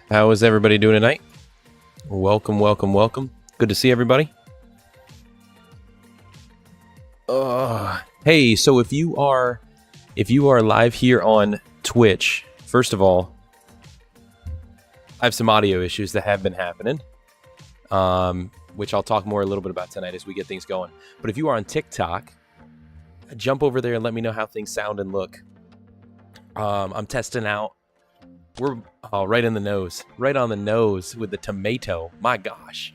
How is everybody doing tonight? Welcome, welcome, welcome. Good to see everybody. Hey, so if you are live here on Twitch, first of all, I have some audio issues that have been happening, which I'll talk more a little bit about tonight as we get things going. But if you are on TikTok, jump over there and let me know how things sound and look. I'm testing out. We're right in the nose, right on the nose with the tomato. My gosh.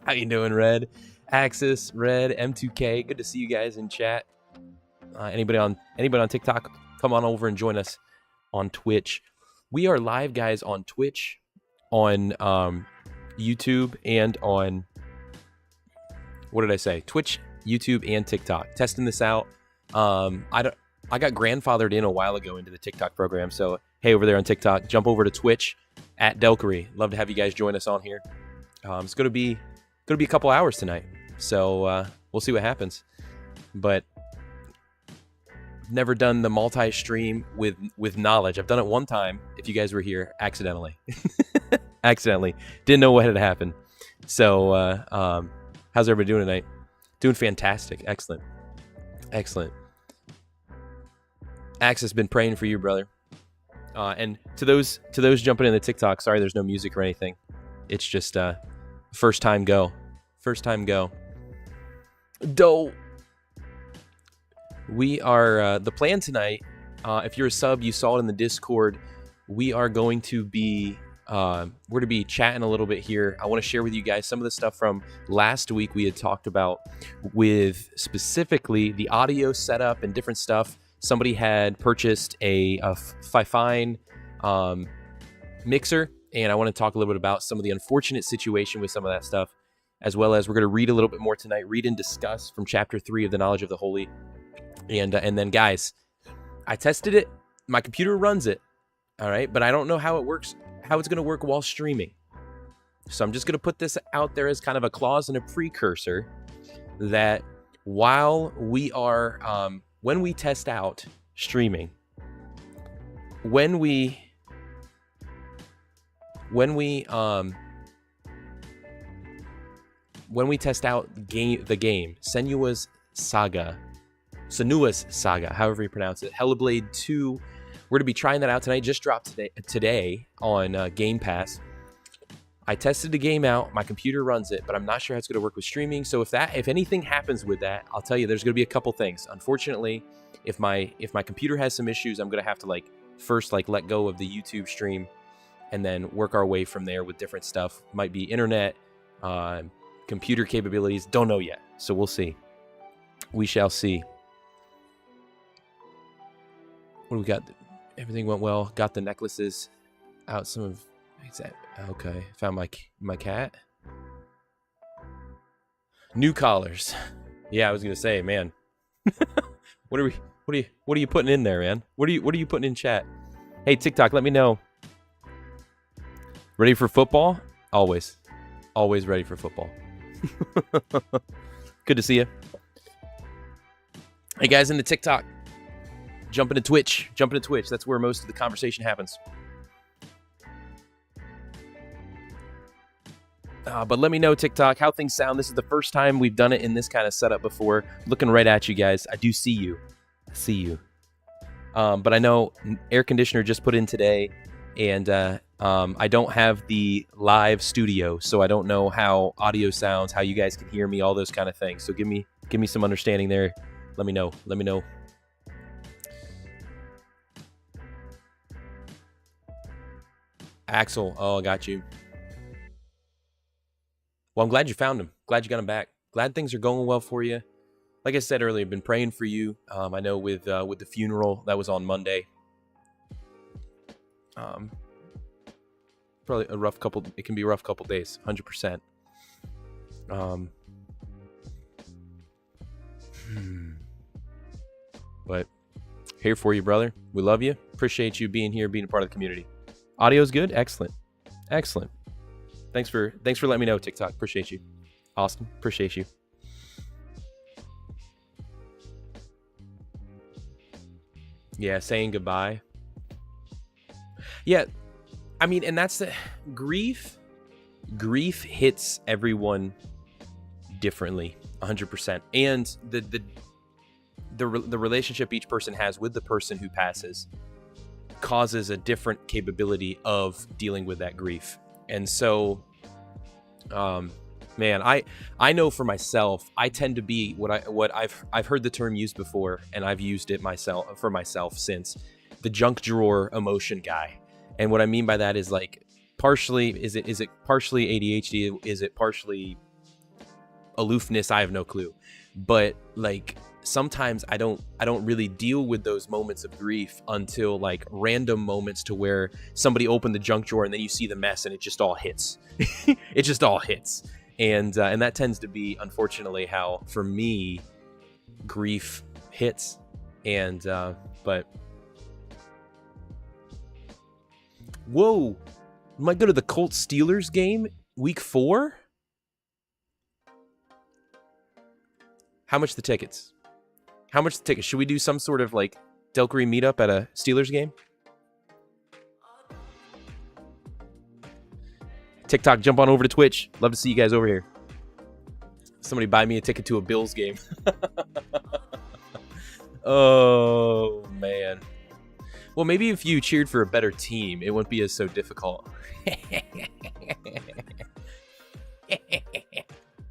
How you doing, Red? Axis, Red, M2K. Good to see you guys in chat. Anybody on TikTok, come on over and join us on Twitch. We are live, guys, on Twitch, on YouTube, and on, what did I say? Twitch, YouTube, and TikTok. Testing this out. I got grandfathered in a while ago into the TikTok program, so hey, over there on TikTok, jump over to Twitch at Delkery. Love to have you guys join us on here. It's gonna be a couple hours tonight, so we'll see what happens. But never done the multi-stream with knowledge. I've done it one time. If you guys were here, accidentally, didn't know what had happened. So how's everybody doing tonight? Doing fantastic. Excellent. Axis been praying for you, brother. And to those jumping in the TikTok, sorry there's no music or anything. It's just first time go. Doe. We are the plan tonight. If you're a sub, you saw it in the Discord. We are going to be we're to be chatting a little bit here. I want to share with you guys some of the stuff from last week we had talked about with specifically the audio setup and different stuff. Somebody had purchased a fine mixer, and I want to talk a little bit about some of the unfortunate situation with some of that stuff, as well as we're going to read a little bit more tonight, read and discuss from chapter 3 of the Knowledge of the Holy. And then, guys, I tested it. My computer runs it, all right? But I don't know how it works, how it's going to work while streaming. So I'm just going to put this out there as kind of a clause and a precursor that while we are... when we test out streaming, when we test out the game, Senua's Saga, however you pronounce it, Hellblade 2, we're to be trying that out tonight. Just dropped today on Game Pass. I tested the game out. My computer runs it, but I'm not sure how it's going to work with streaming. So if anything happens with that, I'll tell you there's going to be a couple things. Unfortunately, if my computer has some issues, I'm going to have to first let go of the YouTube stream and then work our way from there with different stuff. Might be internet, computer capabilities. Don't know yet. So we'll see. We shall see. What do we got? Everything went well. Got the necklaces out. Some of okay. Found my cat. New collars. Yeah, I was gonna say, man. What are you putting in there, man? What are you putting in chat? Hey, TikTok, let me know. Ready for football? Always ready for football. Good to see you. Hey guys, into TikTok. Jump into Twitch. That's where most of the conversation happens. But let me know, TikTok, how things sound. This is the first time we've done it in this kind of setup before. Looking right at you guys. I do see you. But I know air conditioner just put in today, and I don't have the live studio, so I don't know how audio sounds, how you guys can hear me, all those kind of things. So give me some understanding there. Let me know. Axel, oh, I got you. Well, I'm glad you found him. Glad you got him back. Glad things are going well for you. Like I said earlier, I've been praying for you. I know with the funeral that was on Monday. Probably a rough couple. It can be a rough couple days. 100%. But here for you, brother. We love you. Appreciate you being here, being a part of the community. Audio's good. Excellent. Thanks for letting me know, TikTok. Appreciate you. Austin, appreciate you. Yeah, saying goodbye. Yeah, I mean, and that's the grief. Grief hits everyone differently, 100%, and the relationship each person has with the person who passes causes a different capability of dealing with that grief. And so, man, I know for myself, I tend to be what I've heard the term used before, and I've used it for myself since, the junk drawer emotion guy. And what I mean by that is like, partially, is it partially ADHD? Is it partially aloofness? I have no clue. But like, sometimes I don't really deal with those moments of grief until like random moments, to where somebody opened the junk drawer and then you see the mess and it just all hits. It just all hits. And that tends to be, unfortunately, how, for me, grief hits. And but whoa, might go to the Colts Steelers game week 4. How much the tickets? How much the tickets? Should we do some sort of like Delcree meetup at a Steelers game? TikTok, jump on over to Twitch. Love to see you guys over here. Somebody buy me a ticket to a Bills game. Oh, man. Well, maybe if you cheered for a better team, it wouldn't be as so difficult.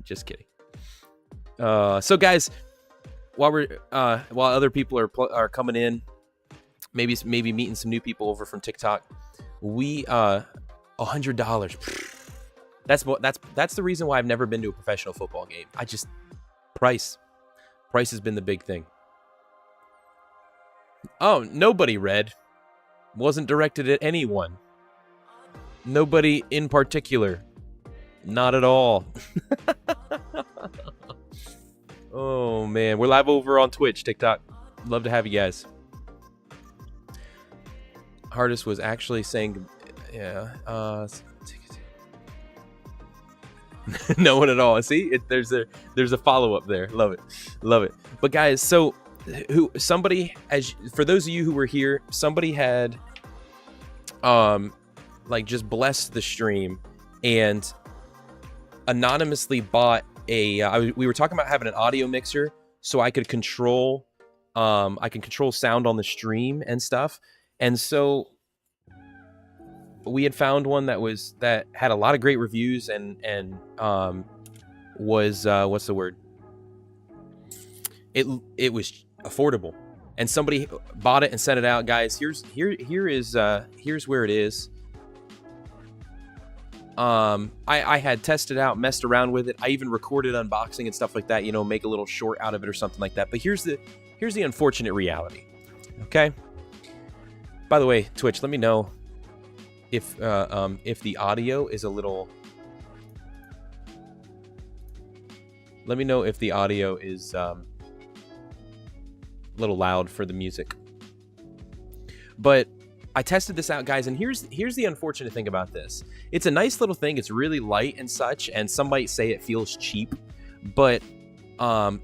Just kidding. So guys, while other people are coming in, maybe meeting some new people over from TikTok, we $100. That's the reason why I've never been to a professional football game. Price has been the big thing. Oh, nobody read. Wasn't directed at anyone. Nobody in particular. Not at all. Oh, man. We're live over on Twitch, TikTok. Love to have you guys. Hardest was actually saying... Yeah. No one at all. See? There's a follow-up there. Love it. Love it. But, guys, so... for those of you who were here, somebody had... like, just blessed the stream and anonymously bought we were talking about having an audio mixer so I could control sound on the stream and stuff. And so we had found one that had a lot of great reviews and was what's the word? It was affordable. And somebody bought it and sent it out. Guys, here's where it is. I had tested out, messed around with it. I even recorded unboxing and stuff like that, make a little short out of it or something like that. But here's the unfortunate reality. Okay. By the way, Twitch, let me know if the audio is a little. Let me know if the audio is a little loud for the music. But I tested this out, guys, and here's the unfortunate thing about this. It's a nice little thing. It's really light and such, and some might say it feels cheap, but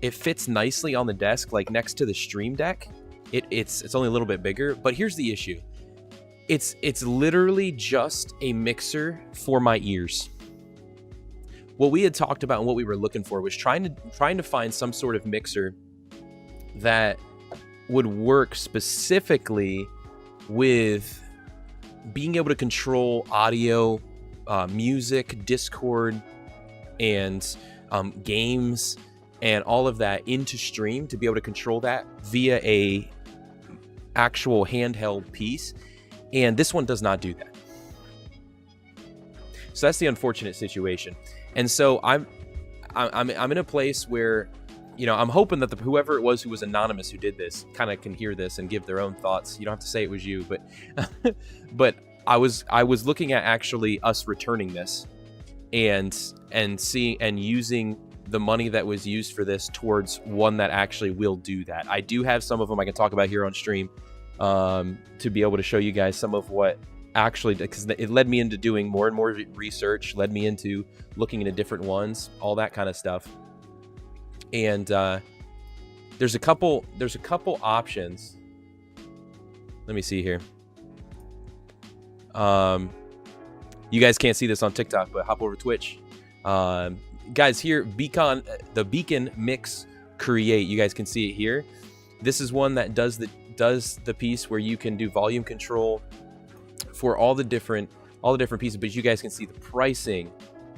it fits nicely on the desk, like next to the Stream Deck. It's only a little bit bigger, but here's the issue. It's literally just a mixer for my ears. What we had talked about and what we were looking for was trying to find some sort of mixer that would work specifically with being able to control audio, music, Discord, and games, and all of that into stream, to be able to control that via a actual handheld piece. And this one does not do that. So that's the unfortunate situation. And so I'm in a place where, I'm hoping that whoever it was who was anonymous who did this kind of can hear this and give their own thoughts. You don't have to say it was you, but I was looking at actually us returning this and seeing and using the money that was used for this towards one that actually will do that. I do have some of them I can talk about here on stream to be able to show you guys some of what actually, because it led me into doing more and more research, led me into looking into different ones, all that kind of stuff. And there's a couple options. Let me see here. You guys can't see this on TikTok, but hop over to Twitch. Guys, here, the Beacon Mix Create. You guys can see it here. This is one that does the piece where you can do volume control for all the different pieces, but you guys can see the pricing.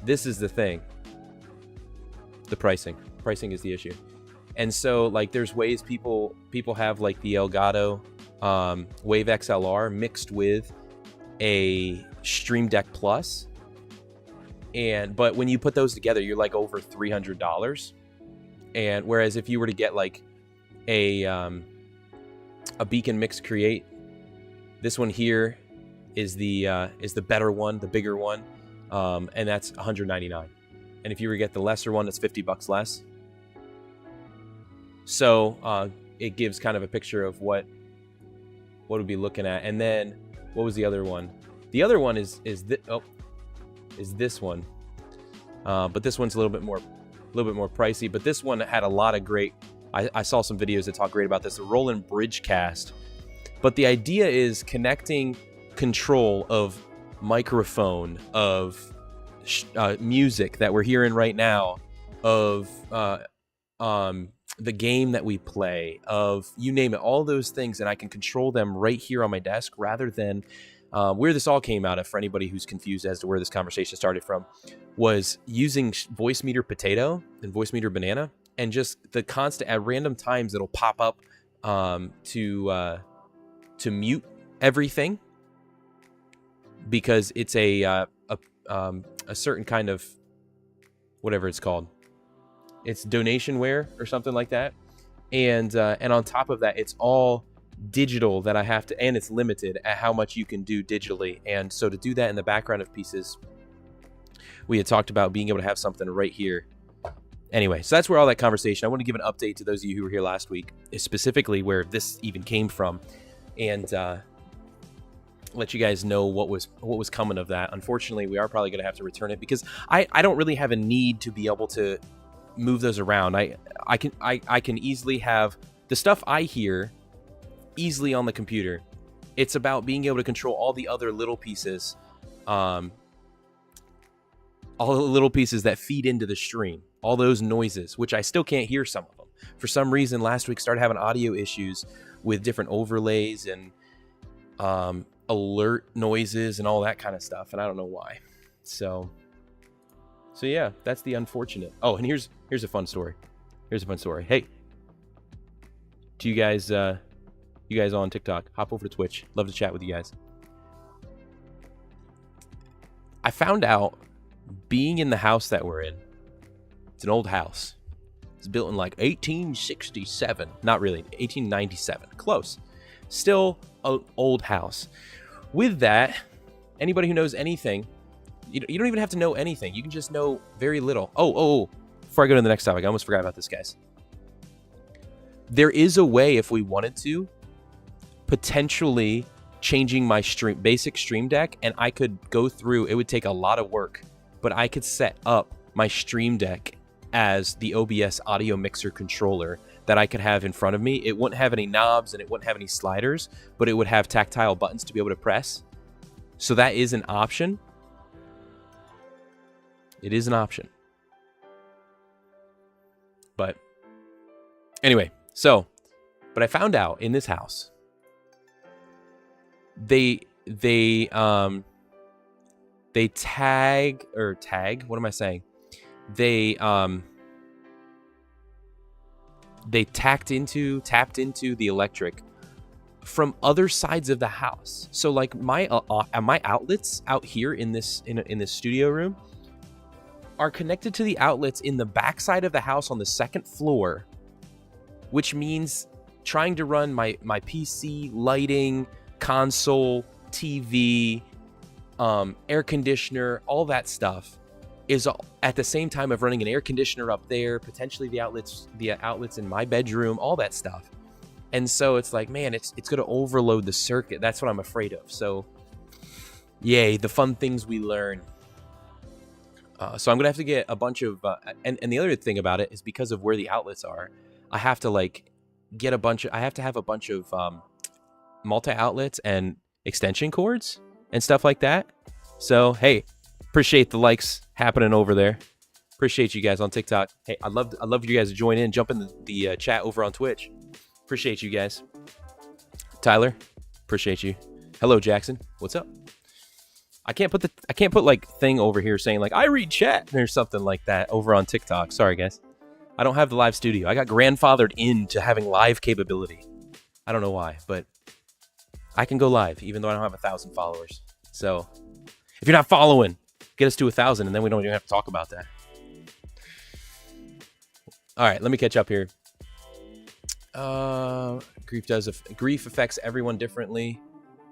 This is the thing. The pricing is the issue. And so like there's ways people have like the Elgato Wave XLR mixed with a Stream Deck Plus, but when you put those together, you're like over $300. And whereas if you were to get like a Beacon Mix Create, this one here is the better one, the bigger one, and that's $199. And if you were to get the lesser one, it's $50 less. So it gives kind of a picture of what we'd be looking at. And then what was the other one? The other one is this one, but this one's a little bit more pricey. But this one had a lot of great. I saw some videos that talk great about this. The Roland Bridgecast. But the idea is connecting control of microphone, of music that we're hearing right now, of the game that we play, of you name it, all those things, and I can control them right here on my desk rather than where this all came out of, for anybody who's confused as to where this conversation started from, was using Voice Meter Potato and Voice Meter Banana, and just the constant, at random times, it'll pop up to mute everything, because it's a certain kind of, whatever it's called. It's donationware or something like that. And on top of that, it's all digital that I have to, and it's limited at how much you can do digitally. And so to do that in the background of pieces, we had talked about being able to have something right here. Anyway, so that's where all that conversation. I want to give an update to those of you who were here last week, specifically where this even came from, and let you guys know what was coming of that. Unfortunately, we are probably going to have to return it, because I don't really have a need to be able to move those around. I can easily have the stuff I hear easily on the computer. It's about being able to control all the other little pieces, all the little pieces that feed into the stream, all those noises, which I still can't hear some of them. For some reason, last week started having audio issues with different overlays and alert noises and all that kind of stuff, and I don't know why. So yeah, that's the unfortunate. Oh, and here's a fun story. Hey, to you guys on TikTok, hop over to Twitch. Love to chat with you guys. I found out, being in the house that we're in, it's an old house. It's built in like 1867. Not really, 1897. Close. Still an old house. With that, anybody who knows anything, you don't even have to know anything. You can just know very little. Oh, before I go to the next topic, I almost forgot about this, guys. There is a way, if we wanted to, potentially changing my basic Stream Deck, and I could go through, it would take a lot of work, but I could set up my Stream Deck as the OBS audio mixer controller that I could have in front of me. It wouldn't have any knobs and it wouldn't have any sliders, but it would have tactile buttons to be able to press. So that is an option. It is an option. But anyway, but I found out in this house, they tapped into the electric from other sides of the house. So like my outlets out here in this studio room are connected to the outlets in the back side of the house on the second floor, which means trying to run my PC, lighting, console, TV, air conditioner, all that stuff is at the same time of running an air conditioner up there, potentially the outlets in my bedroom, all that stuff. And so it's like, man, it's going to overload the circuit. That's what I'm afraid of. So yay, the fun things we learn. So I'm going to have to get a bunch of, and the other thing about it is, because of where the outlets are, I have to have a bunch of multi-outlets and extension cords and stuff like that. So, hey, appreciate the likes happening over there. Appreciate you guys on TikTok. Hey, I'd love you guys to join in, jump in the chat over on Twitch. Appreciate you guys. Tyler, appreciate you. Hello, Jackson. What's up? I can't put like thing over here saying like I read chat or something like that over on TikTok. Sorry, guys. I don't have the live studio. I got grandfathered into having live capability. I don't know why, but I can go live even though I don't have 1,000 followers. So if you're not following, get us to 1,000 and then we don't even have to talk about that. All right, let me catch up here. Grief affects everyone differently,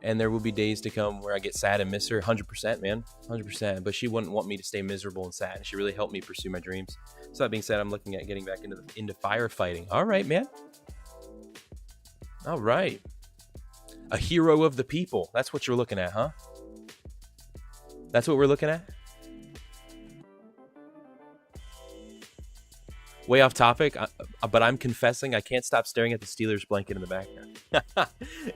and there will be days to come where I get sad and miss her. 100%, man, 100%. But she wouldn't want me to stay miserable and sad. She really helped me pursue my dreams. So that being said, I'm looking at getting back into firefighting. All right, man. All right. A hero of the people. That's what you're looking at, huh? That's what we're looking at? Way off topic, but I'm confessing I can't stop staring at the Steelers blanket in the background.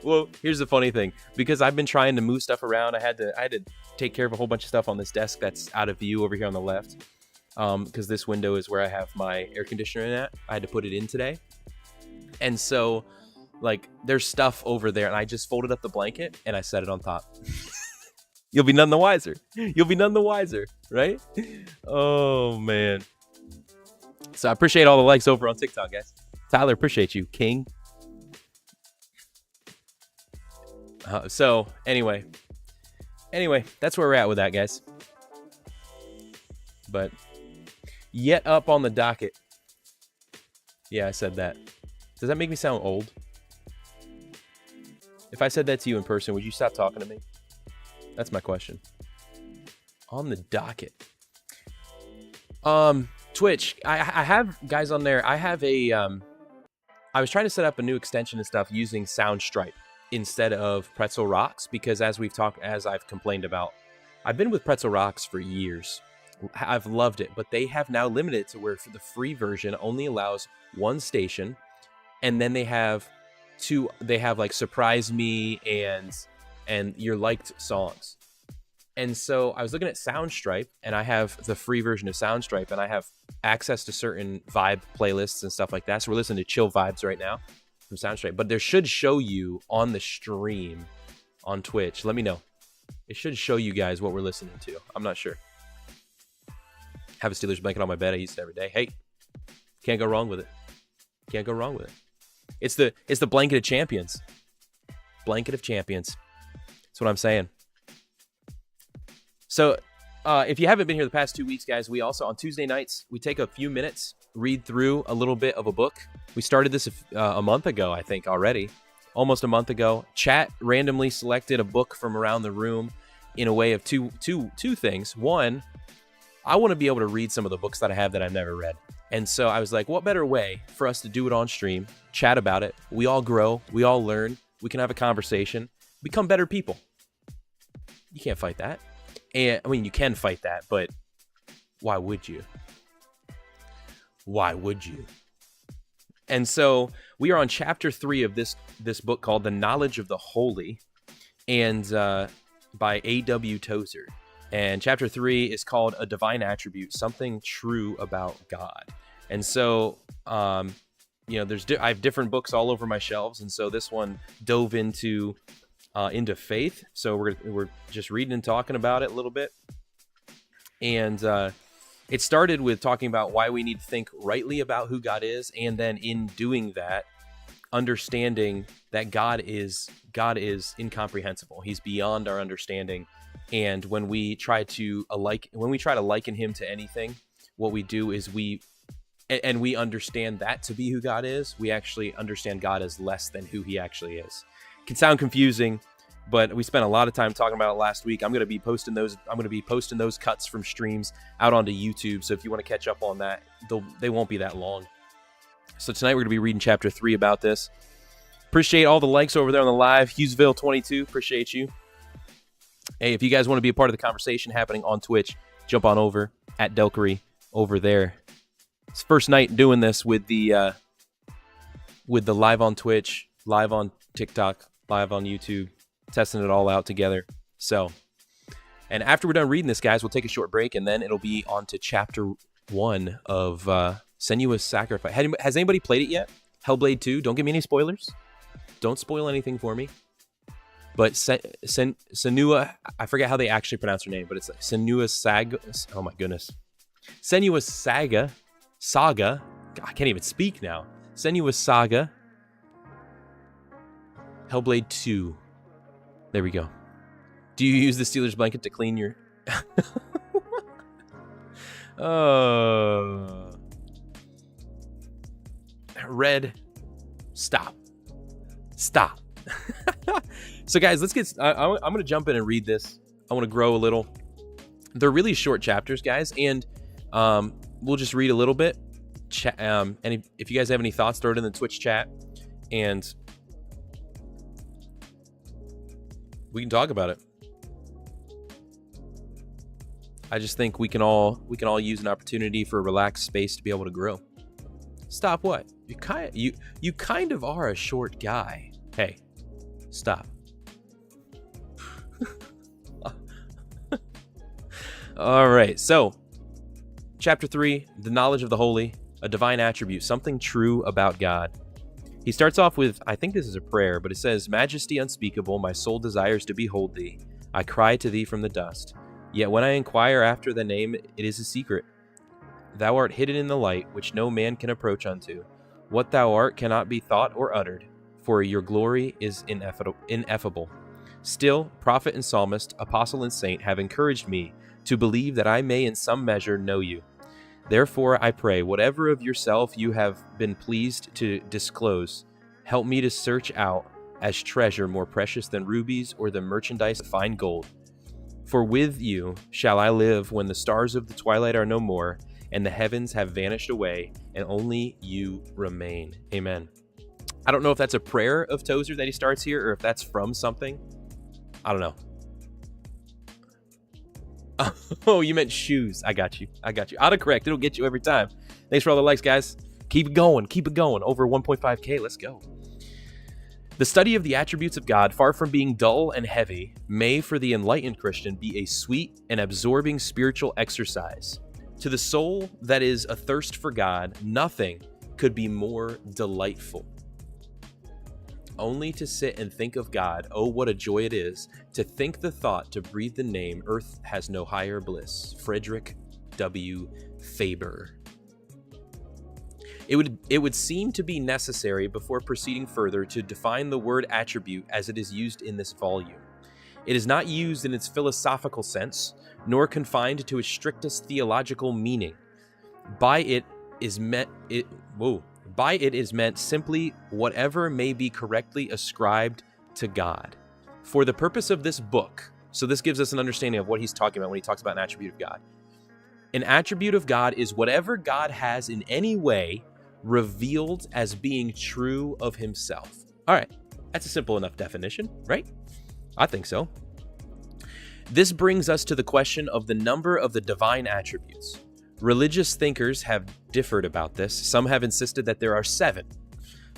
Well, here's the funny thing. Because I've been trying to move stuff around, I had to take care of a whole bunch of stuff on this desk that's out of view over here on the left. Because this window is where I have my air conditioner in at. I had to put it in today. And so, like, there's stuff over there, and I just folded up the blanket, and I set it on top. You'll be none the wiser. You'll be none the wiser, right? Oh, man. So I appreciate all the likes over on TikTok, guys. Tyler, appreciate you, King. So anyway, that's where we're at with that, guys. But yet up on the docket. Yeah, I said that. Does that make me sound old? If I said that to you in person, would you stop talking to me? That's my question. On the docket. Twitch, I have guys on there. I have a I was trying to set up a new extension and stuff using Soundstripe instead of Pretzel Rocks because as I've complained about, I've been with Pretzel Rocks for years. I've loved it, but they have now limited it to where for the free version only allows one station, and then they have like Surprise Me and Your Liked songs. And so I was looking at Soundstripe, and I have the free version of Soundstripe, and I have access to certain vibe playlists and stuff like that. So we're listening to chill vibes right now from Soundstripe. But there should show you on the stream on Twitch. Let me know. It should show you guys what we're listening to. I'm not sure. Have a Steelers blanket on my bed. I use it every day. Hey, can't go wrong with it. Can't go wrong with it. It's the blanket of champions. Blanket of champions. That's what I'm saying. So if you haven't been here the past 2 weeks, guys, we also on Tuesday nights, we take a few minutes, read through a little bit of a book. We started this a month ago, I think, already. Almost a month ago. Chat randomly selected a book from around the room in a way of two things. One, I want to be able to read some of the books that I have that I've never read. And so I was like, what better way for us to do it on stream, chat about it. We all grow. We all learn. We can have a conversation, become better people. You can't fight that. And I mean, you can fight that, but why would you? Why would you? And so we are on chapter 3 of this book called The Knowledge of the Holy, and by A.W. Tozer. And chapter 3 is called A Divine Attribute, Something True About God. And so, I have different books all over my shelves, and so this one dove into faith. So we're just reading and talking about it a little bit. And it started with talking about why we need to think rightly about who God is, and then in doing that, understanding that God is incomprehensible. He's beyond our understanding. And when we try to liken him to anything, what we do is we understand that to be who God is, we actually understand God as less than who he actually is. It can sound confusing, but we spent a lot of time talking about it last week. I'm going to be posting those cuts from streams out onto YouTube. So if you want to catch up on that, they won't be that long. So tonight we're going to be reading chapter 3 about this. Appreciate all the likes over there on the live. Hughesville22, appreciate you. Hey, if you guys want to be a part of the conversation happening on Twitch, jump on over at Delkery over there. It's first night doing this with the live on Twitch, live on TikTok, live on YouTube, testing it all out together. So And after we're done reading this, guys, we'll take a short break, and then it'll be on to chapter 1 of Senua's Sacrifice. Has anybody played it yet? Hellblade 2? Don't give me any spoilers. Don't spoil anything for me. But Senua, I forget how they actually pronounce her name, but it's like Senua's Saga. Oh my goodness. Senua's Saga. God, I can't even speak now. Senua's Saga. Hellblade 2. There we go. Do you use the Steelers blanket to clean your... Red. Stop. So guys, let's get... I'm going to jump in and read this. I want to grow a little. They're really short chapters, guys, and we'll just read a little bit. And if you guys have any thoughts, throw it in the Twitch chat, and we can talk about it. I just think we can all use an opportunity for a relaxed space to be able to grow. Stop what? You kind of are a short guy. Hey, stop. All right, so chapter 3, the knowledge of the holy, a divine attribute, something true about God. He starts off with, I think this is a prayer, but it says, Majesty unspeakable, my soul desires to behold thee. I cry to thee from the dust. Yet when I inquire after the name, it is a secret. Thou art hidden in the light, which no man can approach unto. What thou art cannot be thought or uttered, for your glory is ineffable. Still, prophet and psalmist, apostle and saint have encouraged me to believe that I may in some measure know you. Therefore I pray, whatever of yourself you have been pleased to disclose, help me to search out as treasure more precious than rubies or the merchandise of fine gold. For with you shall I live when the stars of the twilight are no more, and the heavens have vanished away, and only you remain. Amen. I don't know if that's a prayer of Tozer that he starts here, or if that's from something. I don't know. Oh, you meant shoes. I got you. Autocorrect. It'll get you every time. Thanks for all the likes, guys. Keep it going. Over 1.5K. Let's go. The study of the attributes of God, far from being dull and heavy, may for the enlightened Christian be a sweet and absorbing spiritual exercise. To the soul that is athirst for God, nothing could be more delightful. Only to sit and think of God, oh, what a joy it is, to think the thought, to breathe the name, earth has no higher bliss. Frederick W. Faber. It would seem to be necessary before proceeding further to define the word attribute as it is used in this volume. It is not used in its philosophical sense, nor confined to its strictest theological meaning. By it is meant simply whatever may be correctly ascribed to God. For the purpose of this book, so this gives us an understanding of what he's talking about when he talks about an attribute of God. An attribute of God is whatever God has in any way revealed as being true of himself. All right, that's a simple enough definition, right? I think so. This brings us to the question of the number of the divine attributes. Religious thinkers have differed about this. Some have insisted that there are 7.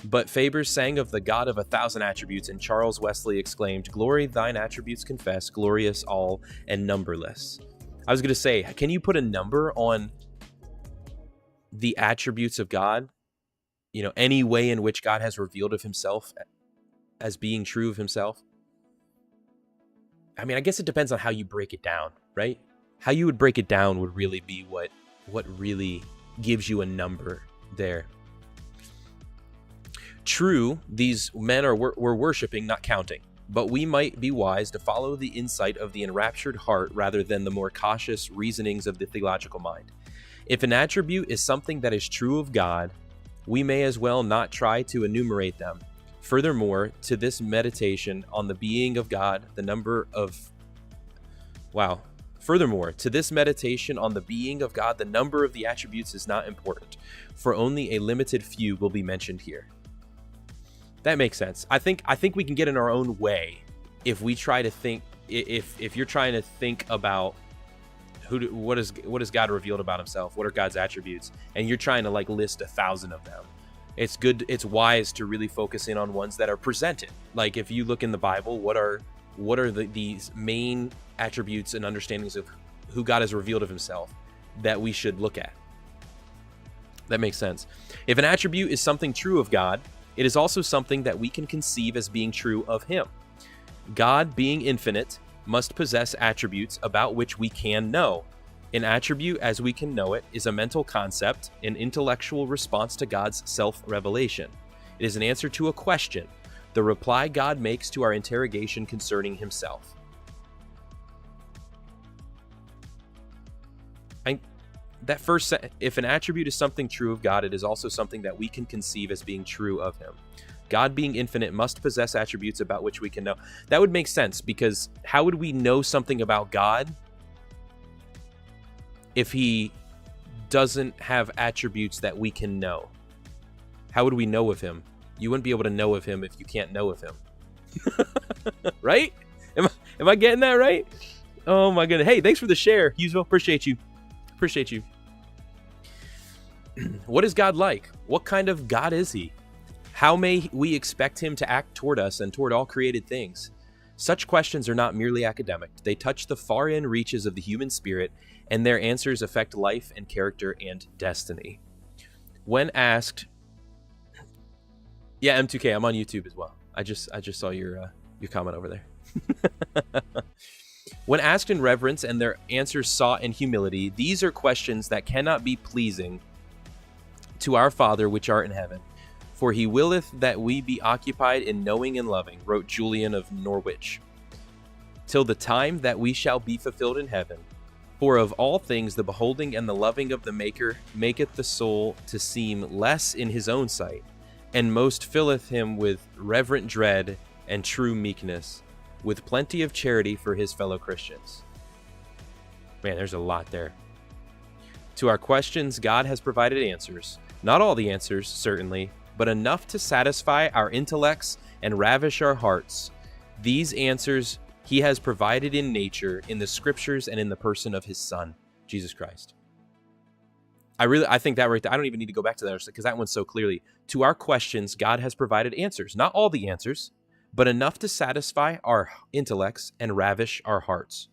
But Faber sang of the God of 1,000 attributes, and Charles Wesley exclaimed, Glory thine attributes confess, glorious all and numberless. I was going to say, can you put a number on the attributes of God? You know, any way in which God has revealed of himself as being true of himself? I mean, I guess it depends on how you break it down, right? How you would break it down would really be what really gives you a number there. True, these men were worshiping, not counting, but we might be wise to follow the insight of the enraptured heart rather than the more cautious reasonings of the theological mind. If an attribute is something that is true of God, we may as well not try to enumerate them. Furthermore, to this meditation on the being of God, the number of the attributes is not important, for only a limited few will be mentioned here. That makes sense. I think we can get in our own way if we try to think. If you're trying to think about what is God revealed about himself, what are God's attributes, and you're trying to like list 1,000 of them. It's wise to really focus in on ones that are presented. Like if you look in the Bible, what are what are these main attributes and understandings of who God has revealed of himself that we should look at. That makes sense. If an attribute is something true of God, it is also something that we can conceive as being true of him. God, being infinite, must possess attributes about which we can know. An attribute, as we can know it, is a mental concept, an intellectual response to God's self-revelation. It is an answer to a question, the reply God makes to our interrogation concerning himself. If an attribute is something true of God, it is also something that we can conceive as being true of him. God, being infinite, must possess attributes about which we can know. That would make sense, because how would we know something about God if he doesn't have attributes that we can know? How would we know of him? You wouldn't be able to know of him if you can't know of him. Right? Am I getting that right? Oh my goodness. Hey, thanks for the share, Hughesville. Appreciate you. What is God like? What kind of God is he? How may we expect him to act toward us and toward all created things? Such questions are not merely academic. They touch the far-in reaches of the human spirit, and their answers affect life and character and destiny. When asked... Yeah, M2K, I'm on YouTube as well. I just saw your comment over there. When asked in reverence and their answers sought in humility, these are questions that cannot be pleasing to our Father which art in heaven. For he willeth that we be occupied in knowing and loving, wrote Julian of Norwich, till the time that we shall be fulfilled in heaven. For of all things the beholding and the loving of the Maker maketh the soul to seem less in his own sight, and most filleth him with reverent dread and true meekness, with plenty of charity for his fellow Christians. Man, there's a lot there. To our questions, God has provided answers. Not all the answers, certainly, but enough to satisfy our intellects and ravish our hearts. These answers he has provided in nature, in the scriptures, and in the person of his Son, Jesus Christ. I think that right there, I don't even need to go back to that, because that one's so clearly. To our questions, God has provided answers. Not all the answers, but enough to satisfy our intellects and ravish our hearts.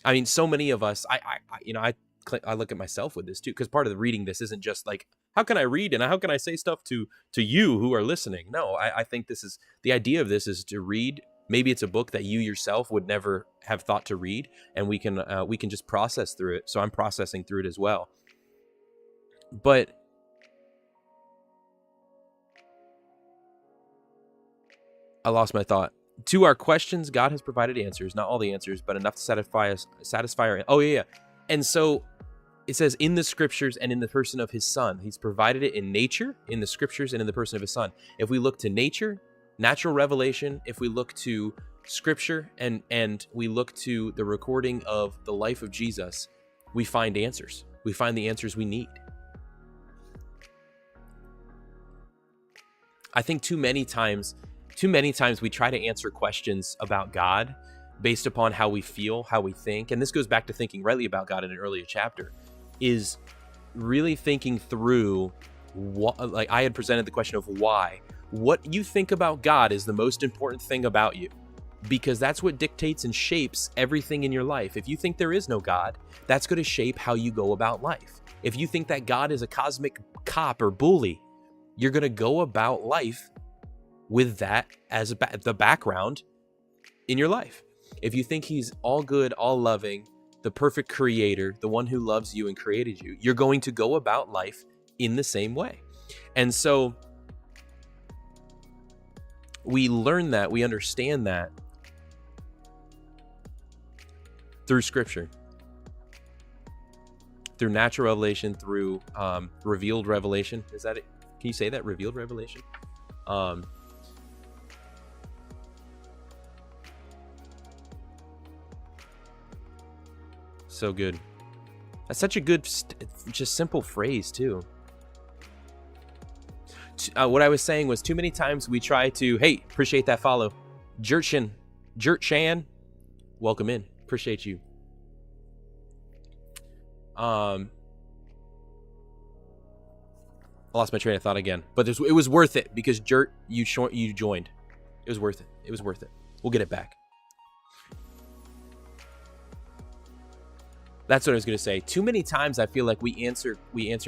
I mean, so many of us, I look at myself with this too, because part of the reading this isn't just like, how can I read and how can I say stuff to you who are listening? No, I think this is, the idea of this is to read. Maybe it's a book that you yourself would never have thought to read, and we can just process through it. So I'm processing through it as well. But I lost my thought. To our questions, God has provided answers, not all the answers, but enough to satisfy our... Oh, yeah. And so it says in the scriptures and in the person of his Son. He's provided it in nature, in the scriptures, and in the person of his Son. If we look to nature, natural revelation, if we look to scripture, and we look to the recording of the life of Jesus, we find answers. We find the answers we need. I think too many times we try to answer questions about God based upon how we feel, how we think. And this goes back to thinking rightly about God in an earlier chapter, is really thinking through what, like I had presented the question of why. What you think about God is the most important thing about you, because that's what dictates and shapes everything in your life. If you think there is no God, that's going to shape how you go about life. If you think that God is a cosmic cop or bully, you're going to go about life with that as the background in your life. If you think he's all good, all loving, the perfect creator, the one who loves you and created you, you're going to go about life in the same way. And so we learn that, we understand that through scripture, through natural revelation, through revealed revelation. Is that it? Can you say that? Revealed revelation? So good. That's such a good, just simple phrase too. What I was saying was, too many times we try to, hey, appreciate that follow. Jert welcome in. Appreciate you. I lost my train of thought again, but it was worth it because Jert, you joined. It was worth it. It was worth it. We'll get it back. That's what I was going to say. Too many times I feel like we answer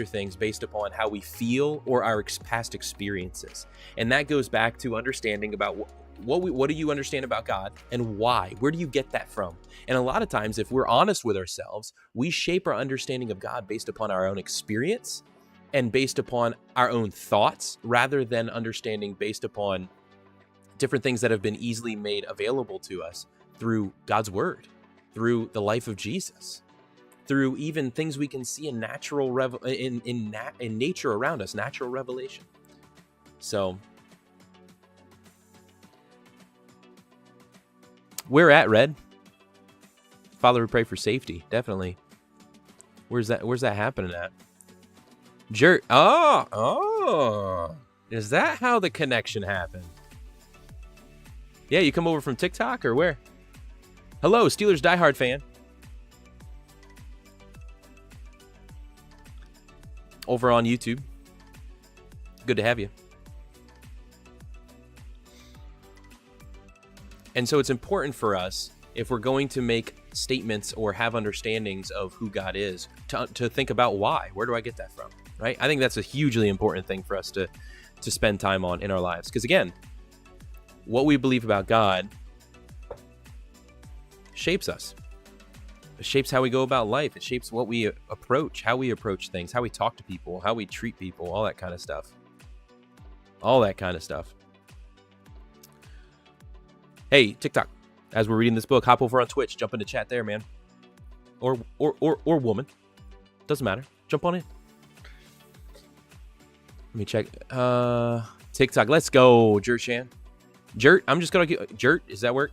things based upon how we feel or our past experiences. And that goes back to understanding about what do you understand about God and why? Where do you get that from? And a lot of times, if we're honest with ourselves, we shape our understanding of God based upon our own experience and based upon our own thoughts, rather than understanding based upon different things that have been easily made available to us through God's word, through the life of Jesus, through even things we can see in natural in nature around us, natural revelation. So where at, Red? Father, we pray for safety. Definitely. Where's that happening at? Jert. Oh. Is that how the connection happened? Yeah, you come over from TikTok or where? Hello, Steelers diehard fan. Over on YouTube. Good to have you. And so it's important for us, if we're going to make statements or have understandings of who God is, to think about why. Where do I get that from? Right? I think that's a hugely important thing for us to spend time on in our lives. Because again, what we believe about God shapes us. It shapes how we go about life. It shapes what we approach, how we approach things, how we talk to people, how we treat people, all that kind of stuff. All that kind of stuff. Hey, TikTok, as we're reading this book, hop over on Twitch, jump into chat there, man. Or woman. Doesn't matter. Jump on in. Let me check. TikTok, let's go, Jertshan. Jert, I'm just gonna get Jert, does that work?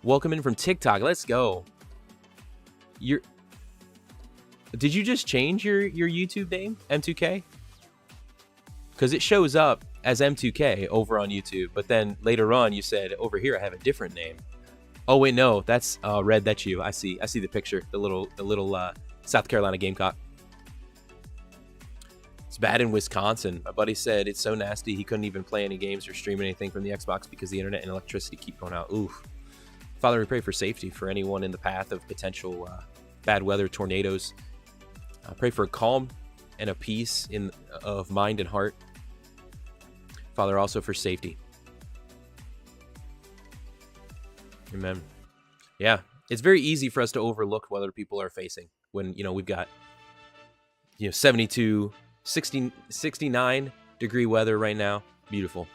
Welcome in from TikTok. Let's go. Did you just change your YouTube name, M2K? Because it shows up as M2K over on YouTube, but then later on you said, over here I have a different name. Oh wait, no, that's Red. That's you. I see the picture. The little South Carolina Gamecock. It's bad in Wisconsin. My buddy said it's so nasty he couldn't even play any games or stream anything from the Xbox because the internet and electricity keep going out. Oof. Father, we pray for safety for anyone in the path of potential bad weather, tornadoes. I pray for a calm and a peace of mind and heart. Father, also for safety. Amen. Yeah, it's very easy for us to overlook what other people are facing when, we've got, 72, 60, 69 degree weather right now. Beautiful.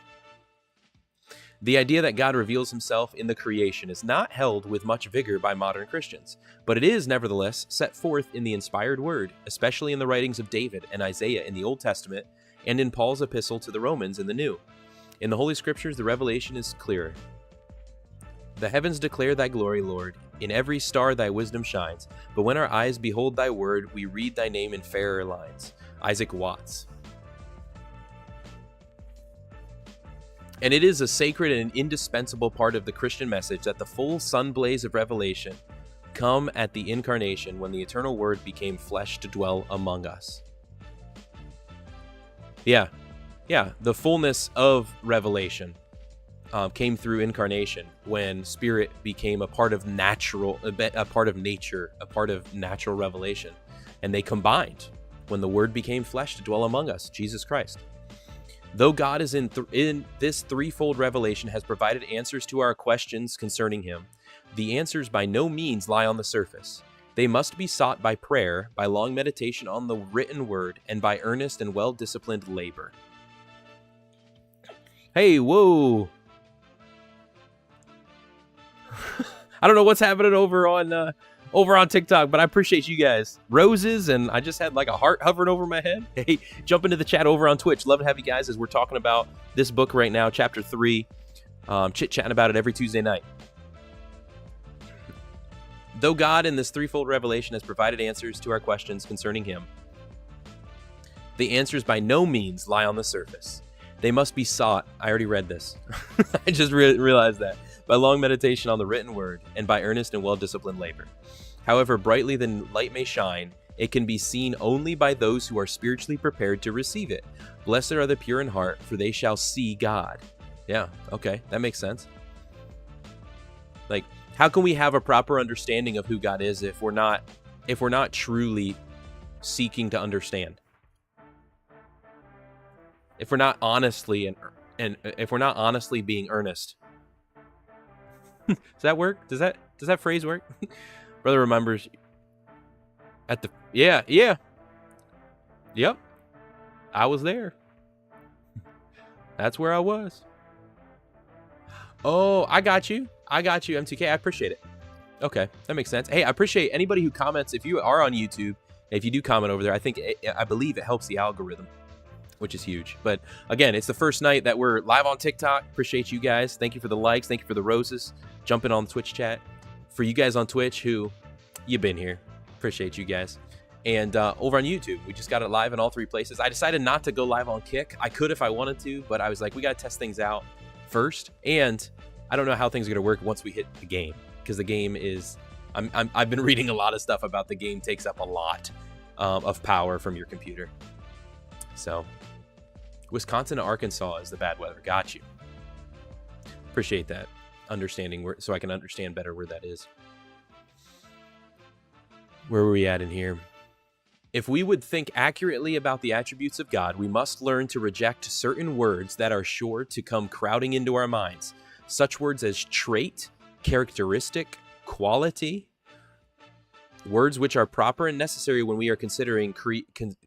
The idea that God reveals himself in the creation is not held with much vigor by modern Christians, but it is nevertheless set forth in the inspired word, especially in the writings of David and Isaiah in the Old Testament and in Paul's epistle to the Romans in the New. In the Holy Scriptures, the revelation is clearer. The heavens declare thy glory, Lord. In every star thy wisdom shines. But when our eyes behold thy word, we read thy name in fairer lines. Isaac Watts. And it is a sacred and indispensable part of the Christian message that the full sun blaze of revelation come at the incarnation when the eternal word became flesh to dwell among us. Yeah, the fullness of revelation came through incarnation when spirit became a part of nature, a part of natural revelation. And they combined when the word became flesh to dwell among us, Jesus Christ. Though God is in this threefold revelation has provided answers to our questions concerning him, the answers by no means lie on the surface. They must be sought by prayer, by long meditation on the written word, and by earnest and well-disciplined labor. Hey, whoa. I don't know what's happening over on TikTok, but I appreciate you guys. Roses, and I just had like a heart hovering over my head. Hey, jump into the chat over on Twitch. Love to have you guys as we're talking about this book right now, chapter 3. Chit-chatting about it every Tuesday night. Though God in this threefold revelation has provided answers to our questions concerning him, the answers by no means lie on the surface. They must be sought. I already read this. I just realized that. By long meditation on the written word and by earnest and well-disciplined labor. However brightly the light may shine, it can be seen only by those who are spiritually prepared to receive it. Blessed are the pure in heart, for they shall see God. Yeah. Okay. That makes sense. Like, how can we have a proper understanding of who God is if we're not truly seeking to understand? If we're not honestly and if we're not honestly being earnest. Does that work? Does that phrase work? Brother remembers at the yeah. Yep. I was there. That's where I was. Oh, I got you, M2K. I appreciate it. Okay, that makes sense. Hey, I appreciate anybody who comments. If you are on YouTube, if you do comment over there, I believe it helps the algorithm, which is huge. But again, it's the first night that we're live on TikTok. Appreciate you guys. Thank you for the likes. Thank you for the roses. Jumping on the Twitch chat. For you guys on Twitch who, you've been here. Appreciate you guys. And over on YouTube, we just got it live in all 3 places. I decided not to go live on Kick. I could if I wanted to, but I was like, we got to test things out first. And I don't know how things are going to work once we hit the game, because the game is, I've been reading a lot of stuff about the game takes up a lot of power from your computer. So Wisconsin to Arkansas is the bad weather. Got you. Appreciate that understanding, so I can understand better where that is. Where were we at in here? If we would think accurately about the attributes of God, we must learn to reject certain words that are sure to come crowding into our minds. Such words as trait, characteristic, quality, words which are proper and necessary when we are considering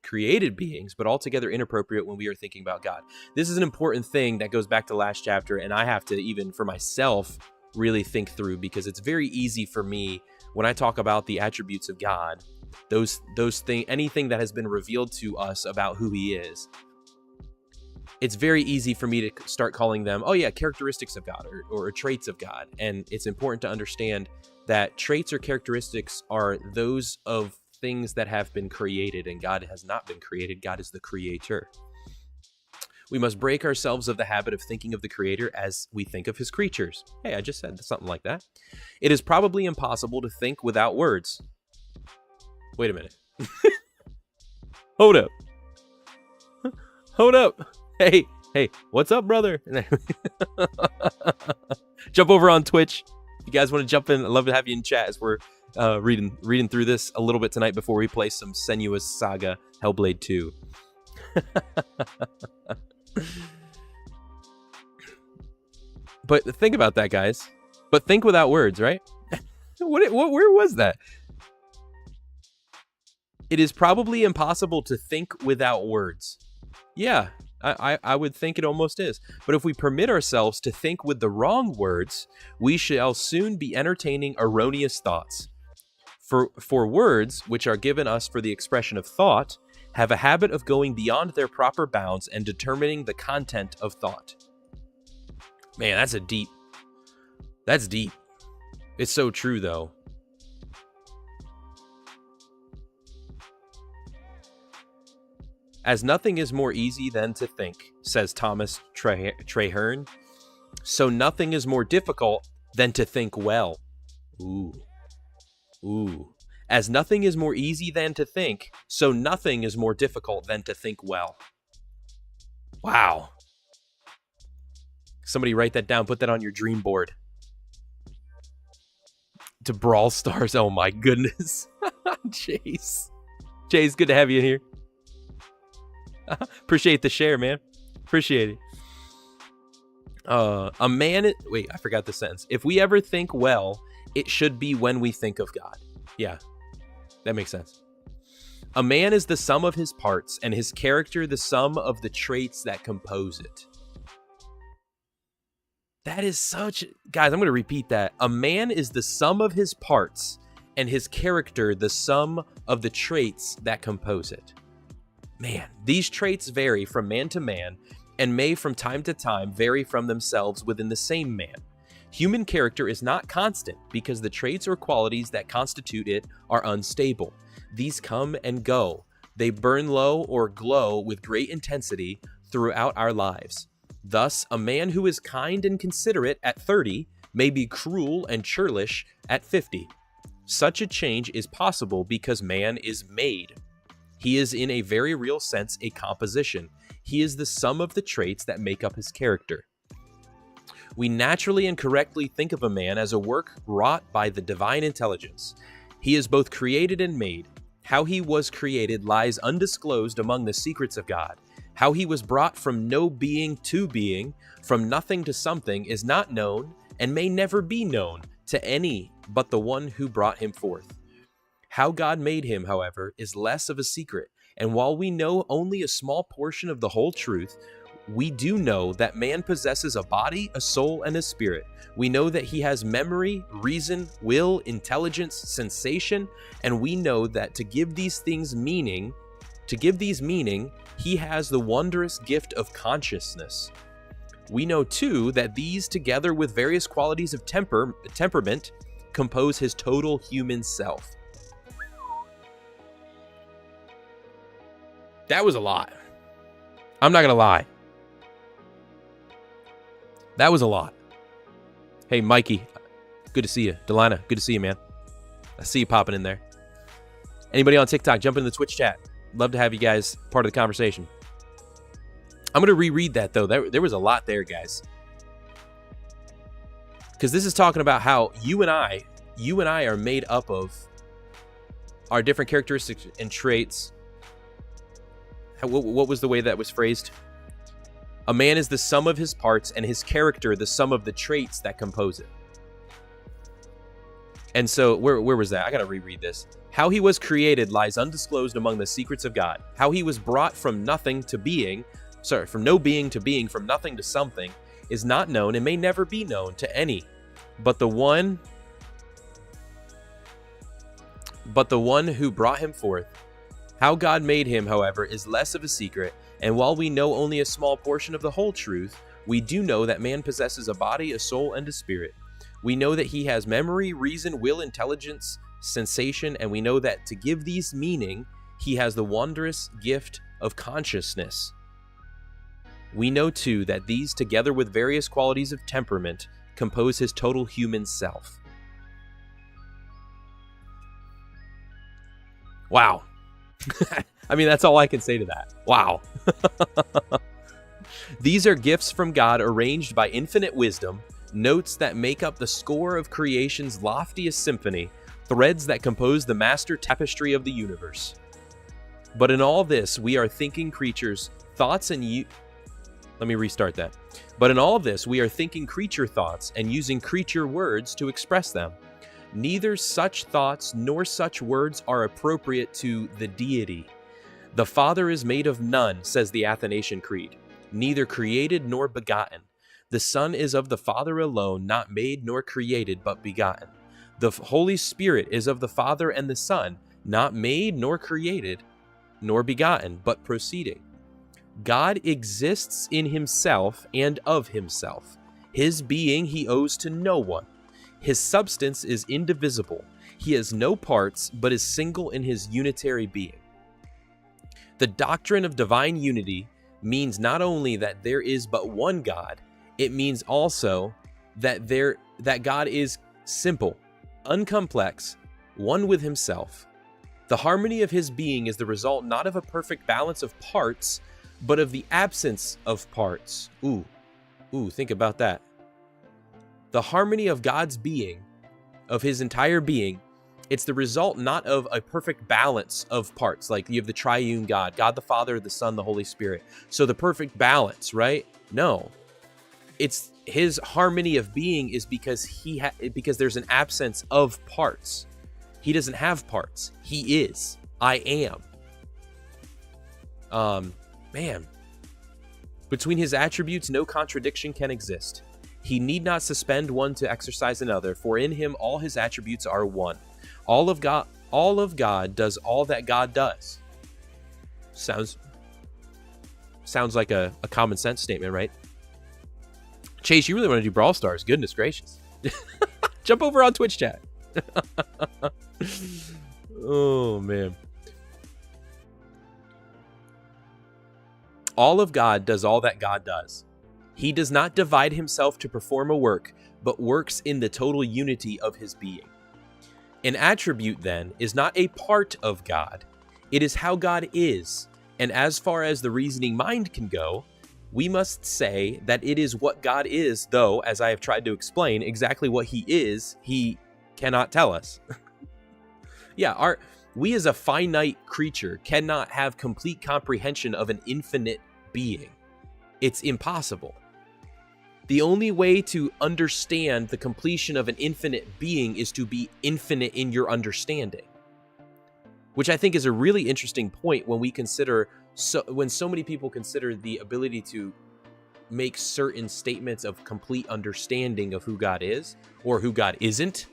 created beings, but altogether inappropriate when we are thinking about God. This is an important thing that goes back to last chapter, and I have to, even for myself, really think through, because it's very easy for me when I talk about the attributes of God, those things, anything that has been revealed to us about who he is, it's very easy for me to start calling them, oh yeah, characteristics of God or traits of God. And it's important to understand that traits or characteristics are those of things that have been created, and God has not been created. God is the creator. We must break ourselves of the habit of thinking of the creator as we think of his creatures. Hey, I just said something like that. It is probably impossible to think without words. Wait a minute. Hold up. Hold up. Hey, what's up, brother? Jump over on Twitch. If you guys want to jump in, I'd love to have you in chat as we're reading through this a little bit tonight before we play some Senua's Saga, Hellblade 2. But think about that, guys. But think without words, right? Where was that? It is probably impossible to think without words. Yeah, I would think it almost is. But if we permit ourselves to think with the wrong words, we shall soon be entertaining erroneous thoughts. For words, which are given us for the expression of thought, have a habit of going beyond their proper bounds and determining the content of thought. Man, that's deep. It's so true, though. As nothing is more easy than to think, says Thomas Traherne, so nothing is more difficult than to think well. Ooh. As nothing is more easy than to think, so nothing is more difficult than to think well. Wow. Somebody write that down. Put that on your dream board. To Brawl Stars. Oh my goodness. Chase, good to have you in here. Appreciate the share, man. Appreciate it. Wait, I forgot the sentence. If we ever think well, it should be when we think of God. Yeah, that makes sense. A man is the sum of his parts, and his character the sum of the traits that compose it. That is such... Guys, I'm going to repeat that. A man is the sum of his parts, and his character the sum of the traits that compose it. Man, these traits vary from man to man, and may from time to time vary from themselves within the same man. Human character is not constant because the traits or qualities that constitute it are unstable. These come and go. They burn low or glow with great intensity throughout our lives. Thus, a man who is kind and considerate at 30 may be cruel and churlish at 50. Such a change is possible because man is made. He is in a very real sense a composition. He is the sum of the traits that make up his character. We naturally and correctly think of a man as a work wrought by the divine intelligence. He is both created and made. How he was created lies undisclosed among the secrets of God. How he was brought from no being to being, from nothing to something, is not known and may never be known to any but the one who brought him forth. How God made him, however, is less of a secret, and while we know only a small portion of the whole truth, we do know that man possesses a body, a soul, and a spirit. We know that he has memory, reason, will, intelligence, sensation, and we know that to give these meaning, he has the wondrous gift of consciousness. We know too that these, together with various qualities of temperament, compose his total human self. That was a lot. I'm not gonna lie. That was a lot. Hey, Mikey, good to see you. Delana, good to see you, man. I see you popping in there. Anybody on TikTok, jump into the Twitch chat. Love to have you guys part of the conversation. I'm going to reread that, though. There was a lot there, guys. Because this is talking about how you and I are made up of our different characteristics and traits. What was the way that was phrased? A man is the sum of his parts, and his character the sum of the traits that compose it. And so, where was that? I gotta reread this. How he was created lies undisclosed among the secrets of God. How he was brought from nothing to being, from no being to being, from nothing to something, is not known and may never be known to any but the one who brought him forth. How God made him, however, is less of a secret, and while we know only a small portion of the whole truth, we do know that man possesses a body, a soul, and a spirit. We know that he has memory, reason, will, intelligence, sensation, and we know that to give these meaning, he has the wondrous gift of consciousness. We know too that these, together with various qualities of temperament, compose his total human self. Wow. I mean, that's all I can say to that. Wow. These are gifts from God arranged by infinite wisdom, notes that make up the score of creation's loftiest symphony, threads that compose the master tapestry of the universe. But in all this, we are thinking creatures, thoughts and Let me restart that. But in all this, we are thinking creature thoughts and using creature words to express them. Neither such thoughts nor such words are appropriate to the deity. The Father is made of none, says the Athanasian Creed, neither created nor begotten. The Son is of the Father alone, not made nor created, but begotten. The Holy Spirit is of the Father and the Son, not made nor created, nor begotten, but proceeding. God exists in himself and of himself. His being he owes to no one. His substance is indivisible. He has no parts, but is single in his unitary being. The doctrine of divine unity means not only that there is but one God, it means also that God is simple, uncomplex, one with himself. The harmony of his being is the result not of a perfect balance of parts, but of the absence of parts. Ooh, think about that. The harmony of God's being, of his entire being, it's the result not of a perfect balance of parts. Like you have the triune God, God the Father, the Son, the Holy Spirit. So the perfect balance, right? No. It's his harmony of being is because because there's an absence of parts. He doesn't have parts. He is. I am. Man. Between his attributes, no contradiction can exist. He need not suspend one to exercise another, for in him all his attributes are one. All of God does all that God does. Sounds like a common sense statement, right? Chase, you really want to do Brawl Stars? Goodness gracious. Jump over on Twitch chat. Oh, man. All of God does all that God does. He does not divide himself to perform a work, but works in the total unity of his being. An attribute, then, is not a part of God. It is how God is, and as far as the reasoning mind can go, We must say that it is what God is, though, as I have tried to explain, exactly what he is, he cannot tell us. Yeah, we as a finite creature cannot have complete comprehension of an infinite being. It's impossible. The only way to understand the completion of an infinite being is to be infinite in your understanding, which I think is a really interesting point when we consider, when so many people consider the ability to make certain statements of complete understanding of who God is or who God isn't.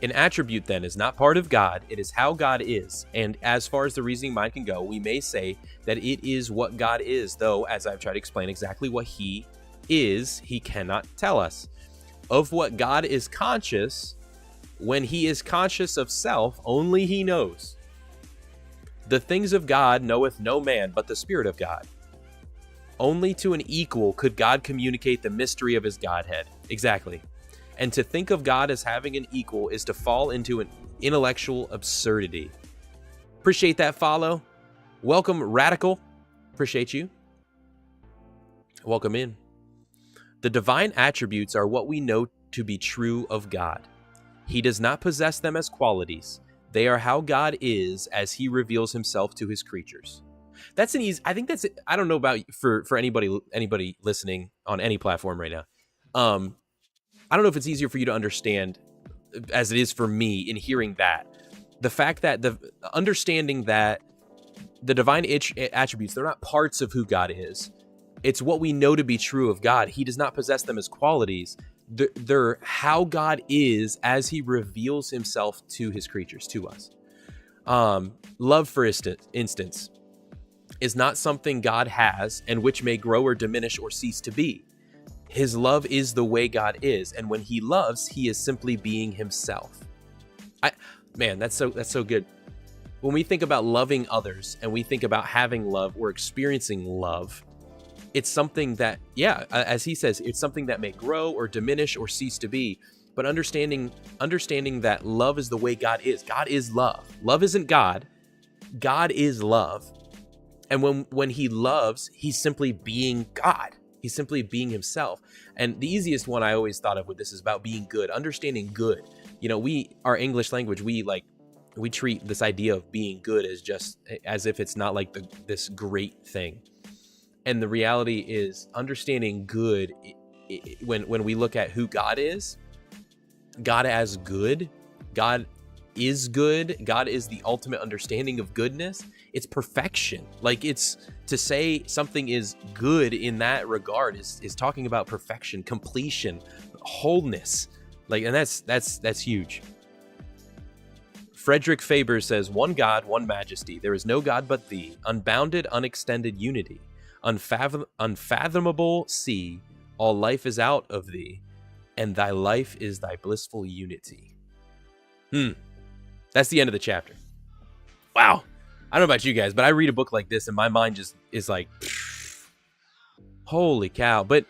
An attribute, then, is not part of God. It is how God is. And as far as the reasoning mind can go, we may say that it is what God is, though, as I've tried to explain exactly what he is, he cannot tell us. Of what God is conscious, when he is conscious of self, only he knows. The things of God knoweth no man but the Spirit of God. Only to an equal could God communicate the mystery of his Godhead. Exactly. And to think of God as having an equal is to fall into an intellectual absurdity. Appreciate that follow. Welcome, Radical. Appreciate you. Welcome in. The divine attributes are what we know to be true of God. He does not possess them as qualities. They are how God is as he reveals himself to his creatures. That's an easy, I think that's, I don't know about for anybody listening on any platform right now. I don't know if it's easier for you to understand as it is for me in hearing that. The fact that understanding that the divine attributes, they're not parts of who God is. It's what we know to be true of God. He does not possess them as qualities. They're how God is as he reveals himself to his creatures, to us. Love, for instance, is not something God has and which may grow or diminish or cease to be. His love is the way God is, and when he loves, he is simply being himself. Man, that's so good. When we think about loving others and we think about having love or experiencing love, it's something that, yeah, as he says, it's something that may grow or diminish or cease to be. But understanding that love is the way God is. God is love. Love isn't God. God is love. And when he loves, he's simply being God. He's simply being himself. And the easiest one I always thought of with this is about being good, understanding good. You know, our English language, we treat this idea of being good as if it's not like this great thing. And the reality is understanding good, when we look at who God is, God as good, God is good, God is the ultimate understanding of goodness. It's perfection. Like, it's to say something is good in that regard is talking about perfection, completion, wholeness. Like, and that's huge. Frederick Faber says, "One God, one majesty. There is no God but thee. Unbounded, unextended unity. Unfathomable sea. All life is out of thee, and thy life is thy blissful unity." That's the end of the chapter. Wow. I don't know about you guys, but I read a book like this and my mind just is like, holy cow. But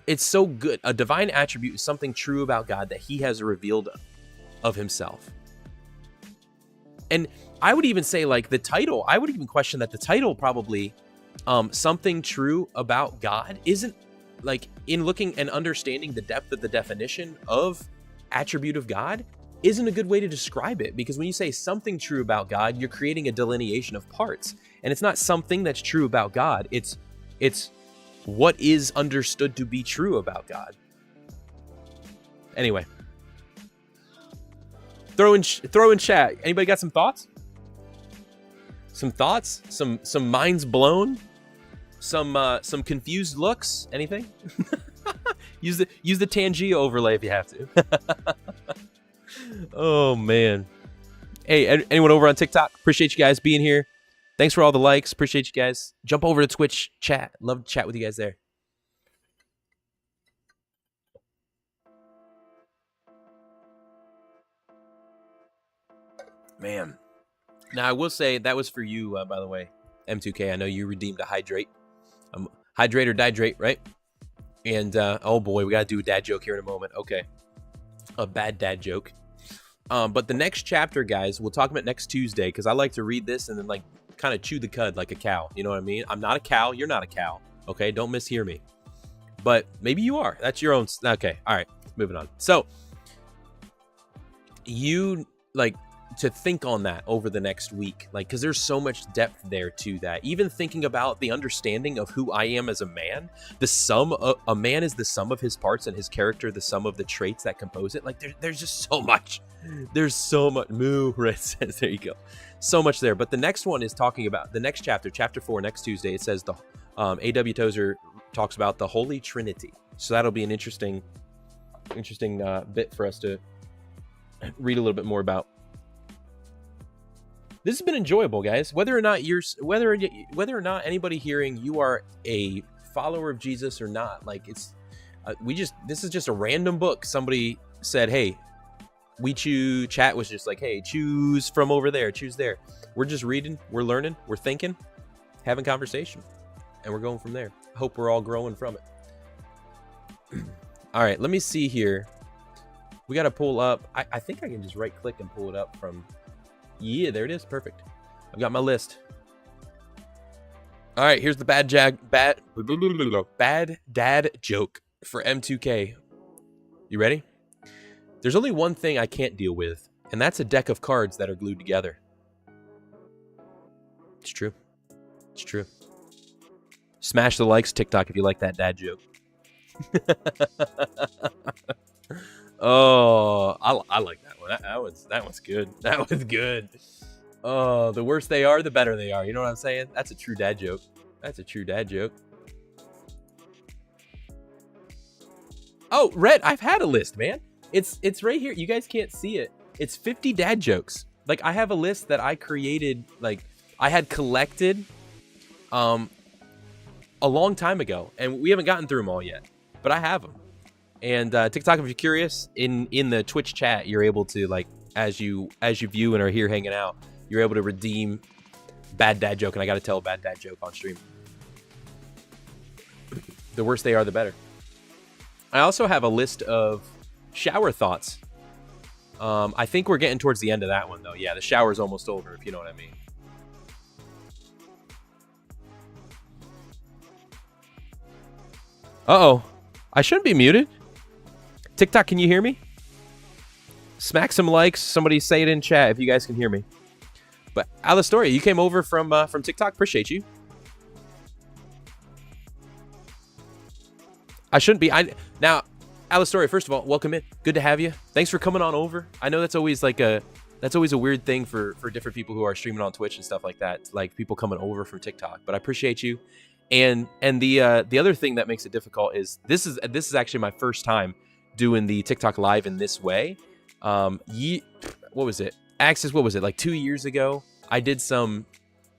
it's so good. A divine attribute is something true about God that he has revealed of himself. And I would even say, like, the title, I would even question that the title probably, something true about God, isn't, like, in looking and understanding the depth of the definition of attribute of God, isn't a good way to describe it. Because when you say something true about God, you're creating a delineation of parts. And it's not something that's true about God. It's what is understood to be true about God. Anyway. Throw in chat. Anybody got some thoughts? Some thoughts? Some minds blown? Some confused looks? Anything? use the Tangio overlay if you have to. Oh man. Hey, anyone over on TikTok? Appreciate you guys being here. Thanks for all the likes. Appreciate you guys. Jump over to Twitch chat. Love to chat with you guys there. Man. Now, I will say that was for you, by the way, M2K. I know you redeemed a hydrate. Hydrate or dihydrate, right? And, oh boy, we got to do a dad joke here in a moment. Okay. A bad dad joke. But the next chapter, guys, we'll talk about next Tuesday, because I like to read this and then like kind of chew the cud like a cow. You know what I mean? I'm not a cow. You're not a cow. Okay, don't mishear me. But maybe you are. That's your own. Okay, all right, moving on. So you like to think on that over the next week, like, because there's so much depth there to that. Even thinking about the understanding of who I am as a man, the sum of a man is the sum of his parts, and his character the sum of the traits that compose it. Like there's just so much. There's so much. Moo, Red says, there you go. So much there. But the next one is talking about the next chapter, chapter 4, next Tuesday. It says the A.W. Tozer talks about the Holy Trinity. So that'll be an interesting bit for us to read a little bit more about. This has been enjoyable, guys. Whether or not anybody hearing you are a follower of Jesus or not, like it's this is just a random book. Somebody said, hey, chat was just like, hey, choose from over there, choose there. We're just reading, we're learning, we're thinking, having conversation, and we're going from there. Hope we're all growing from it. All right, let me see here. We got to pull up. I think I can just right click and pull it up from. Yeah, there it is. Perfect. I've got my list. All right, here's the bad dad joke for M2K. You ready? There's only one thing I can't deal with, and that's a deck of cards that are glued together. It's true. It's true. Smash the likes, TikTok, if you like that dad joke. Oh, I like that one. That one's good. That was good. Oh, the worse they are, the better they are. You know what I'm saying? That's a true dad joke. That's a true dad joke. Oh, Red, I've had a list, man. It's right here. You guys can't see it. It's 50 dad jokes. Like, I have a list that I created, like I had collected a long time ago, and we haven't gotten through them all yet, but I have them. And TikTok, if you're curious, in the Twitch chat, you're able to, like, as you view and are here hanging out, you're able to redeem bad dad joke, and I got to tell a bad dad joke on stream. The worse they are, the better. I also have a list of shower thoughts. I think we're getting towards the end of that one, though. Yeah, the shower's almost over, if you know what I mean. Uh-oh. I shouldn't be muted. TikTok, can you hear me? Smack some likes. Somebody say it in chat if you guys can hear me. But Alastoria, you came over from TikTok. Appreciate you. I shouldn't be. Now, Alastoria, first of all, welcome in. Good to have you. Thanks for coming on over. I know that's always a weird thing for different people who are streaming on Twitch and stuff like that, like people coming over from TikTok. But I appreciate you. And the other thing that makes it difficult is this is actually my first time doing the TikTok live in this way. What was it? Axis, what was it? Like 2 years ago, I did some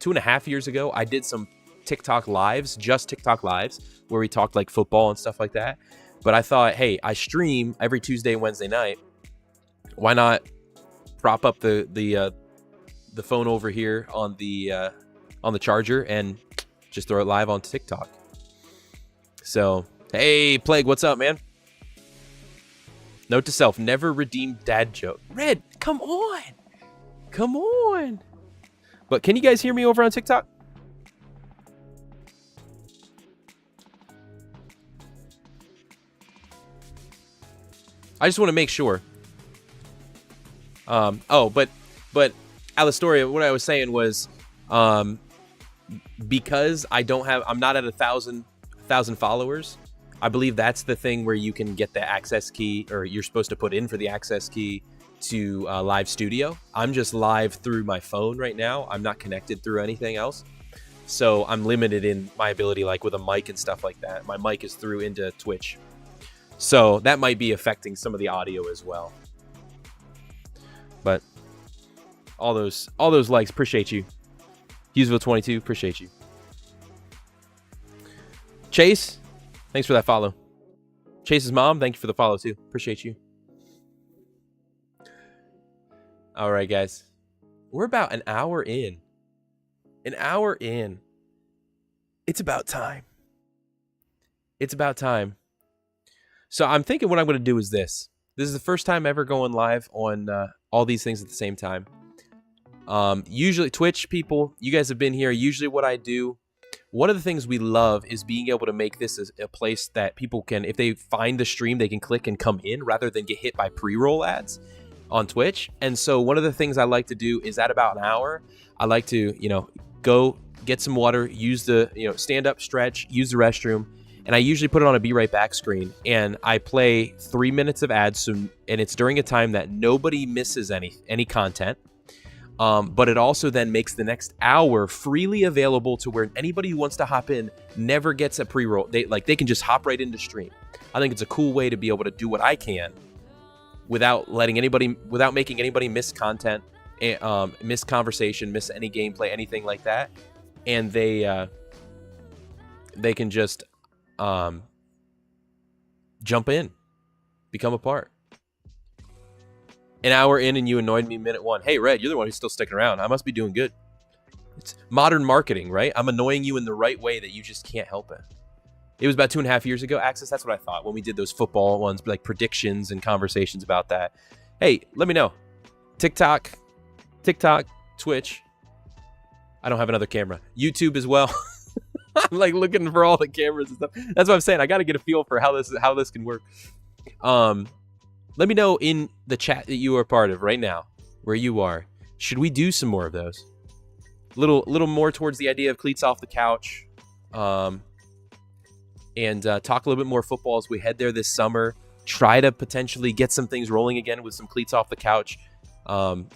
2.5 years ago, I did some TikTok lives, just TikTok lives, where we talked like football and stuff like that. But I thought, hey, I stream every Tuesday and Wednesday night. Why not prop up the phone over here on the charger and just throw it live on TikTok? So, hey, Plague, what's up, man? Note to self, never redeem dad joke. Red, come on. Come on. But can you guys hear me over on TikTok? I just want to make sure. But Alastoria, what I was saying was, because I'm not at 1,000 followers. I believe that's the thing where you can get the access key, or you're supposed to put in for the access key to live studio. I'm just live through my phone right now. I'm not connected through anything else. So I'm limited in my ability, like with a mic and stuff like that. My mic is through into Twitch. So that might be affecting some of the audio as well. But all those likes, appreciate you. Hughesville22, appreciate you. Chase, thanks for that follow. Chase's mom, thank you for the follow too. Appreciate you. All right, guys. We're about an hour in. An hour in. It's about time. It's about time. So I'm thinking what I'm going to do is this. This is the first time ever going live on all these things at the same time. Usually Twitch people, you guys have been here. Usually what I do, one of the things we love is being able to make this a place that people can, if they find the stream, they can click and come in rather than get hit by pre-roll ads on Twitch. And so one of the things I like to do is at about an hour, I like to, go get some water, use the, stand up, stretch, use the restroom. And I usually put it on a be right back screen and I play 3 minutes of ads. And it's during a time that nobody misses any content. But it also then makes the next hour freely available to where anybody who wants to hop in never gets a pre-roll. They can just hop right into stream. I think it's a cool way to be able to do what I can without making anybody miss content, miss conversation, miss any gameplay, anything like that. And they can just jump in, become a part. An hour in and you annoyed me minute 1. Hey, Red, you're the one who's still sticking around. I must be doing good. It's modern marketing, right? I'm annoying you in the right way that you just can't help it. It was about 2.5 years ago, Access. That's what I thought when we did those football ones, like predictions and conversations about that. Hey, let me know. TikTok, Twitch. I don't have another camera. YouTube as well. I'm like looking for all the cameras and stuff. That's what I'm saying. I got to get a feel for how this can work. Let me know in the chat that you are part of right now, where you are. Should we do some more of those? Little more towards the idea of cleats off the couch, and talk a little bit more football as we head there this summer. Try to potentially get some things rolling again with some cleats off the couch content.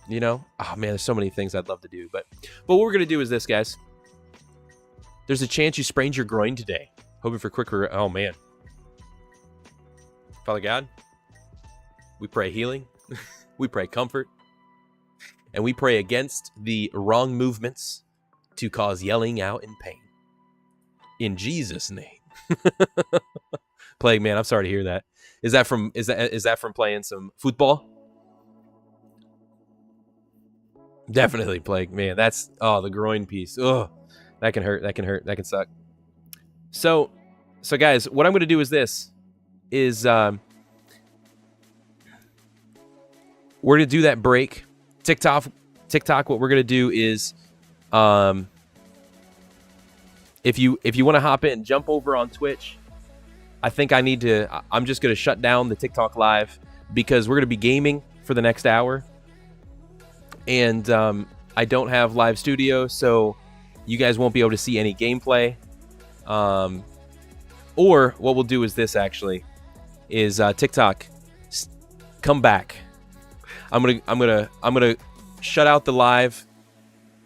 Oh man, there's so many things I'd love to do, but what we're gonna do is this, guys. There's a chance you sprained your groin today. Hoping for quicker. Oh, man. Father God, we pray healing. We pray comfort. And we pray against the wrong movements to cause yelling out in pain. In Jesus' name. Plague, man, I'm sorry to hear that. Is that from playing some football? Definitely, Plague, man. That's the groin piece. Oh, that can hurt. That can suck. So guys, what I'm going to do is this, we're going to do that break. TikTok, what we're going to do is, if you want to hop in, jump over on Twitch. I think I'm just going to shut down the TikTok live because we're going to be gaming for the next hour. And, I don't have live studio, so you guys won't be able to see any gameplay. Or what we'll do is this, actually, is TikTok, come back. I'm gonna shut out the live,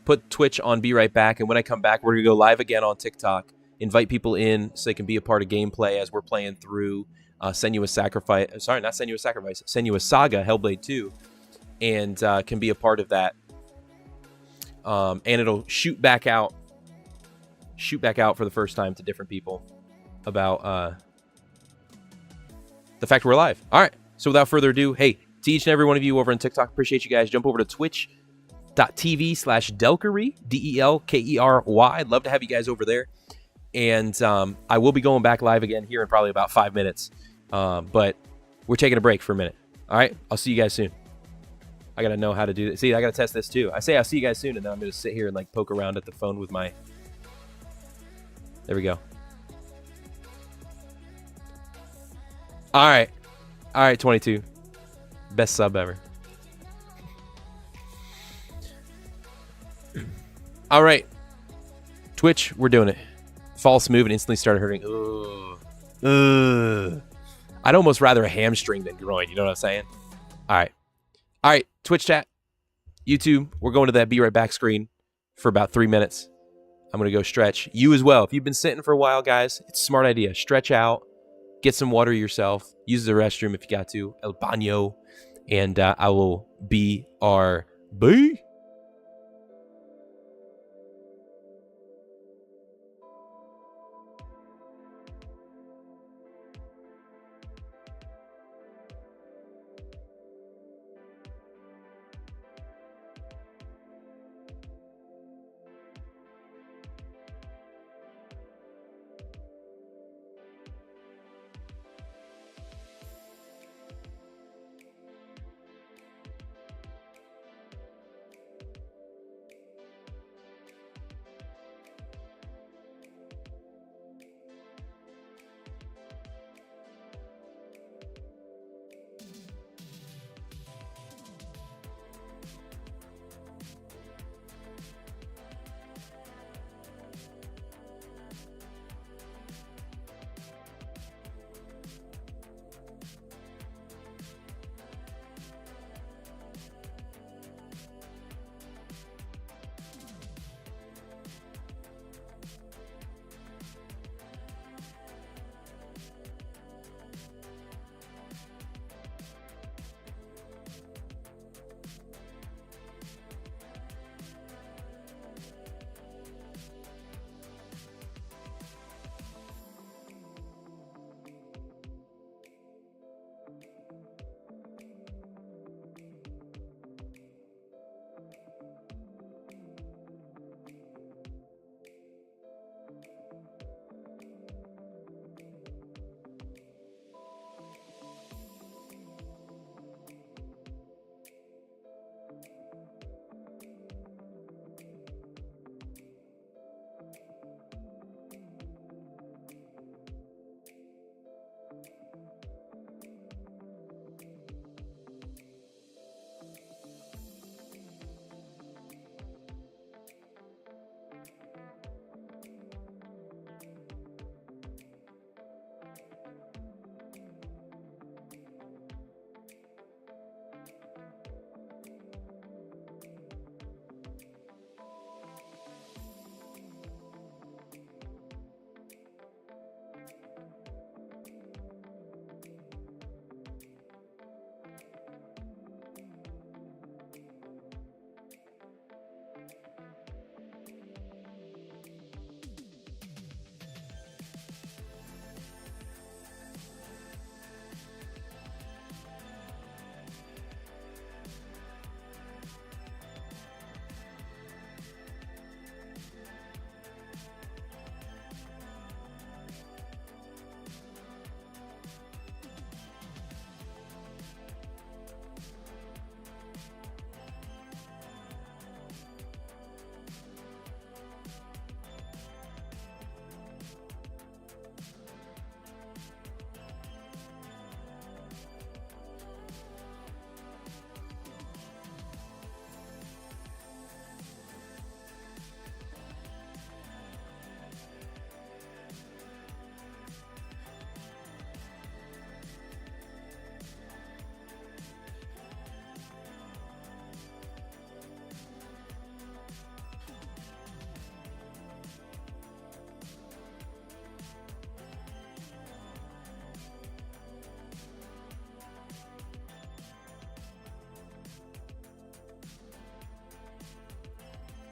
put Twitch on Be Right Back, and when I come back, we're gonna go live again on TikTok. Invite people in so they can be a part of gameplay as we're playing through Senua Sacrifice. Sorry, not Senua Sacrifice. Senua Saga, Hellblade 2, and can be a part of that. And it'll shoot back out for the first time to different people about the fact we're live. All right. So without further ado, hey, to each and every one of you over on TikTok, appreciate you guys. Jump over to twitch.tv/Delkery, Delkery. I'd love to have you guys over there. And I will be going back live again here in probably about 5 minutes. But we're taking a break for a minute. All right. I'll see you guys soon. I got to know how to do this. See, I got to test this too. I say I'll see you guys soon, and then I'm going to sit here and like poke around at the phone with my... There we go. All right. 22. Best sub ever. All right. Twitch, we're doing it. False move and instantly started hurting. Ugh. I'd almost rather a hamstring than groin. You know what I'm saying? All right. Twitch chat. YouTube, we're going to that Be Right Back screen for about 3 minutes. I'm going to go stretch. You as well. If you've been sitting for a while, guys, it's a smart idea. Stretch out. Get some water yourself. Use the restroom if you got to. El baño. And I will BRB.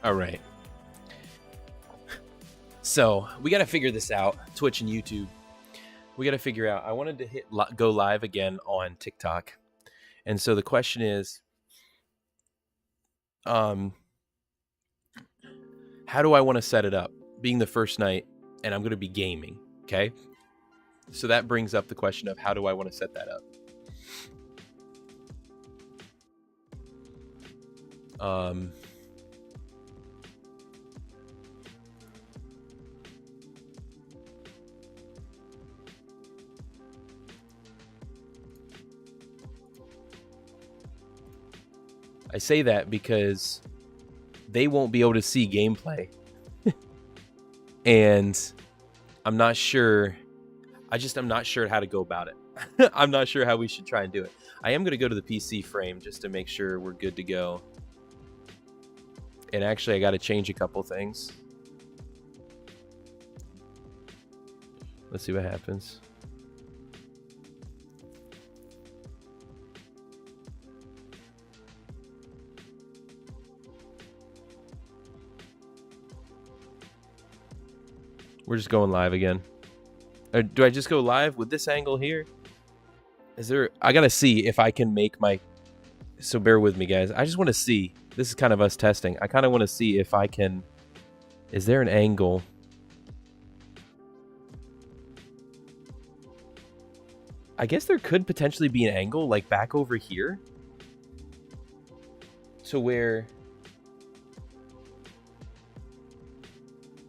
All right. So we got to figure this out. Twitch and YouTube. We got to figure out. I wanted to go live again on TikTok, and so the question is, how do I want to set it up? Being the first night, and I'm going to be gaming. Okay. So that brings up the question of how do I want to set that up? I say that because they won't be able to see gameplay. And I'm not sure. I'm not sure how to go about it. I'm not sure how we should try and do it. I am going to go to the PC frame just to make sure we're good to go. And actually, I got to change a couple things. Let's see what happens. We're just going live again. Or do I just go live with this angle here? Is there... I got to see if I can make my... So bear with me, guys. I just want to see. This is kind of us testing. I kind of want to see if I can... Is there an angle? I guess there could potentially be an angle, like back over here. To where...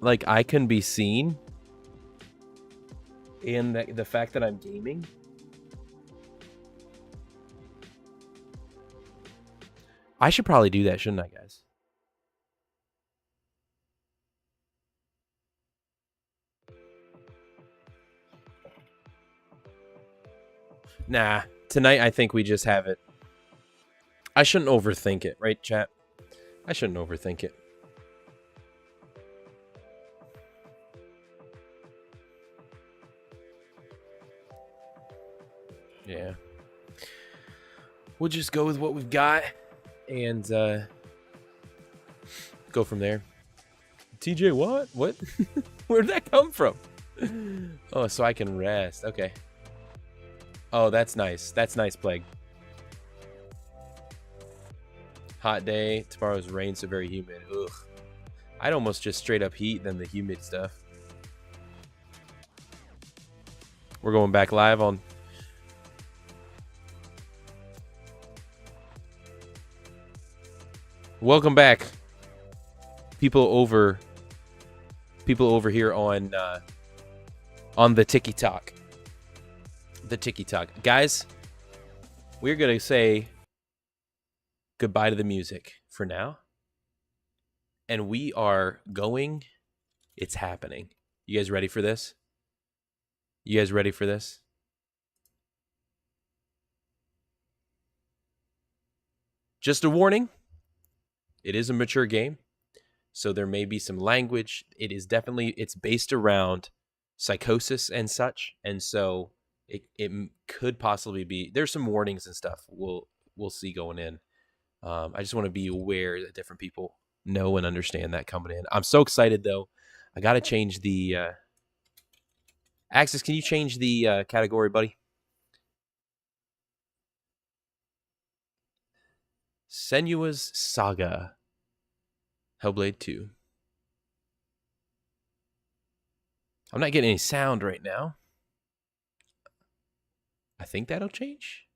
like I can be seen, and the fact that I'm gaming. I should probably do that, shouldn't I, guys? Nah, tonight I think we just have it. I shouldn't overthink it, right, chat? I shouldn't overthink it. Yeah. We'll just go with what we've got and go from there. TJ, what? What? Where'd that come from? Oh, so I can rest. Okay. Oh, that's nice. That's nice, Plague. Hot day. Tomorrow's rain, so very humid. Ugh. I'd almost just straight up heat than the humid stuff. We're going back live on... Welcome back, people over here on the TikTok. The TikTok, guys. We're gonna say goodbye to the music for now, and we are going. It's happening. You guys ready for this? You guys ready for this? Just a warning. It is a mature game, so there may be some language. It is definitely, it's based around psychosis and such, and so it could possibly be, there's some warnings and stuff we'll see going in. I just want to be aware that different people know and understand that coming in. I'm so excited, though. I got to change the... Axis, can you change the category, buddy? Senua's Saga. Hellblade 2. I'm not getting any sound right now. I think that'll change.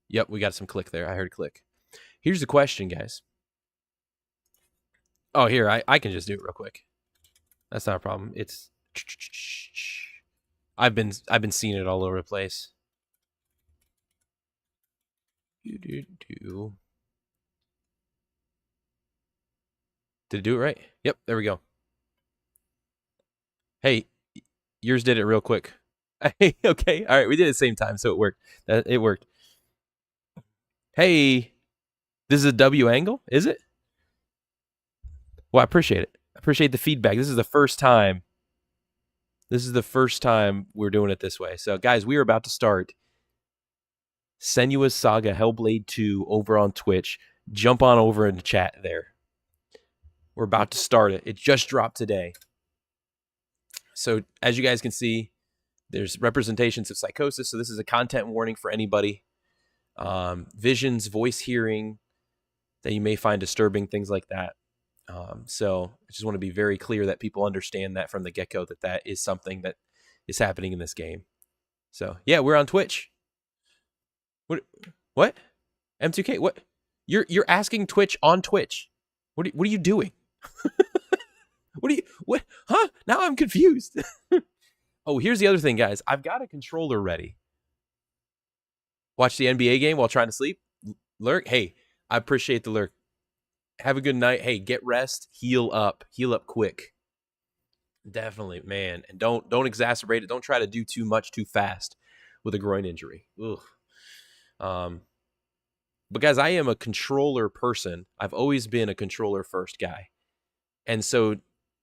Yep, we got some click there. I heard click. Here's the question, guys. Oh, here, I can just do it real quick. That's not a problem. It's... I've been seeing it all over the place. Did it do it right? Yep, there we go. Hey, yours did it real quick. Okay, all right, we did it at the same time, so it worked. It worked. Hey, this is a W angle, is it? Well, I appreciate it. I appreciate the feedback. This is the first time. This is the first time we're doing it this way. So, guys, we are about to start Senua's Saga Hellblade 2 over on Twitch. Jump on over in the chat there. We're about to start it. It just dropped today. So as you guys can see, there's representations of psychosis. So this is a content warning for anybody. Visions, voice hearing that you may find disturbing, things like that. So I just want to be very clear that people understand that from the get-go, that that is something that is happening in this game. So yeah, we're on Twitch. What? M2K? What? You're asking Twitch on Twitch? What are you doing? What? Huh? Now I'm confused. Oh, here's the other thing, guys. I've got a controller ready. Watch the NBA game while trying to sleep. Lurk. Hey, I appreciate the lurk. Have a good night. Hey, get rest. Heal up. Heal up quick. Definitely, man. And don't exacerbate it. Don't try to do too much too fast with a groin injury. Ugh. But guys, I am a controller person. I've always been a controller first guy. And so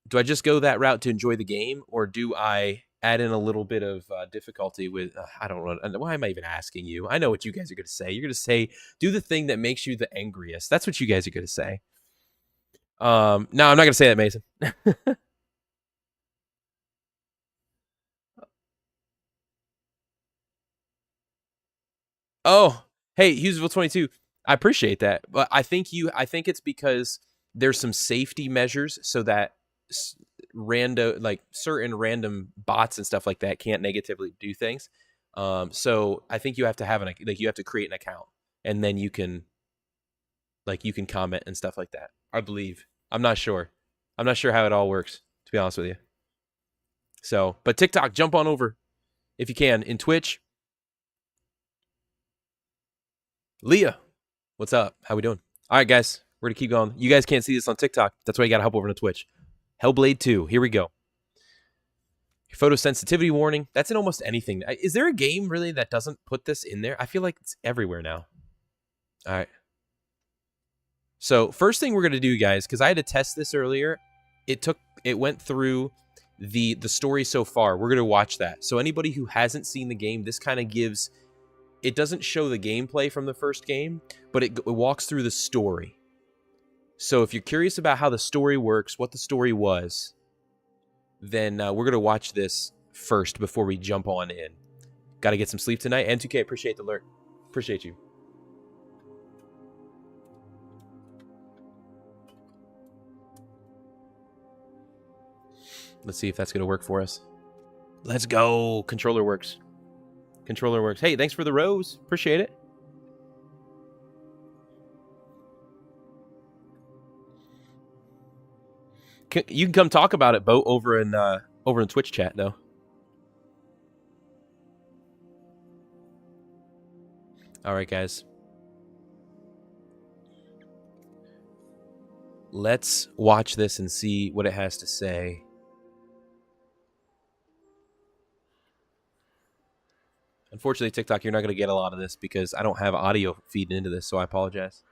do I just go that route to enjoy the game, or do I add in a little bit of difficulty with, I don't know. Why am I even asking you? I know what you guys are going to say. You're going to say, do the thing that makes you the angriest. That's what you guys are going to say. No, I'm not going to say that, Mason. Oh, hey, Hughesville22. I appreciate that. But I think it's because there's some safety measures so that certain random bots and stuff like that can't negatively do things. So I think you have to you have to create an account, and then you can comment and stuff like that. I believe. I'm not sure how it all works, to be honest with you. So, but TikTok, jump on over if you can. In Twitch, Leah, what's up? How we doing? All right, guys, we're gonna keep going. You guys can't see this on TikTok. That's why you gotta hop over to Twitch. Hellblade 2. Here we go. Photosensitivity warning. That's in almost anything. Is there a game really that doesn't put this in there? I feel like it's everywhere now. All right. So first thing we're gonna do, guys, because I had to test this earlier. It went through the story so far. We're gonna watch that. So anybody who hasn't seen the game, this kind of gives. It doesn't show the gameplay from the first game, but it walks through the story. So if you're curious about how the story works, what the story was, then we're going to watch this first before we jump on in. Got to get some sleep tonight. And 2K, appreciate the alert. Appreciate you. Let's see if that's going to work for us. Let's go. Controller works. Controller works. Hey, thanks for the rose. Appreciate it. You can come talk about it, Bo, over in Twitch chat, though. All right, guys. Let's watch this and see what it has to say. Unfortunately, TikTok, you're not going to get a lot of this because I don't have audio feeding into this, so I apologize.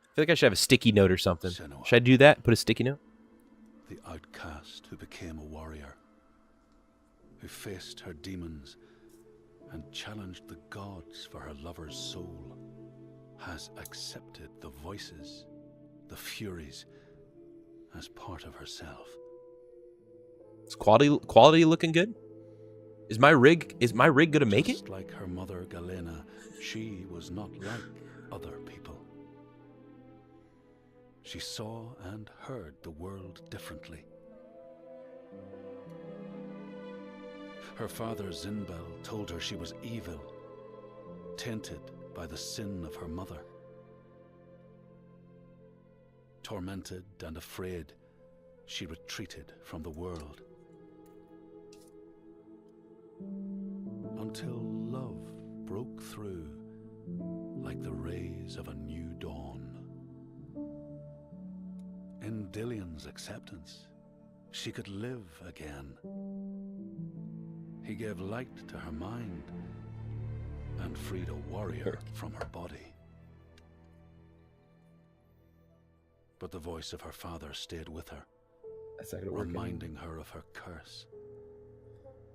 I feel like I should have a sticky note or something. Senua. Should I do that? Put a sticky note? The outcast who became a warrior, who faced her demons and challenged the gods for her lover's soul, has accepted the voices, the furies, as part of herself. Is quality looking good? Is my rig gonna make it? Just like her mother Galena, she was not like other people. She saw and heard the world differently. Her father Zinbel told her she was evil, tainted by the sin of her mother. Tormented and afraid, she retreated from the world. Until love broke through like the rays of a new dawn. In Dillion's acceptance, she could live again. He gave light to her mind and freed a warrior from her body. But the voice of her father stayed with her, reminding her of her curse.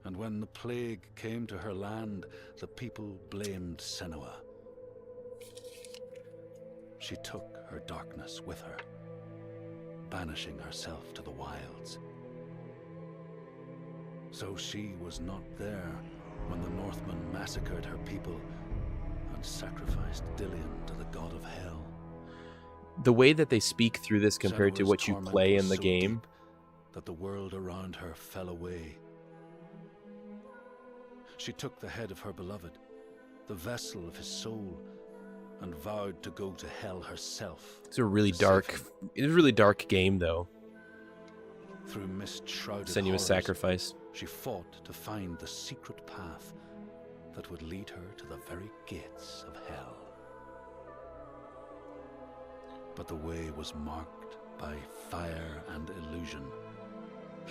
And when the plague came to her land, the people blamed Senua. She took her darkness with her, banishing herself to the wilds. So she was not there when the Northmen massacred her people and sacrificed Dillion to the god of hell. The way that they speak through this compared to Senua's what you torment play was in the so game, deep that the world around her fell away. She took the head of her beloved, the vessel of his soul, and vowed to go to hell herself. it's a really to save dark, him. it's a really dark game though. Through mist-shrouded Senua's horrors, sacrifice. she fought to find the secret path that would lead her to the very gates of hell. But the way was marked by fire and illusion.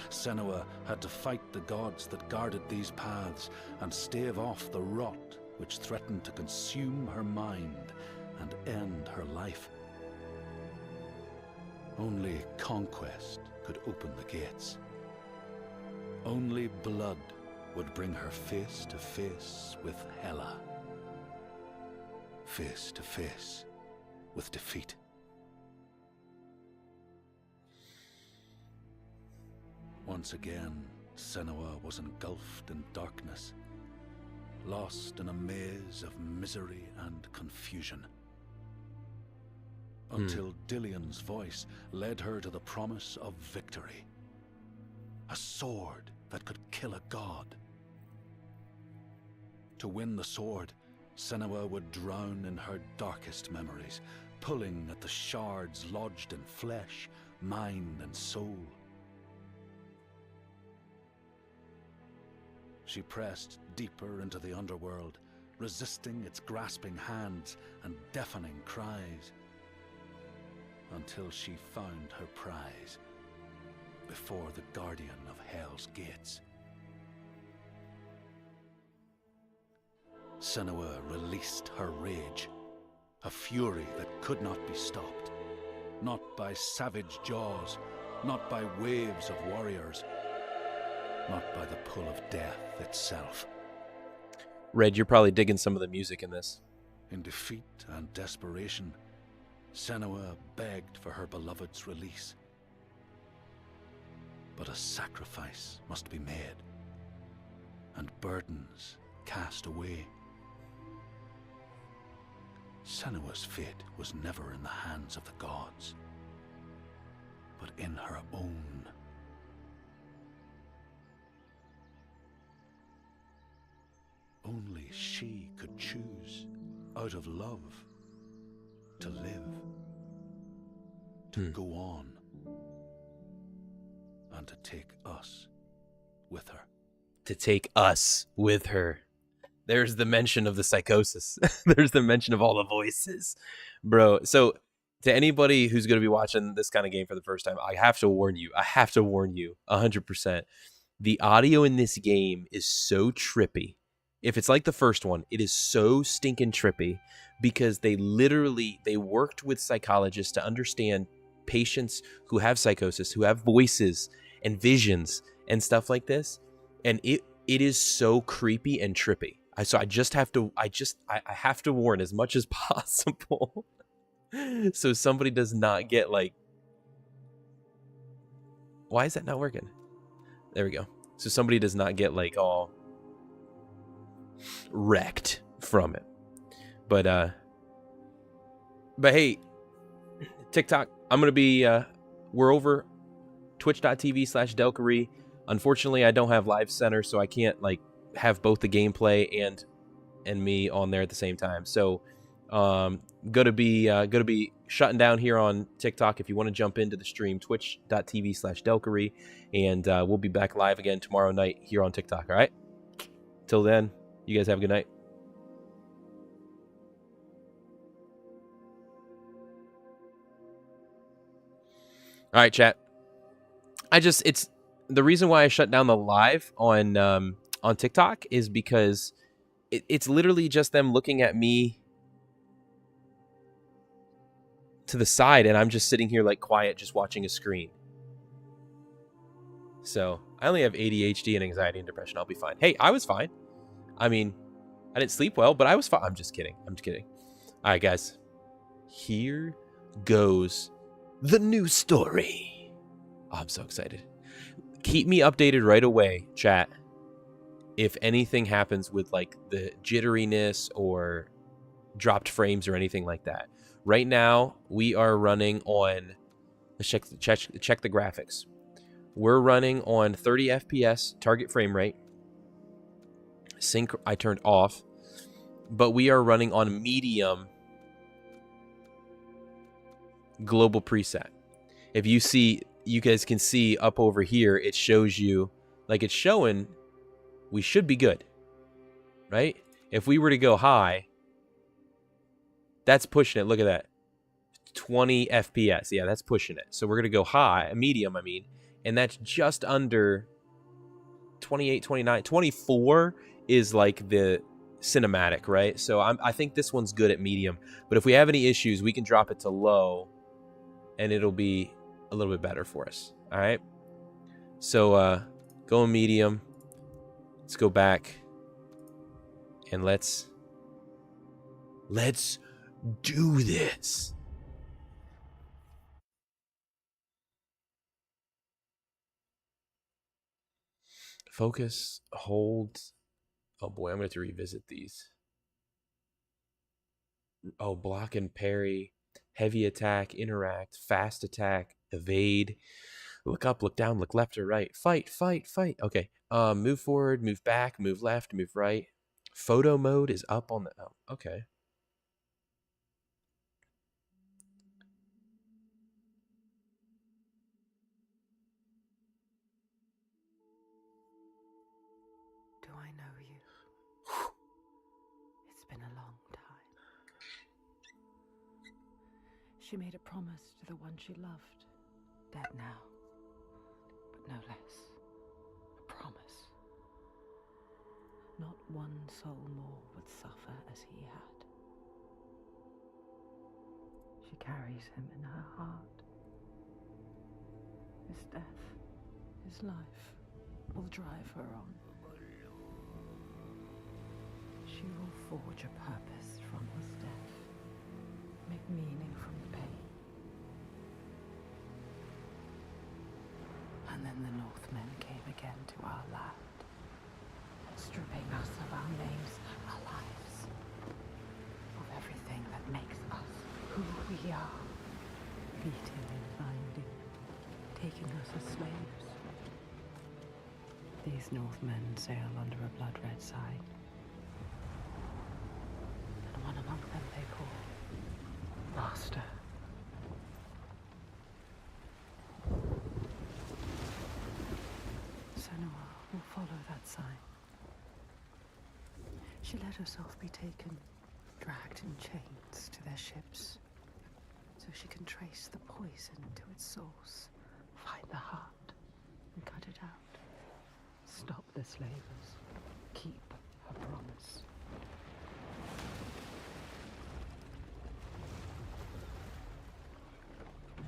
Senua had to fight the gods that guarded these paths and stave off the rot which threatened to consume her mind and end her life. Only conquest could open the gates. Only blood would bring her face to face with Hela. Face to face with defeat. Once again, Senua was engulfed in darkness, lost in a maze of misery and confusion. Until Dillion's voice led her to the promise of victory. A sword that could kill a god. To win the sword, Senua would drown in her darkest memories, pulling at the shards lodged in flesh, mind, and soul. She pressed deeper into the underworld, resisting its grasping hands and deafening cries, until she found her prize before the guardian of Hell's gates. Senua released her rage, a fury that could not be stopped, not by savage jaws, not by waves of warriors, not by the pull of death itself. Red, you're probably digging some of the music in this. In defeat and desperation, Senua begged for her beloved's release. But a sacrifice must be made, and burdens cast away. Senua's fate was never in the hands of the gods, but in her own. Only she could choose, out of love, to live, to go on, and to take us with her. To take us with her. There's the mention of the psychosis. There's the mention of all the voices. Bro, so to anybody who's going to be watching this kind of game for the first time, I have to warn you. 100%. The audio in this game is so trippy. If it's like the first one, it is so stinking trippy because they worked with psychologists to understand patients who have psychosis, who have voices and visions and stuff like this. And it is so creepy and trippy. I have to warn as much as possible so somebody does not get like, why is that not working? There we go. So somebody does not get like all wrecked from it. But hey, TikTok, I'm gonna be we're over twitch.tv/Delcarie. Unfortunately, I don't have Live Center, so I can't like have both the gameplay and me on there at the same time. So gonna be shutting down here on TikTok. If you want to jump into the stream, twitch.tv/Delcarie, and we'll be back live again tomorrow night here on TikTok. All right, till then, you guys have a good night. All right, chat. It's the reason why I shut down the live on TikTok is because it's literally just them looking at me to the side, and I'm just sitting here like quiet, just watching a screen. So I only have ADHD and anxiety and depression. I'll be fine. Hey, I was fine. I mean, I didn't sleep well, but I was fine. I'm just kidding. All right, guys. Here goes the new story. Oh, I'm so excited. Keep me updated right away, chat, if anything happens with like the jitteriness or dropped frames or anything like that. Right now, we are running on, let's check the graphics. We're running on 30 FPS target frame rate. Sync I turned off, but we are running on medium global preset. If you see, you guys can see up over here, it shows you, like it's showing we should be good, right? If we were to go high, that's pushing it. Look at that. 20 FPS. Yeah, that's pushing it. So we're going to go high, medium, I mean, and that's just under 28, 29. 24 is like the cinematic, right? So I think this one's good at medium, but if we have any issues, we can drop it to low and it'll be a little bit better for us. All right. So go medium. Let's go back and let's do this. Focus, hold. Oh boy, I'm going to have to revisit these. Oh, block and parry, heavy attack, interact, fast attack, evade, look up, look down, look left or right, fight, fight, fight. Okay. Move forward, move back, move left, move right. Photo mode is up on the, oh, okay. Do I know you? It's been a long time. She made a promise to the one she loved, dead now, but no less. A promise. Not one soul more would suffer as he had. She carries him in her heart. His death, his life, will drive her on. She will forge a purpose from his death, make meaning from the pain. And then the Northmen came again to our land, stripping us of our names, our lives, of everything that makes us who we are, beating and binding, taking us as slaves. These Northmen sail under a blood-red sign. And one among them they call Master. Senua will follow that sign. She let herself be taken, dragged in chains to their ships, so she can trace the poison to its source, find the heart, and cut it out. Stop the slavers. Keep her promise.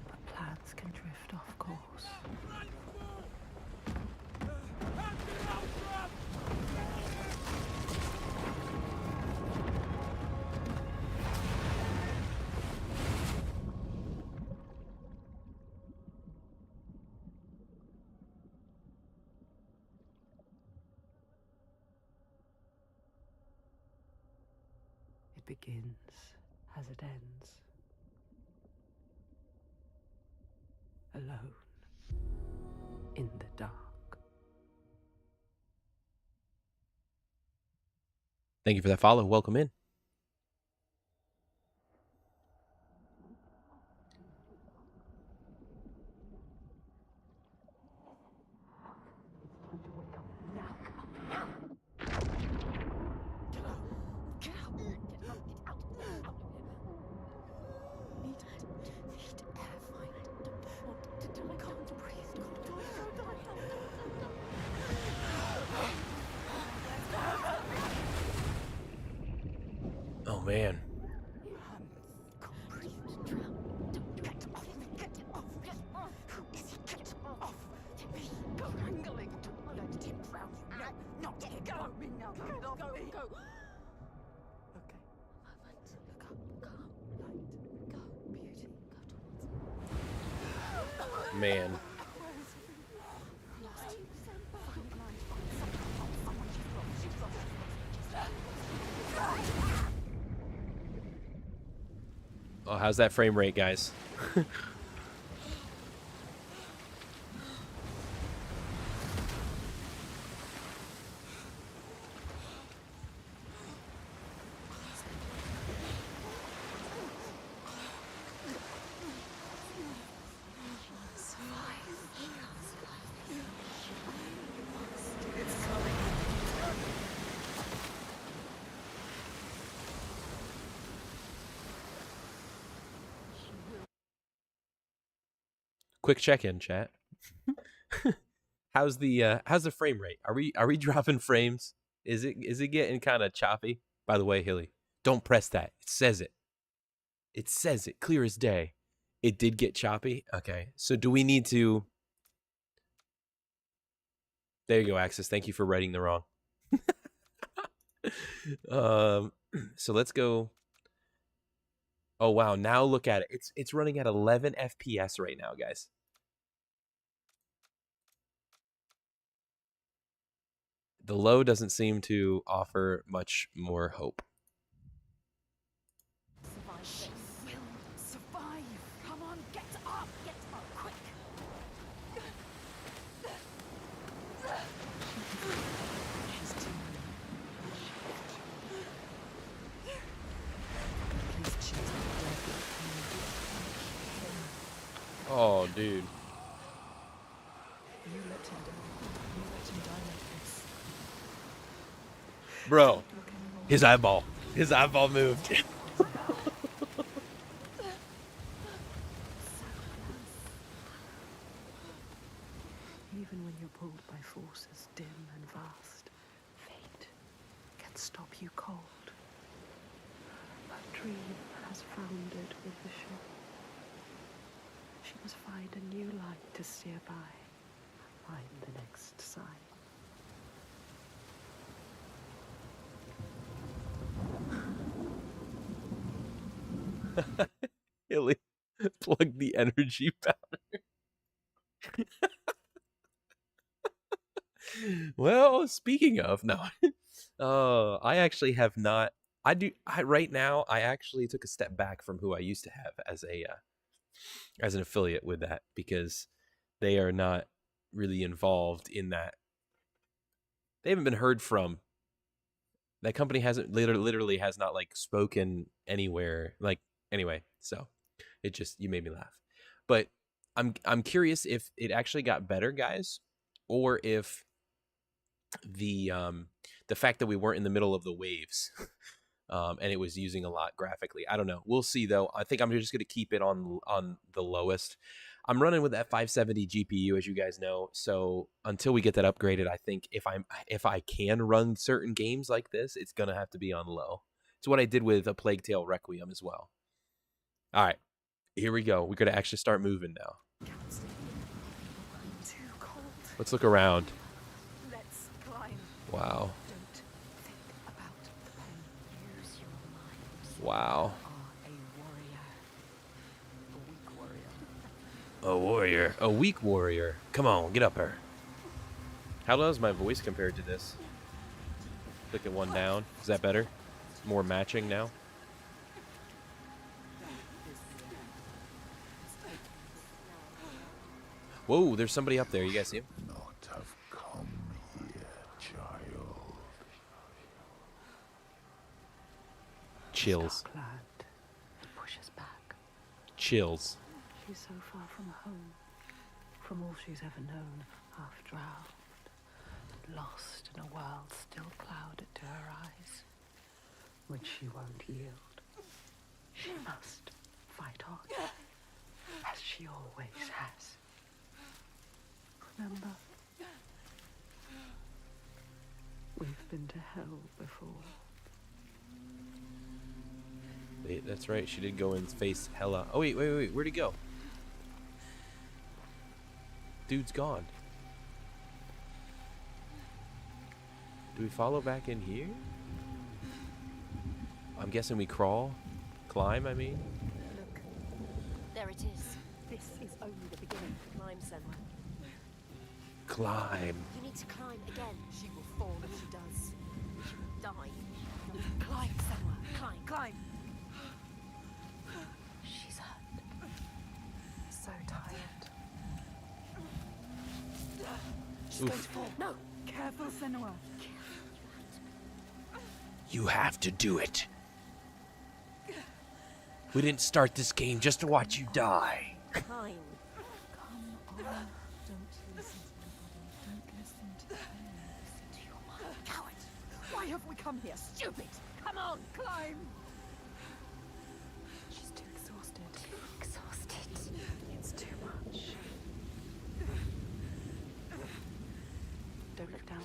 But plans can drift off course. It begins as it ends. Alone. In the dark. Thank you for that follow. Welcome in. Oh man. Man. Oh, how's that frame rate, guys? Quick check-in, chat. How's the frame rate? Are we dropping frames? Is it getting kind of choppy? By the way, Hilly, don't press that. It says it. It says it clear as day. It did get choppy. Okay. So do we need to? There you go, Axis. Thank you for writing the wrong. So let's go. Oh wow, now look at it. It's running at 11 FPS right now, guys. The low doesn't seem to offer much more hope. She will survive. Come on, get up, quick. She's too please choose the dead. Oh, dude. You let him die like this. Bro, his eyeball moved. Even when you're pulled by forces dim and vast, fate can stop you cold. A dream has foundered with the ship. She must find a new light to steer by, find the next sign. Hilly, plug the energy powder. Well, speaking of, no. I actually have not. Right now. I actually took a step back from who I used to have as an affiliate with that, because they are not really involved in that. They haven't been heard from. That company hasn't literally has not like spoken anywhere. Like anyway, so you made me laugh. But I'm curious if it actually got better, guys, or if the fact that we weren't in the middle of the waves and it was using a lot graphically. I don't know. We'll see though. I think I'm just going to keep it on the lowest. I'm running with that 570 GPU, as you guys know. So until we get that upgraded, I think if I can run certain games like this, it's going to have to be on low. It's what I did with A Plague Tale Requiem as well. All right. Here we go. We're going to actually start moving now. Too cold. Let's look around. Let's climb. Wow. Don't think about the pain. Use your mind. Wow. You are a weak warrior. A warrior. A weak warrior. Come on, get up here. How does my voice compared to this? Click it one down. Is that better? More matching now? Whoa, there's somebody up there. You guys see him? Not have come here, child. Chills. Darkland. It pushes back. Chills. She's so far from home, from all she's ever known, half drowned, lost in a world still clouded to her eyes, which she won't yield. She must fight on, as she always has. Remember? We've been to hell before. Wait, that's right. She did go and face Hella. Oh, wait. Where'd he go? Dude's gone. Do we follow back in here? I'm guessing we crawl? Climb, I mean? Look, there it is. This is only the beginning. Climb, Senua. Climb. You need to climb again. She will fall if she does. She will die. Climb, Senua. Climb. She's going to fall. No! Careful, Senua. You have to do it. We didn't start this game just to watch you die. Fine. Come on. Don't listen to your body. Don't listen to the pain. Listen to your mind. Coward! Why have we come here? Stupid! Come on, climb! She's too exhausted. Exhausted. It's too much. Don't look down.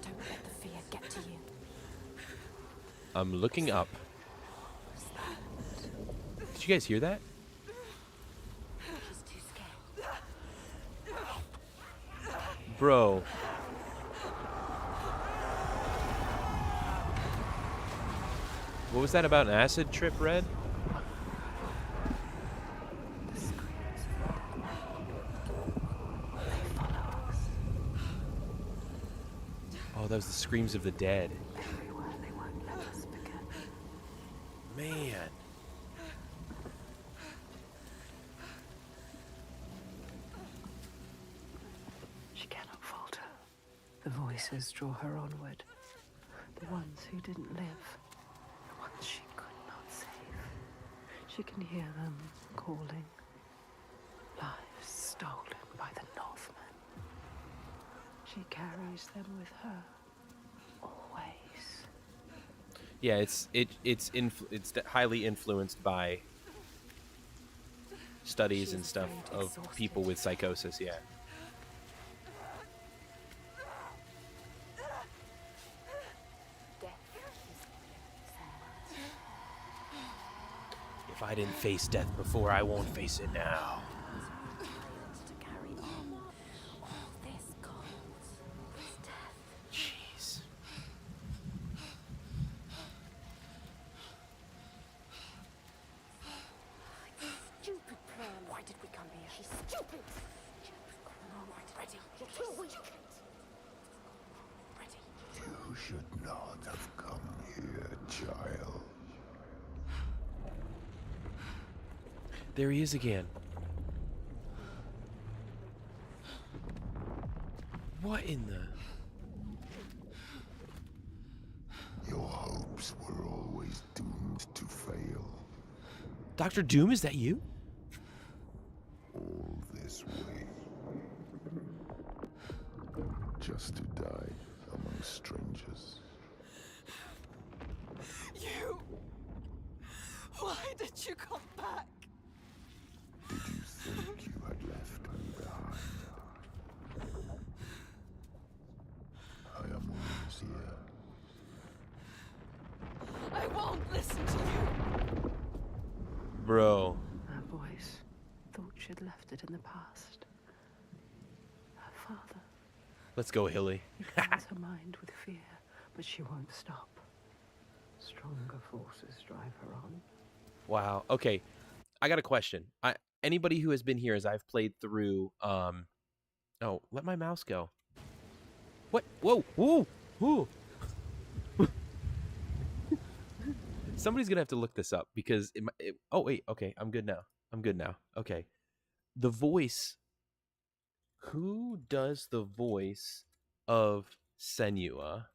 Don't let the fear get to you. I'm looking up. Did you guys hear that? She's too scared. Bro. What was that about an acid trip, Red? The screams of the dead. They follow us. Oh, that was the screams of the dead. Everywhere. They won't let us forget. Man. She cannot falter. The voices draw her onward. The ones who didn't live. The ones she could not save. She can hear them calling. Lives stolen by the Northmen. She carries them with her. Always. Yeah, it's highly influenced by studies and stuff of people with psychosis, yeah. If I didn't face death before, I won't face it now. To carry on. All this cold. This death. Jeez. Stupid plan. Why did we come here? She's stupid. Ready. You're too weak. Ready. You should not have come here, child. There he is again. What in the... Your hopes were always doomed to fail. Dr. Doom, is that you? All this way. Just to die among strangers. You! Why did you come back? Did you think you had left me behind? I am always here. I won't listen to you! Bro. Her voice thought she'd left it in the past. Her father. Let's go, Hilly. He fills her mind with fear, but she won't stop. Stronger forces drive her on. Wow. Okay. I got a question. Anybody who has been here as I've played through, oh, let my mouse go. What? Whoa. Whoa. Whoa. Somebody's gonna have to look this up because oh wait, okay, I'm good now. Okay, the voice. Who does the voice of Senua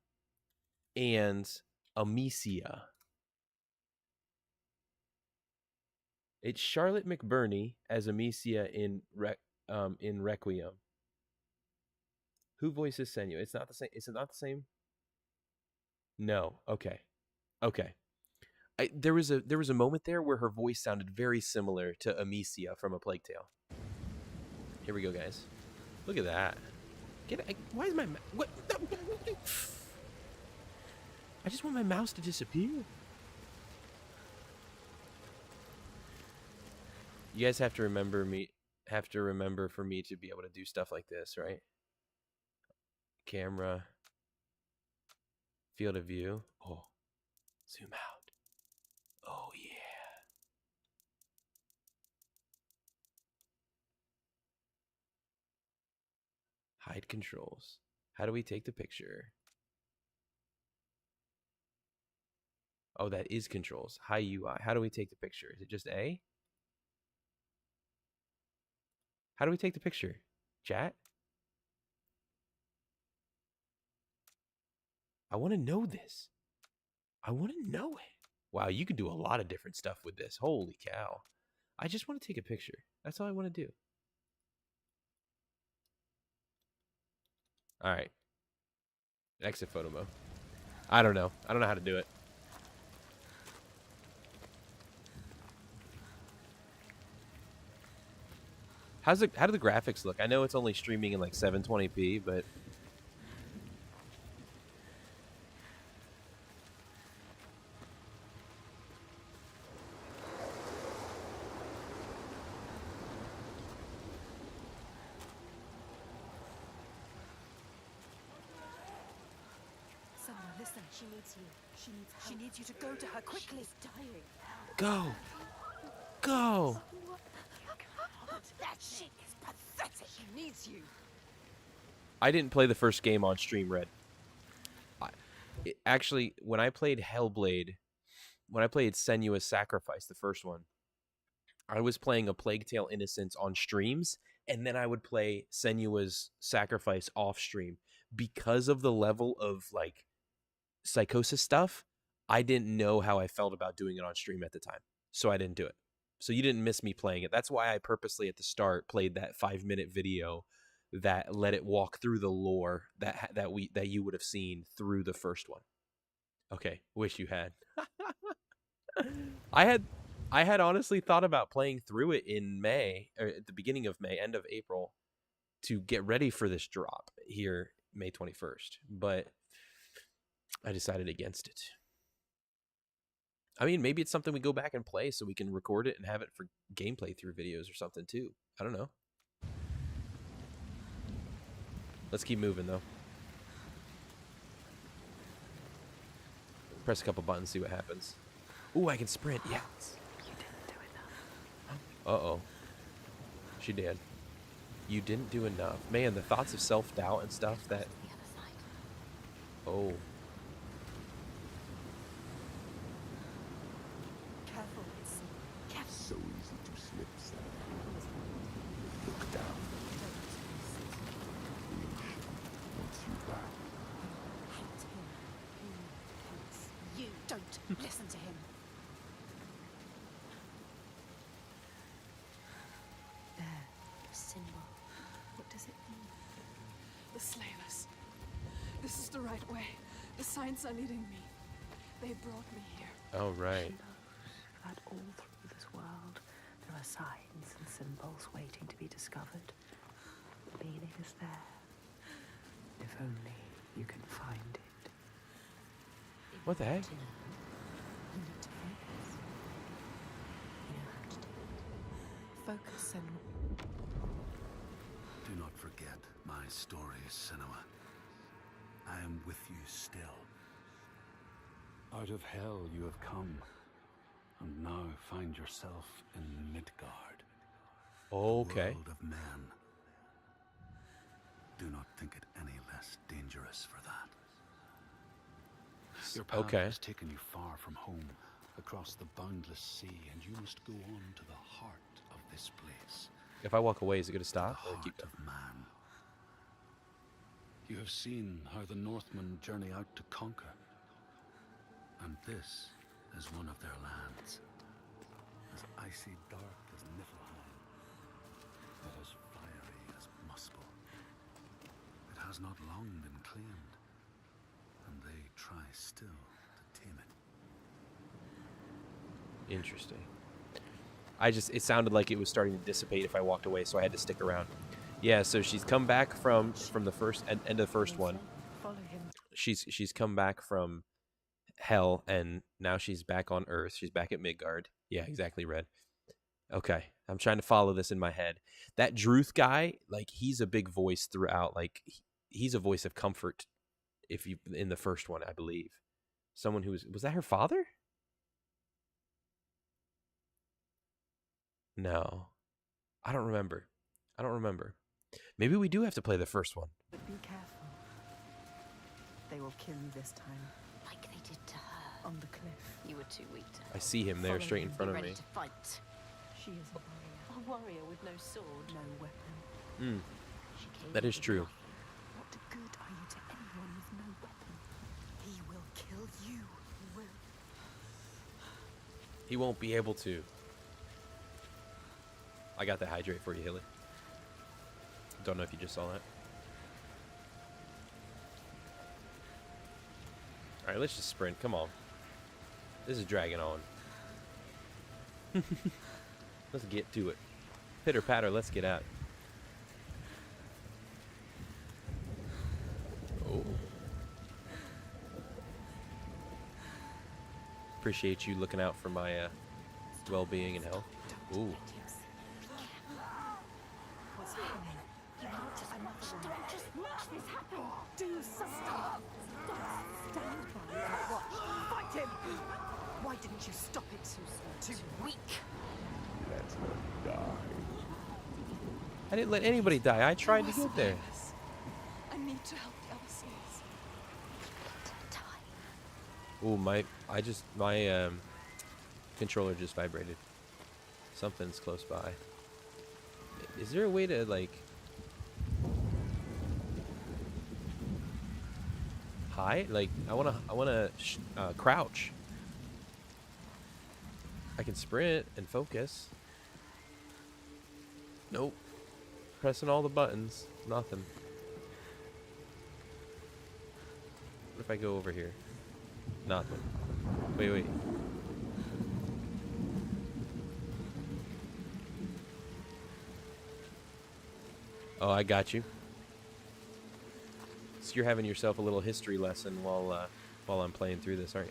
and Amicia? It's Charlotte McBurney as Amicia in Requiem. Who voices Senua? It's not the same. Is it not the same? No. Okay. There was a moment there where her voice sounded very similar to Amicia from A Plague Tale. Here we go, guys. Look at that. Why is my what? I just want my mouse to disappear. You guys have to remember for me to be able to do stuff like this, right? Camera. Field of view. Oh. Zoom out. Oh, yeah. Hide controls. How do we take the picture? Oh, that is controls. Hi UI. How do we take the picture? Is it just A? How do we take the picture? Chat? I want to know this. I want to know it. Wow, you could do a lot of different stuff with this. Holy cow. I just want to take a picture. That's all I want to do. All right. Exit photo mode. I don't know. I don't know how to do it. How do the graphics look? I know it's only streaming in like 720p, but Someone, listen. She needs you. She needs help. She needs you to go to her quickly. She's dying. go. Go. That shit is pathetic. She needs you. I didn't play the first game on stream, Red. Actually, when I played Hellblade, when I played Senua's Sacrifice, the first one, I was playing A Plague Tale Innocence on streams, and then I would play Senua's Sacrifice off stream. Because of the level of like psychosis stuff, I didn't know how I felt about doing it on stream at the time, so I didn't do it. So you didn't miss me playing it. That's why I purposely at the start played that 5-minute video that let it walk through the lore that you would have seen through the first one. Okay, wish you had. I had honestly thought about playing through it in May, or at the beginning of May, end of April, to get ready for this drop here May 21st, but I decided against it. I mean, maybe it's something we go back and play so we can record it and have it for gameplay through videos or something too. I don't know. Let's keep moving though. Press a couple buttons, see what happens. Ooh, I can sprint. Yes. You didn't do enough. Uh-oh. She did. You didn't do enough. Man, the thoughts of self-doubt and stuff that... The other side. Oh. Careful. Careful. So easy to slip, Sam. Look down. Leash wants you back. Hate him. He hates you. Don't listen to him. There. Senua. What does it mean? The slavers. This is the right way. The signs are leading me. They brought me here. Oh, right. She knows that all through this world there are signs and symbols waiting to be discovered. The meaning is there. If only you can find it. What the heck? You know, you need to focus. You know how to do it. Focus and Do not forget my story, Senua. I am with you still. Out of hell you have come, and now find yourself in Midgard. Okay. The world of men. Do not think it any less dangerous for that. Your path has taken you far from home, across the boundless sea, and you must go on to the heart of this place. If I walk away, is it going to The stop? Or heart keep of man. You have seen how the Northmen journey out to conquer, and this is one of their lands, as icy dark as Niflheim, but as fiery as Muspel. It has not long been claimed, and they try still to tame it. Interesting. It sounded like it was starting to dissipate if I walked away, so I had to stick around. Yeah, so she's come back from the first end of the first one. follow him. She's come back from hell, and now she's back on Earth. She's back at Midgard. Yeah, exactly, Red. Okay, I'm trying to follow this in my head. That Druth guy, like, he's a big voice throughout. Like, he's a voice of comfort. If you in the first one, I believe, someone who was that her father? No, I don't remember. Maybe we do have to play the first one. But be careful. They will kill you this time. Like they did to her. On the cliff. You were too weak to I see him there, follow straight in him. front Be of ready me. to fight. She is a warrior. A warrior with no sword. No weapon. Mm. That is true. What good are you to anyone with no weapon? He will kill you. He will. He won't be able to. I got the hydrate for you, Hilly. Don't know if you just saw that. Alright, let's just sprint. Come on. This is dragging on. Let's get to it. Pitter patter, let's get out. Oh. Appreciate you looking out for my well-being and health. Ooh. What's happening? You want to don't just watch this happen. Do something. Stop. Stand by and watch. Fight him. Why didn't you stop it? Too weak. Let her die. I didn't let anybody die. I tried to get there. I need to help the other souls. Ooh, my controller just vibrated. Something's close by. Is there a way to like hide? Like I wanna crouch. I can sprint and focus. Nope. Pressing all the buttons. Nothing. What if I go over here? Nothing. Wait. Oh, I got you. So you're having yourself a little history lesson while I'm playing through this, aren't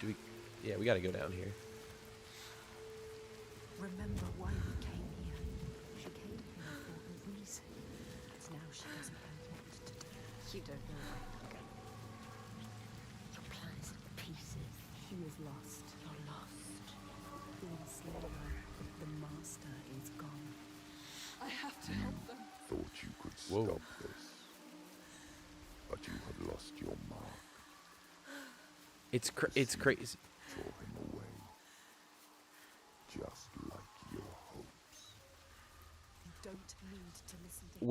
you? Yeah, we gotta go down here. Remember why we came here. She came here for a reason. And now she doesn't know what to do. You don't know where to go. Your plan is in pieces. She is lost. You're lost. Being Senua, the master is gone. I have to help them. Thought you could Whoa. stop this. But you have lost your mark. It's crazy. Throw him away. Just like your hopes. You don't need to listen to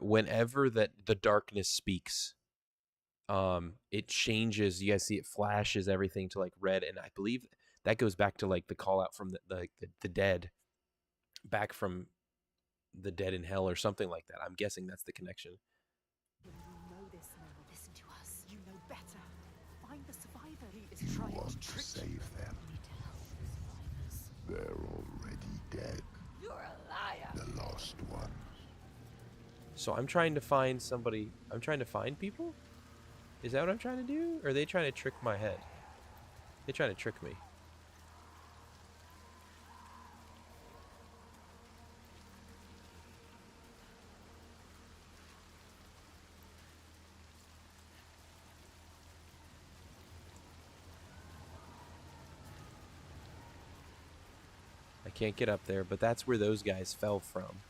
Whenever that the darkness speaks, it changes. You guys see it flashes everything to like red, and I believe that goes back to like the call out from the dead, back from the dead in hell or something like that. I'm guessing that's the connection. You know this now. Listen to us. You know better. Find the survivor. He is You trying want to to trick save you. them. You need to help the survivors. They're already dead. You're a liar. The lost ones. So I'm trying to find somebody. I'm trying to find people. Is that what I'm trying to do? Or are they trying to trick my head? They're trying to trick me. I can't get up there, but that's where those guys fell from.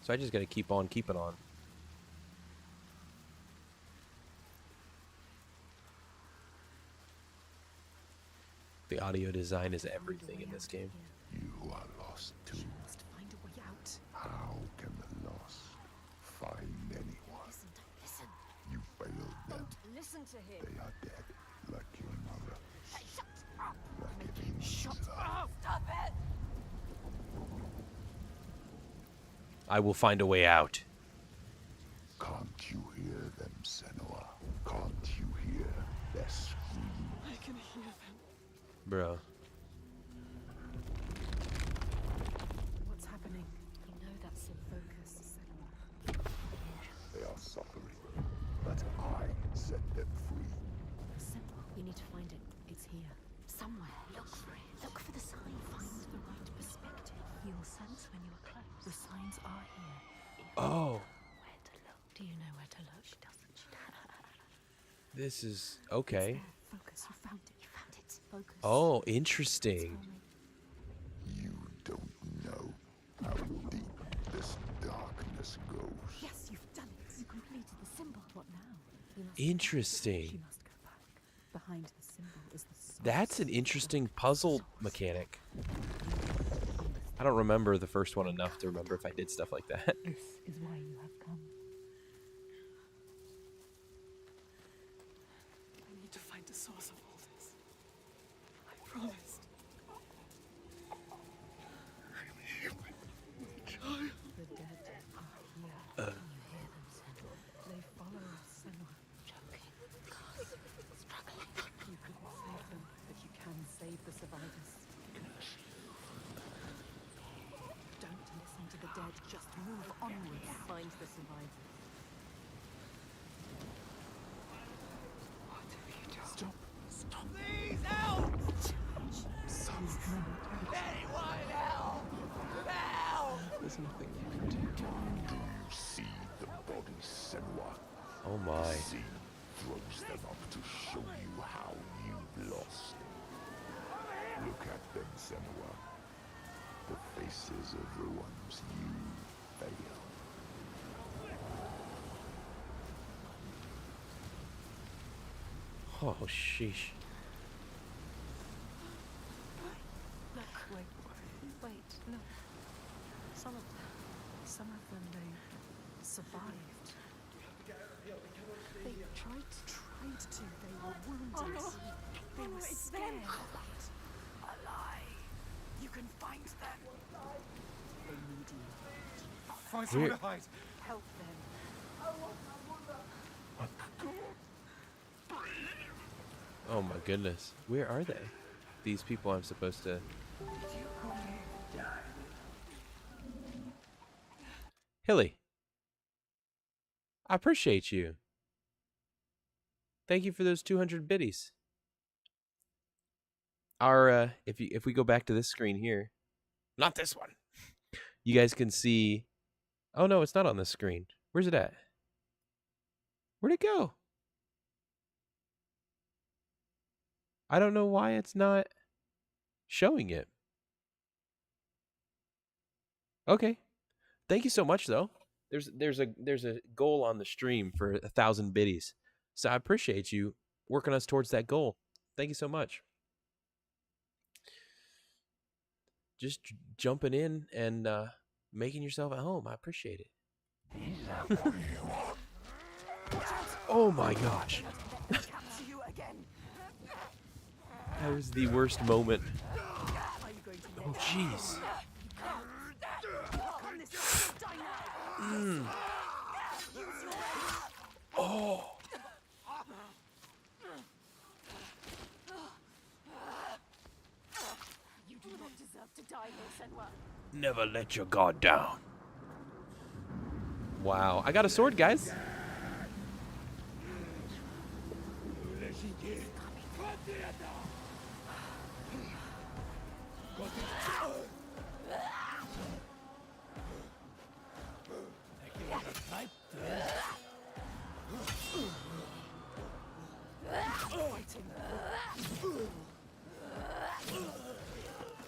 So I just gotta keep on keeping on. The audio design is everything in this game. You are lost too. You must find a way out. How can the lost find anyone? Listen, don't listen. You failed them. Don't listen to him. They are dead, like your mother. Hey, shut up. Like it Shut is up. Stop it. I will find a way out. Can't you hear them, Senua? Can't you hear their scream? I can hear them. Bro. What's happening? You know that's in focus, Senua. They are suffering, but I set them free. Simple. We need to find it. It's here. Somewhere. Look for it. Look for the sign. Find the right perspective. You'll sense when you are close. The signs are here. Oh. Where to look? Do you know where to look? She doesn't. This is okay. Focus. You found it. You found it. Focus. Oh, interesting. Tell me. You don't know how deep this darkness goes. Yes, you've done it. You completed the symbol. What now? You must Interesting. She must go back. Behind the symbol is the source. That's an interesting puzzle mechanic. On the I don't remember the first one enough to remember if I did stuff like that. This is why you have come. I need to find the source of all this. I promised. The dead are here. Can you hear them, Senua? They follow us, Senua. Choking, gasping, struggling. You couldn't save them, but you can save the survivors. Don't listen to the dead. Just move onwards. Find the survivors. What have you done? Stop. Stop. Please help! Anyone Help! Help! There's nothing you can do. Do you see the body, Senua? Oh my. Sea throws them up to show you how you've lost. Look at them, Senua. The faces of the ones you failed. Oh, sheesh. Look, wait, look. Some of them, they survived. They tried to. They were wounded. They were scared. Alive. You can find them. They need you. Find somewhere to hide. Help them. Oh my goodness. Where are they? These people I'm supposed to... Hilly. I appreciate you. Thank you for those 200 biddies. Our if we go back to this screen here, not this one. You guys can see. Oh no, it's not on this screen. Where's it at? Where'd it go? I don't know why it's not showing it. Okay. Thank you so much though. There's a goal on the stream for 1,000 biddies. So I appreciate you working us towards that goal. Thank you so much. Just jumping in and making yourself at home. I appreciate it. Oh my gosh. That was the worst moment. Oh jeez. Oh. You do not deserve to die here, Senua. Never let your guard down. Wow. I got a sword, guys.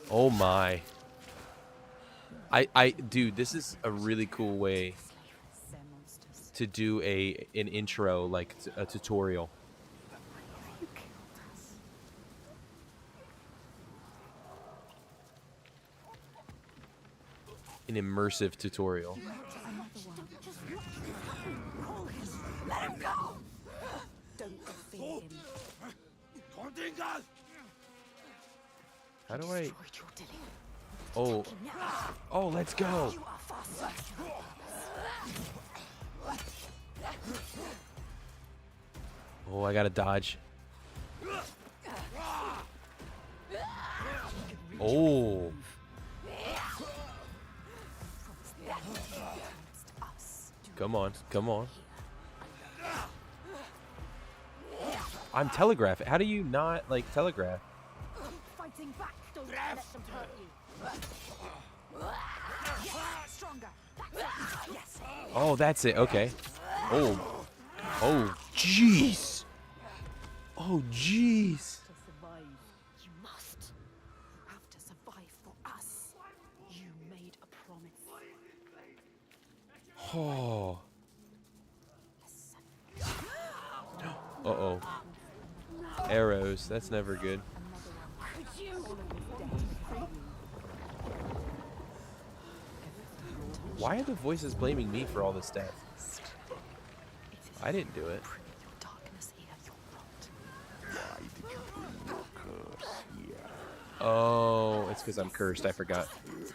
Oh my. Dude, this is a really cool way to do an intro, like a tutorial. An immersive tutorial. Let him go! Don't defeat him. How do I... Destroyed your Dilly. Oh. Oh, let's go. You are fast. Oh, I gotta dodge. Oh. Come on, come on. I'm telegraphing. How do you not, like, telegraph? Fighting back. Don't let them hurt you. Stronger. Yes. Oh, that's it. Okay. Oh. Oh, jeez. Oh, jeez. To survive, you must. You have to survive for us. You made a promise. Oh. Uh-oh. Arrows. That's never good. Could you? Why are the voices blaming me for all this death? I didn't do it. Your darkness here, your rot. Why did you bring your curse here? Oh, it's because I'm cursed. I forgot. He's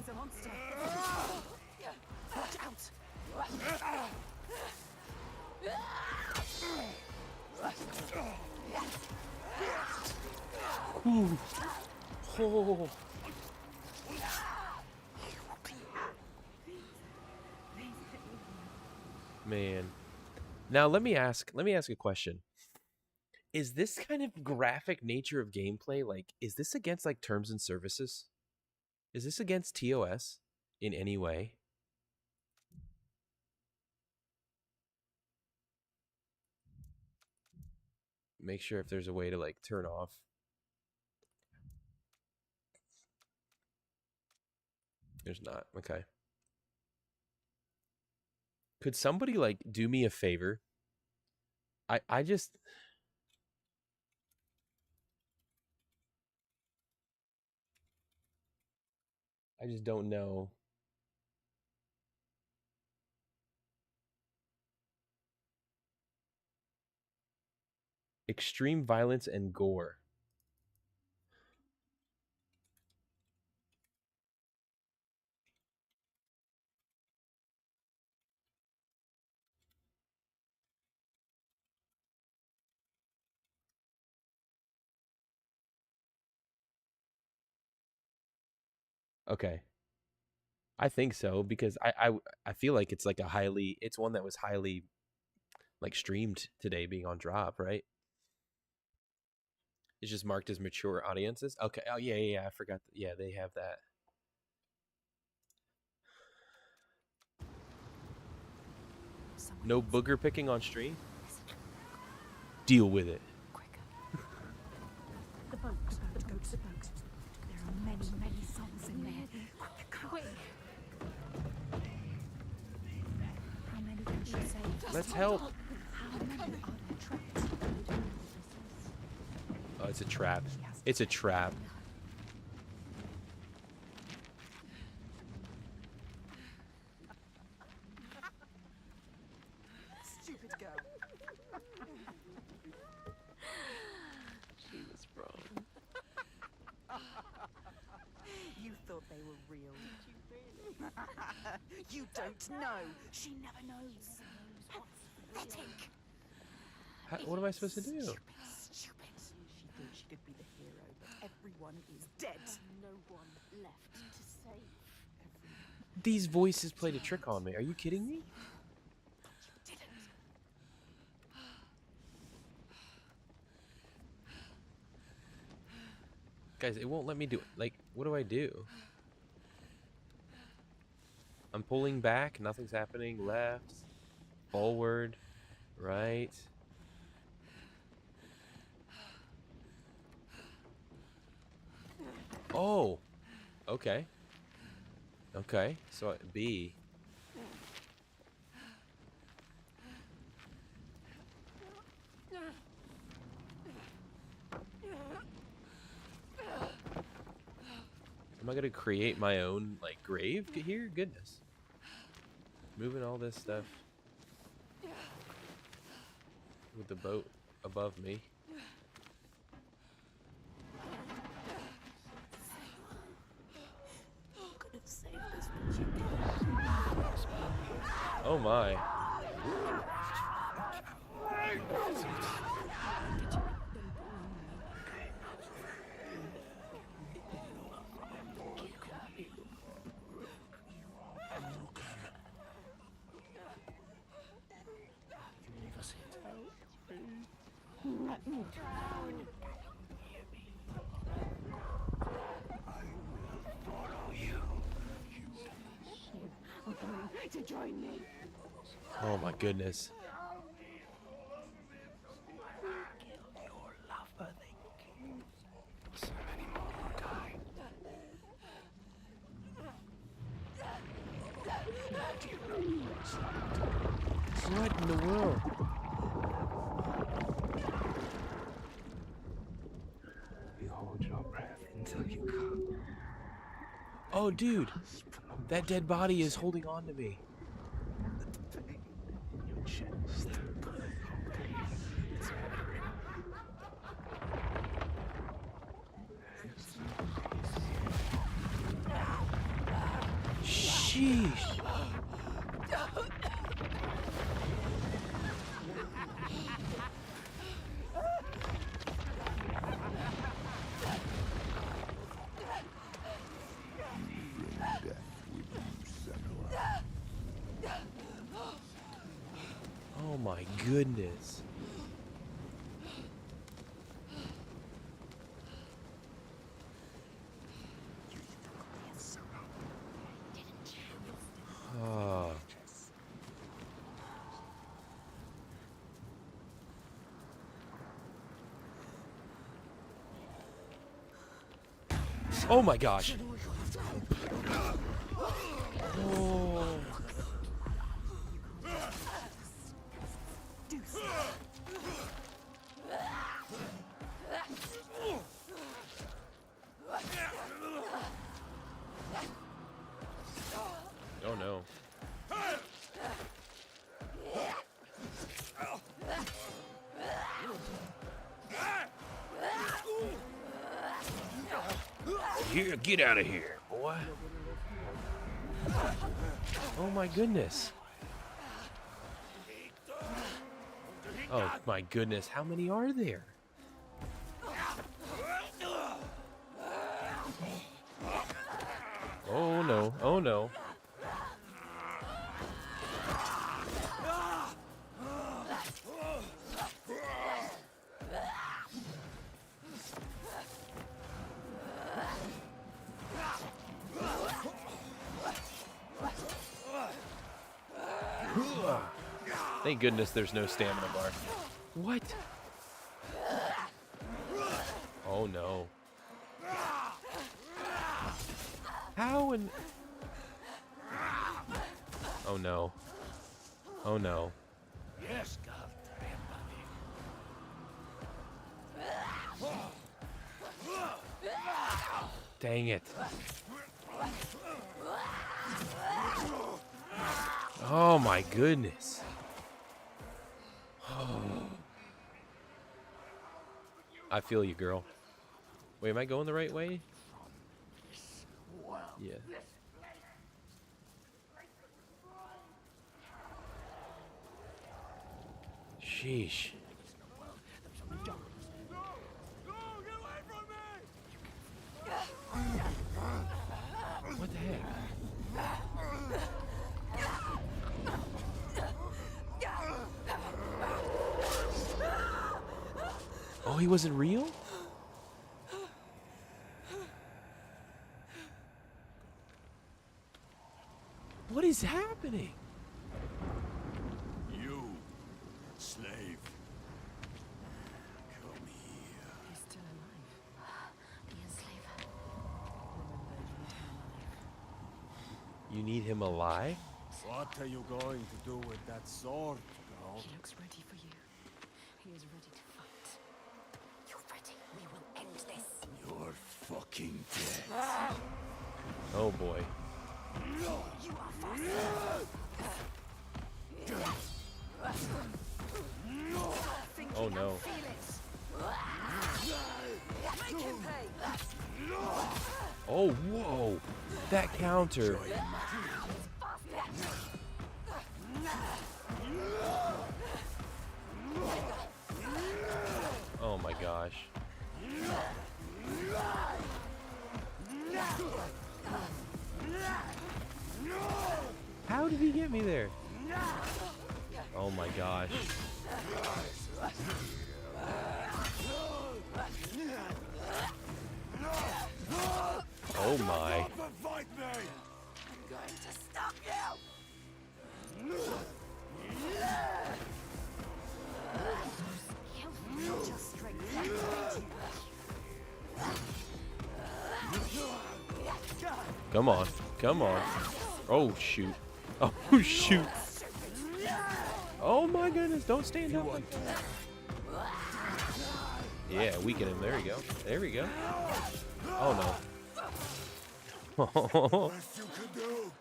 a monster. Watch out. Ooh. Oh. Man. Now let me ask a question. Is this kind of graphic nature of gameplay, like, is this against like terms and services? Is this against TOS in any way? Make sure if there's a way to like turn off. There's not. Okay. Could somebody like do me a favor? I just don't know. Extreme violence and gore. Okay. I think so because I feel like it's like it's one that was highly like streamed today being on drop, right? It's just marked as mature audiences. Okay. Oh yeah. I forgot. Yeah, they have that. No booger picking on stream. Deal with it. Quicker. The boat. Go to the boat. There are many, many souls in there. Quick. How many can she save? Let's help. How many are there trapped? Oh, it's a trap. It's a trap. Stupid girl. She was wrong. You thought they were real, did you really? You don't know. She never knows. Pathetic. What am I supposed to do? Stupid. She thought she could be the hero, but everyone is dead. No one left to save. These voices played a trick on me. Are you kidding me? Guys, it won't let me do it. Like, what do I do? I'm pulling back. Nothing's happening. Left. Forward. Right. Oh. Okay. Okay. So B. Am I gonna create my own like grave here? Goodness. Moving all this stuff with the boat above me. Could have saved this, but you Oh my. to join me. Oh my goodness. What in the world? Oh, dude. That dead body is holding on to me. Sheesh. Oh my goodness. Oh. Oh my gosh. Oh. Oh no. Here, get out of here, boy. Oh my goodness. Oh my goodness, how many are there? Oh no, oh no. Thank goodness there's no stamina bar. What? Oh no. How and... Oh no. Oh no. Yes, Dang it. Oh my goodness. I feel you, girl. Wait, am I going the right way? Yeah. Sheesh. What the heck? Oh, he wasn't real? What is happening? You, slave. Come here. He's still alive. The enslaver. Remember, you need him alive. You need him alive? What are you going to do with that sword, girl? He looks ready for you. He is ready to fight. You're ready. We will end this. You're fucking dead. Oh boy. You are fast. Think Oh he no. can feel it. Make him pay. Oh, whoa. That counter. Oh my gosh. How did he get me there? Oh my gosh. Oh my. Fight me! I'm going to stop you. Skillful, just strength. Come on. Come on. Oh shoot. Oh shoot. Oh my goodness. Don't stand up like that. Yeah, weaken him. There you go. There we go. Oh no. Best you can do.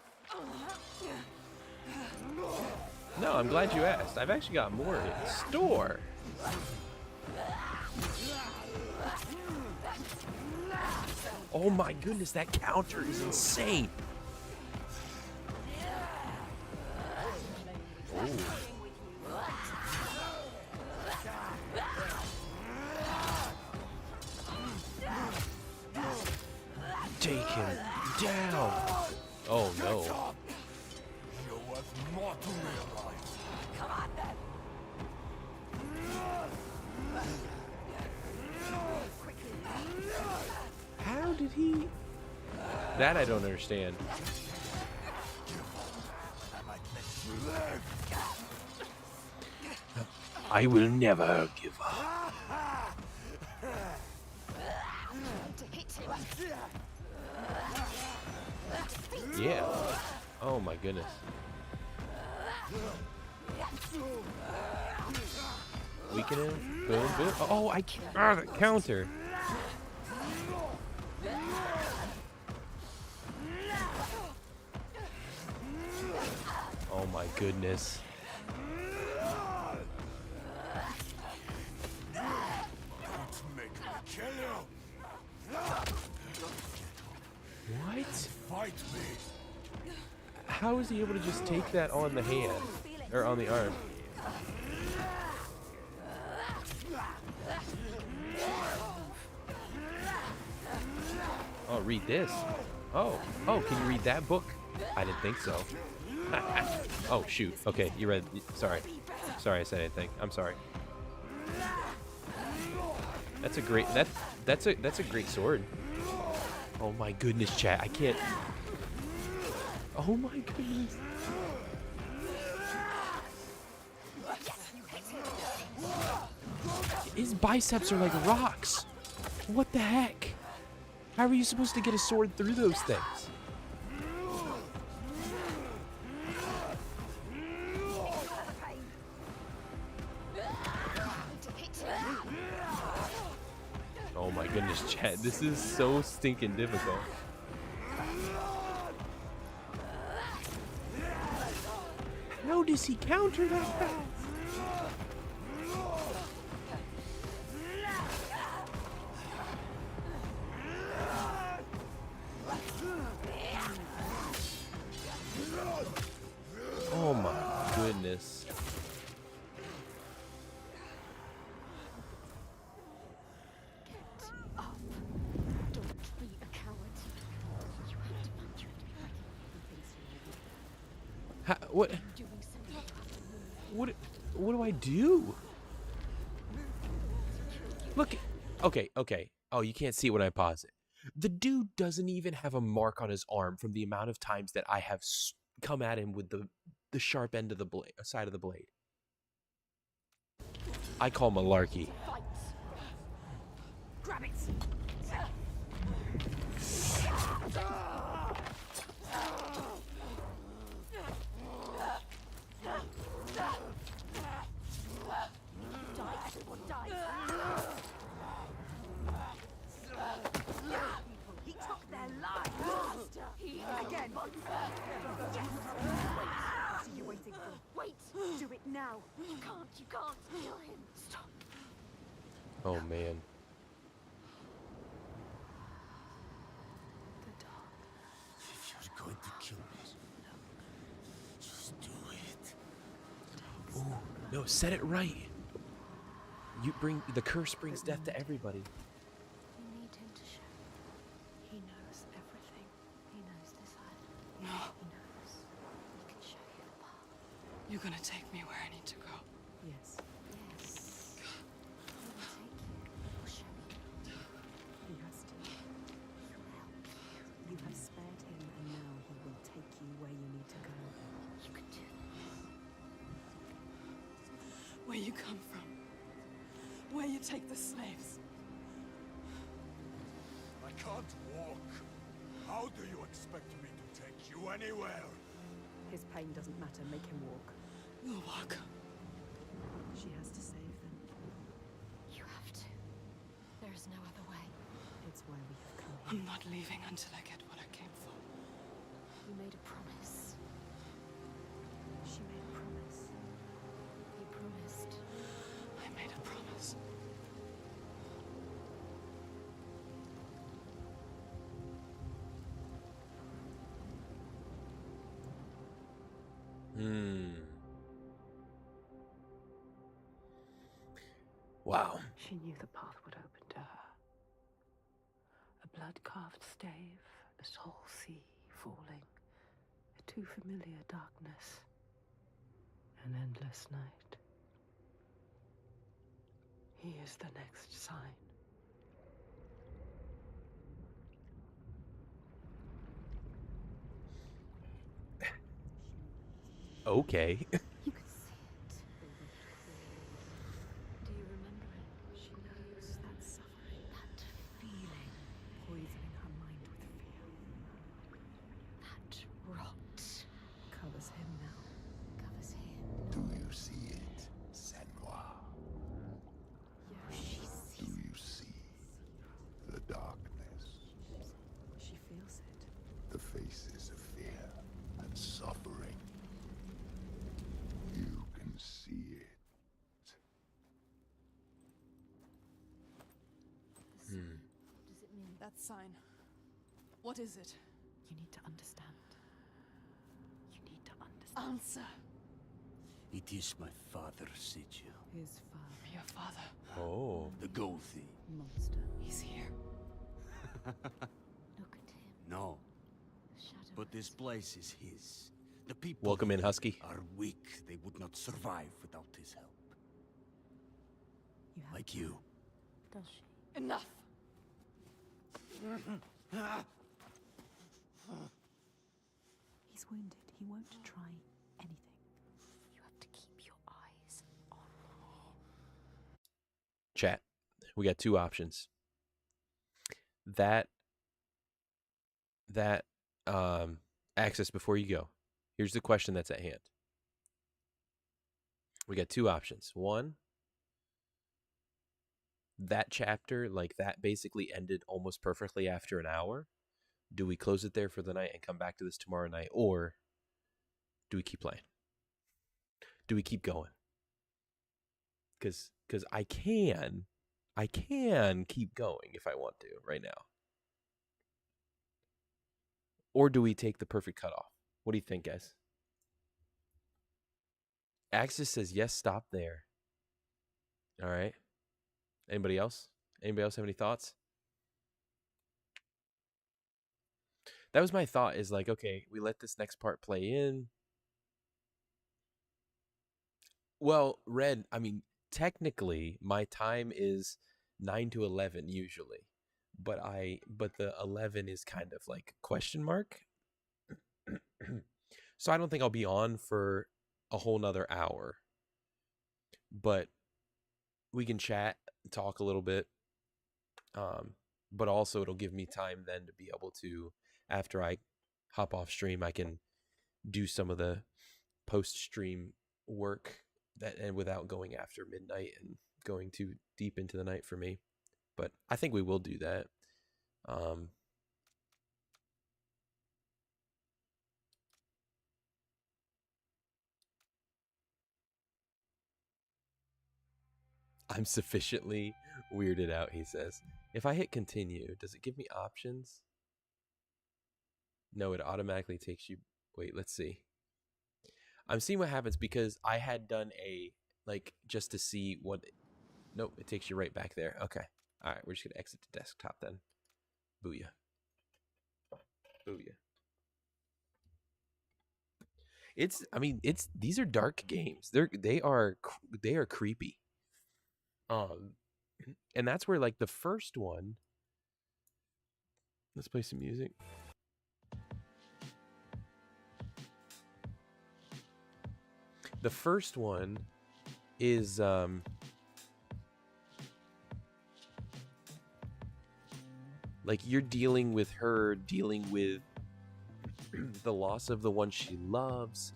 No, I'm glad you asked. I've actually got more in store. Oh my goodness, that counter is insane. Oh. Take him down. Oh no. You're worth more to realize. Come on then. How did he? That I don't understand. I might let you live. I will never give up. To hit him. Yeah. Oh my goodness. Weaken him. Boom, boom. Oh, I can't. Ah, the counter. Oh my goodness. Don't make me kill you. What? Fight me. How is he able to just take that on the hand? Or on the arm? Oh, read this. Oh, can you read that book? I didn't think so. Oh, shoot. Okay, you read. Sorry. Sorry I said anything. I'm sorry. That's a great. That's a great sword. Oh my goodness, chat. I can't. Oh my goodness. His biceps are like rocks. What the heck? How are you supposed to get a sword through those things? Oh my goodness, chat. This is so stinking difficult. How does he counter that fast? Oh my goodness. Up. Don't be a coward. You have to punch her. What? Doing something. What do I do? Look. Okay. Oh, you can't see it when I pause it. The dude doesn't even have a mark on his arm from the amount of times that I have come at him with the sharp end of the blade, side of the blade. I call malarkey. Fight. Grab it. Die, everyone, die. He took their lives. He Again. Yes. What are you waiting for? Wait. Do it now. You can't kill him. Stop. Oh man. The dog. If you're going to kill me, just do it. Ooh, no, set it right. The curse brings death to everybody. You need him to show. He knows everything. He knows this island. No, He knows. He can show you the path. you're gonna take me where I need to go. Yes, Yes. He will take you. He'll show you. he has to. He will help you. You have spared him, and now he will take you where you need to go. You can do this. Where you come from. Where you take the slaves. I can't walk. How do you expect me to take you anywhere? His pain doesn't matter. Make him walk. We'll walk. She has to save them. You have to. There is no other way. It's why we have come here. I'm not leaving until I get what I came for. made a promise. She made a promise. You promised. I made a promise. Wow. She knew the path would open to her. A blood-carved stave, a soul sea falling, a too familiar darkness, an endless night. He is the next sign. Okay. You could see it. Do you remember it? She knows that suffering, that feeling, poisoning her mind with fear. That rot covers him now. Covers him. Do you see it, Senua? Yeah, she Do sees you see the darkness? She feels it. The faces of fear and suffering. You can see it. What does it mean? That sign. What is it? You need to understand. You need to understand. Answer. It is my father, Sigil. His father, Your father. Oh. The gold thief. monster. He's here. Look at him. No, The shadow. but this place is his. The people Welcome in, here Husky. are weak. They would not survive without his help. You have Like you. Does she? Enough. He's wounded. He won't try anything. You have to keep your eyes on him. Chat. We got two options. That access before you go. Here's the question that's at hand. We got two options. One, that chapter, like that basically ended almost perfectly after an hour. Do we close it there for the night and come back to this tomorrow night? Or do we keep playing? Do we keep going? Because I can keep going if I want to right now. Or do we take the perfect cutoff? What do you think, guys? Axis says yes, stop there. All right. Anybody else? Anybody else have any thoughts? That was my thought, is like, okay, we let this next part play in. Well, Red, I mean, technically my time is 9 to 11 usually. But the 11 is kind of like question mark. So I don't think I'll be on for a whole nother hour. But we can chat, talk a little bit. But also it'll give me time then to be able to, after I hop off stream, I can do some of the post-stream work and without going after midnight and going too deep into the night for me. But I think we will do that. I'm sufficiently weirded out, he says. If I hit continue, does it give me options? No, it automatically takes you... Wait, let's see. I'm seeing what happens because I had done a... Like, just to see what... Nope, it takes you right back there. Okay. All right, we're just going to exit to desktop then. Booyah. Booyah. These are dark games. They are creepy. And that's where, like, the first one... Let's play some music. The first one is like you're dealing with her dealing with the loss of the one she loves,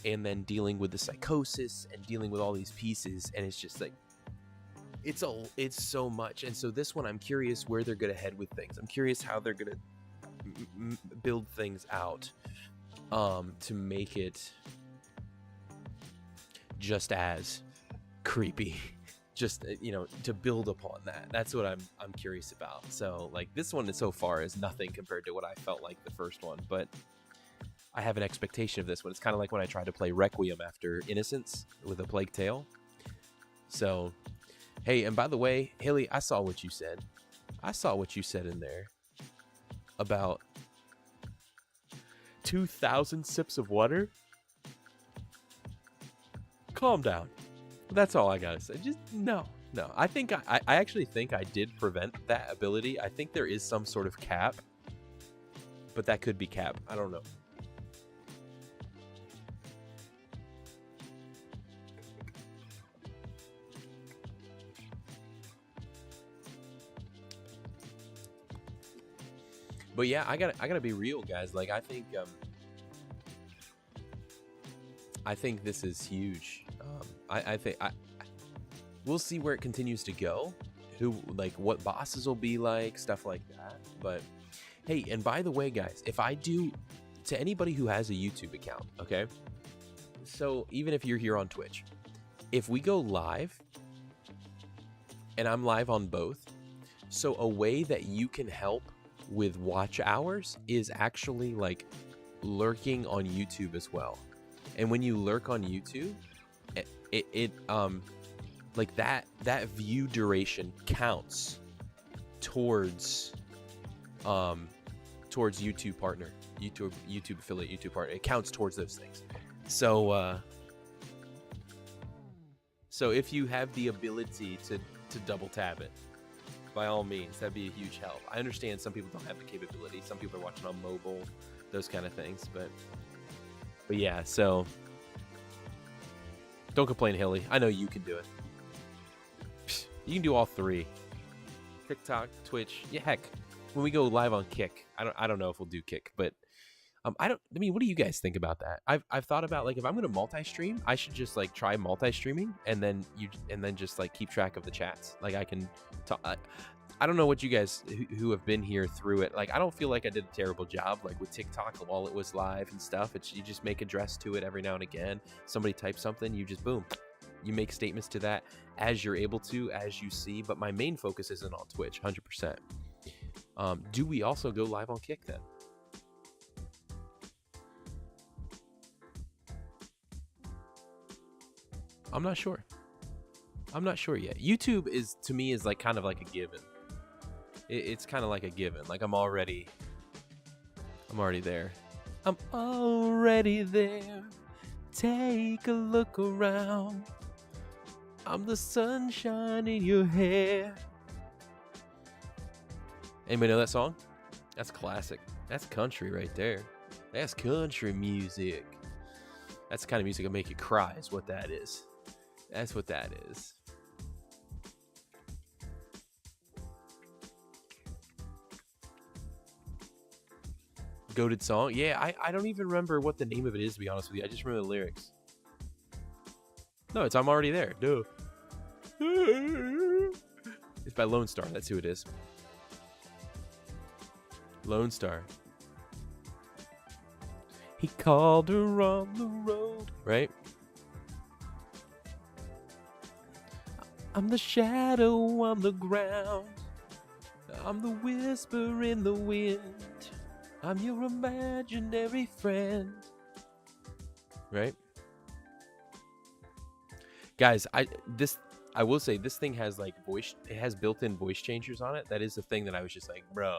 and then dealing with the psychosis and dealing with all these pieces, and it's just like it's so much. And so this one, I'm curious where they're gonna head with things. I'm curious how they're gonna build things out. to make it just as creepy. Just, you know, to build upon that. That's what I'm curious about. So like this one so far is nothing compared to what I felt like the first one, but I have an expectation of this one. It's kind of like when I tried to play Requiem after Innocence with A Plague Tale. So, hey, and by the way, Haley, I saw what you said. I saw what you said in there about 2,000 sips of water. Calm down. That's all I gotta say. Just no. I think I actually think I did prevent that ability. I think there is some sort of cap, but that could be cap. I don't know. But yeah, I gotta be real, guys. Like I think this is huge. I think we'll see where it continues to go. Who, like, what bosses will be like, stuff like that. But hey, and by the way, guys, if I do, to anybody who has a YouTube account, okay? So even if you're here on Twitch, if we go live, and I'm live on both, so a way that you can help with watch hours is actually like lurking on YouTube as well. And when you lurk on YouTube, it like that view duration counts towards YouTube partner, YouTube affiliate, YouTube partner. It counts towards those things. So so if you have the ability to double tap it, by all means, that'd be a huge help. I understand some people don't have the capability. Some people are watching on mobile, those kind of things. But yeah, so don't complain, Hilly. I know you can do it. You can do all three. TikTok, Twitch, yeah, heck. When we go live on Kick, I don't know if we'll do Kick, but I mean, what do you guys think about that? I've thought about, like, if I'm gonna multi-stream, I should just like try multi-streaming and then just like keep track of the chats. Like I can talk. I don't know what you guys who have been here through it. Like I don't feel like I did a terrible job like with TikTok while it was live and stuff. It's you just make address to it every now and again. Somebody types something, you just boom. You make statements to that as you're able to, as you see. But my main focus isn't on Twitch, 100%. Do we also go live on Kick then? I'm not sure. I'm not sure yet. YouTube is, to me, is like kind of like a given. It's kind of like a given. Like I'm already there. I'm already there. Take a look around. I'm the sunshine in your hair. Anybody know that song? That's classic. That's country right there. That's country music. That's the kind of music that'll make you cry is what that is. That's what that is. Goated song? Yeah, I don't even remember what the name of it is, to be honest with you. I just remember the lyrics. No, it's I'm Already There. Duh. It's by Lone Star. That's who it is. Lone Star. He called her on the road. Right? I'm the shadow on the ground. I'm the whisper in the wind. I'm your imaginary friend. Right? Guys, I will say this thing has like it has built-in voice changers on it. That is the thing that I was just like, bro,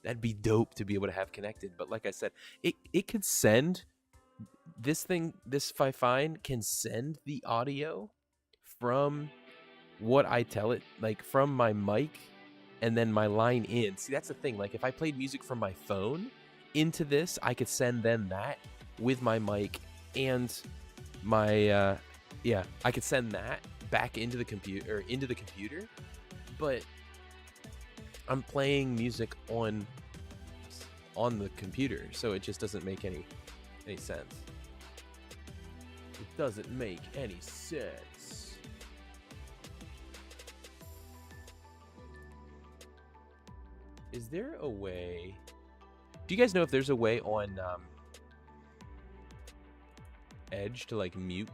that'd be dope to be able to have connected. But like I said, it could send this Fifine can send the audio from what I tell it, like from my mic and then my line in. See, that's the thing. Like if I played music from my phone into this, I could send then that with my mic and my I could send that back into the computer but I'm playing music on the computer, so it just doesn't make any sense. It doesn't make any sense. Is there a way? Do you guys know if there's a way on edge to like mute.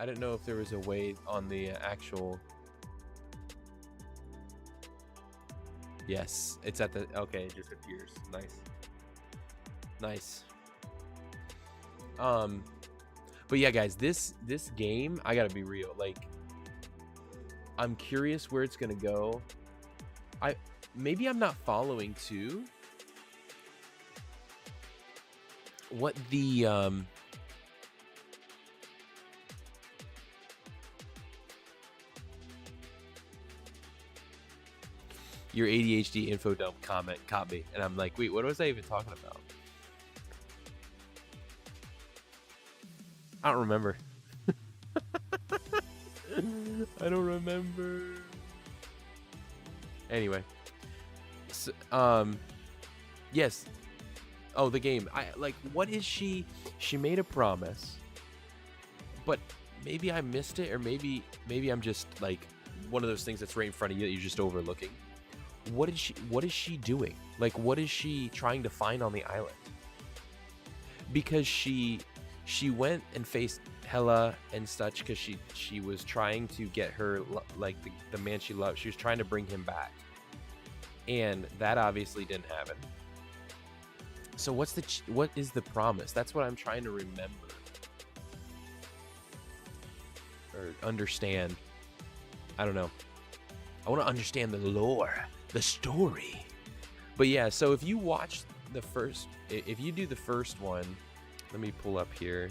I didn't know if there was a way on the actual. Yes, it's at the. Okay, it just appears. Nice. Nice. But yeah, guys, this game, I gotta be real. Like, I'm curious where it's gonna go. Maybe I'm not following too. What the your ADHD info dump comment caught me, and I'm like, wait, what was I even talking about? I don't remember. I don't remember. Anyway, so, yes. Oh, the game. I like. What is she? She made a promise, but maybe I missed it, or maybe I'm just like one of those things that's right in front of you that you're just overlooking. What is she doing? Like, what is she trying to find on the island? Because she went and faced Hela and such because she was trying to get her, like, the man she loved. She was trying to bring him back, and that obviously didn't happen. So what is the promise? That's what I'm trying to remember or understand. I don't know. I want to understand the lore, the story. But yeah, so if you watch if you do the first one, let me pull up here.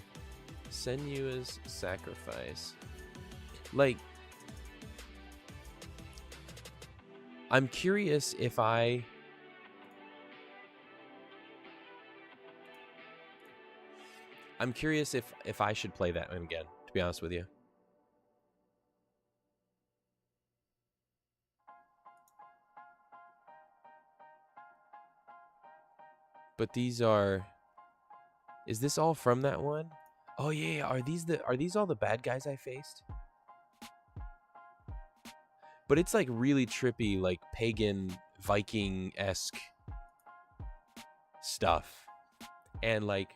Senua's sacrifice. Like, I'm curious if I'm curious if I should play that one again, to be honest with you. But these are... Is this all from that one? Oh yeah, are these all the bad guys I faced? But it's like really trippy, like pagan Viking-esque stuff. And like,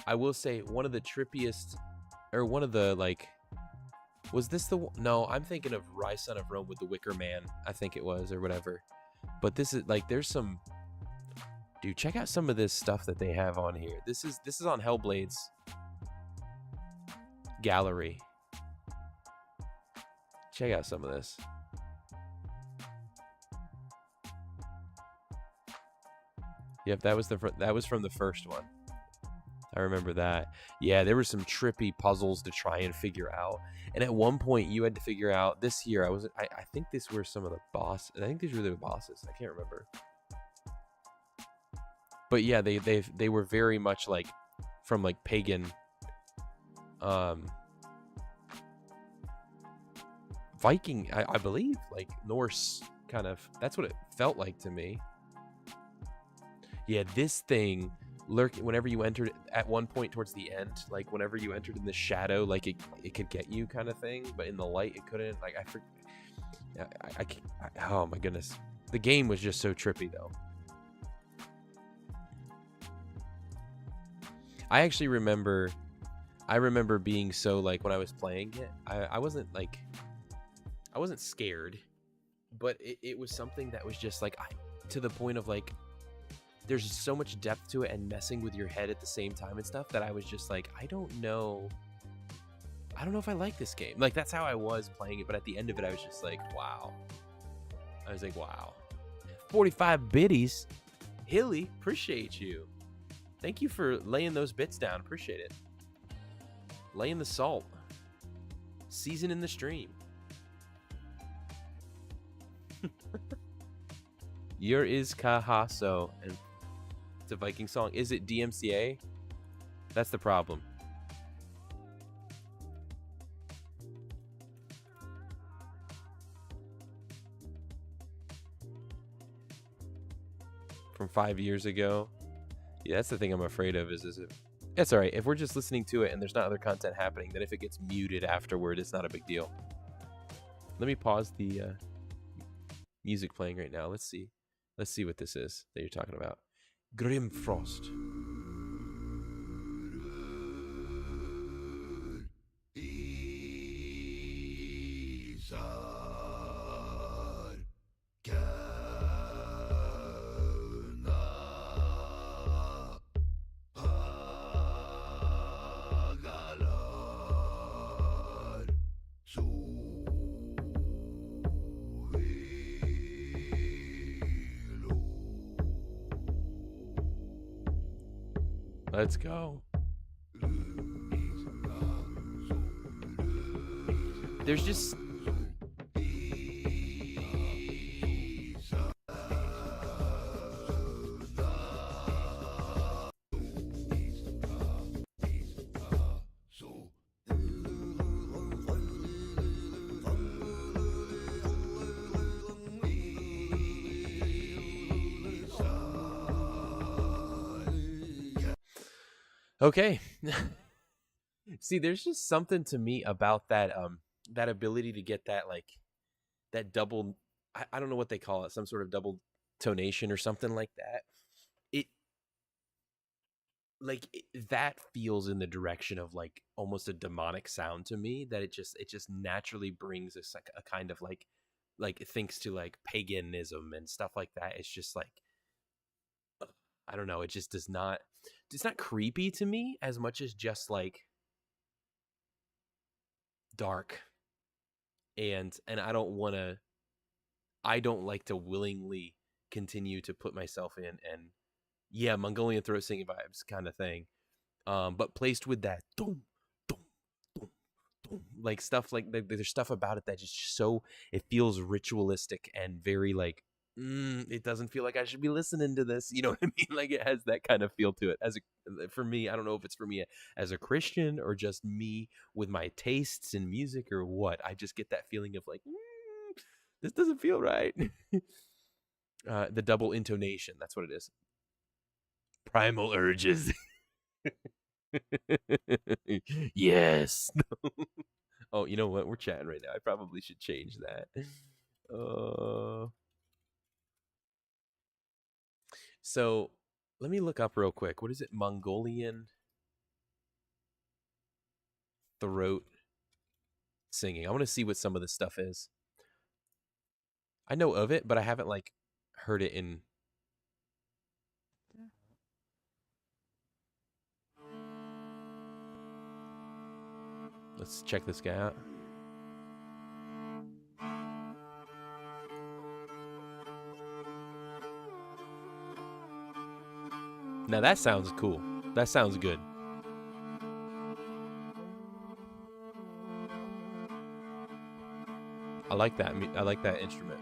I will say one of the trippiest, or one of the like, was this the one? No, I'm thinking of Rise Son of Rome with the Wicker Man, I think it was, or whatever. But this is like, there's some... Dude, check out some of this stuff that they have on here. This is on Hellblade's gallery. Check out some of this. Yep, that was from the first one. I remember that. Yeah, there were some trippy puzzles to try and figure out. And at one point, you had to figure out this here. I think these were some of the bosses. I think these were the bosses. I can't remember. But yeah, they were very much like from like pagan Viking, I believe, like Norse kind of. That's what it felt like to me. Yeah, this thing whenever you entered at one point towards the end, like whenever you entered in the shadow, like it could get you kind of thing, but in the light it couldn't. Like oh my goodness, the game was just so trippy though. I actually remember being so, like, when I was playing it, I wasn't scared, but it was something that was just like, to the point of like, there's so much depth to it and messing with your head at the same time and stuff that I was just like, I don't know if I like this game. Like, that's how I was playing it, but at the end of it, I was just like, wow. I was like, wow. 45 biddies. Hilly, appreciate you. Thank you for laying those bits down. Appreciate it. Laying the salt. Seasoning the stream. Your is Kahaso. And it's a Viking song. Is it DMCA? That's the problem. From 5 years ago. Yeah, that's the thing I'm afraid of is if... It's alright. If we're just listening to it and there's not other content happening, then if it gets muted afterward, it's not a big deal. Let me pause the music playing right now. Let's see. Let's see what this is that you're talking about. Grimfrost. Let's go. There's just okay. See, there's just something to me about that ability to get that like that double I don't know what they call it, some sort of double tonation or something like that. It that feels in the direction of like almost a demonic sound to me, that it just naturally brings us like a kind of like thinks to like paganism and stuff like that. It's just like I don't know, it just does not, it's not creepy to me as much as just like dark. And I don't like to willingly continue to put myself in, and yeah, Mongolian throat singing vibes kind of thing. But placed with that dum, dum, dum, dum, like stuff like there's stuff about it that just so it feels ritualistic and very like it doesn't feel like I should be listening to this. You know what I mean? Like it has that kind of feel to it. For me, I don't know if it's for me as a Christian or just me with my tastes in music or what. I just get that feeling of like this doesn't feel right. The double intonation, that's what it is. Primal urges. Yes. Oh, you know what? We're chatting right now. I probably should change that. So let me look up real quick. What is it? Mongolian throat singing. I want to see what some of this stuff is. I know of it, but I haven't like heard it in. Let's check this guy out. Now that sounds cool. That sounds good. I like that. I like that instrument.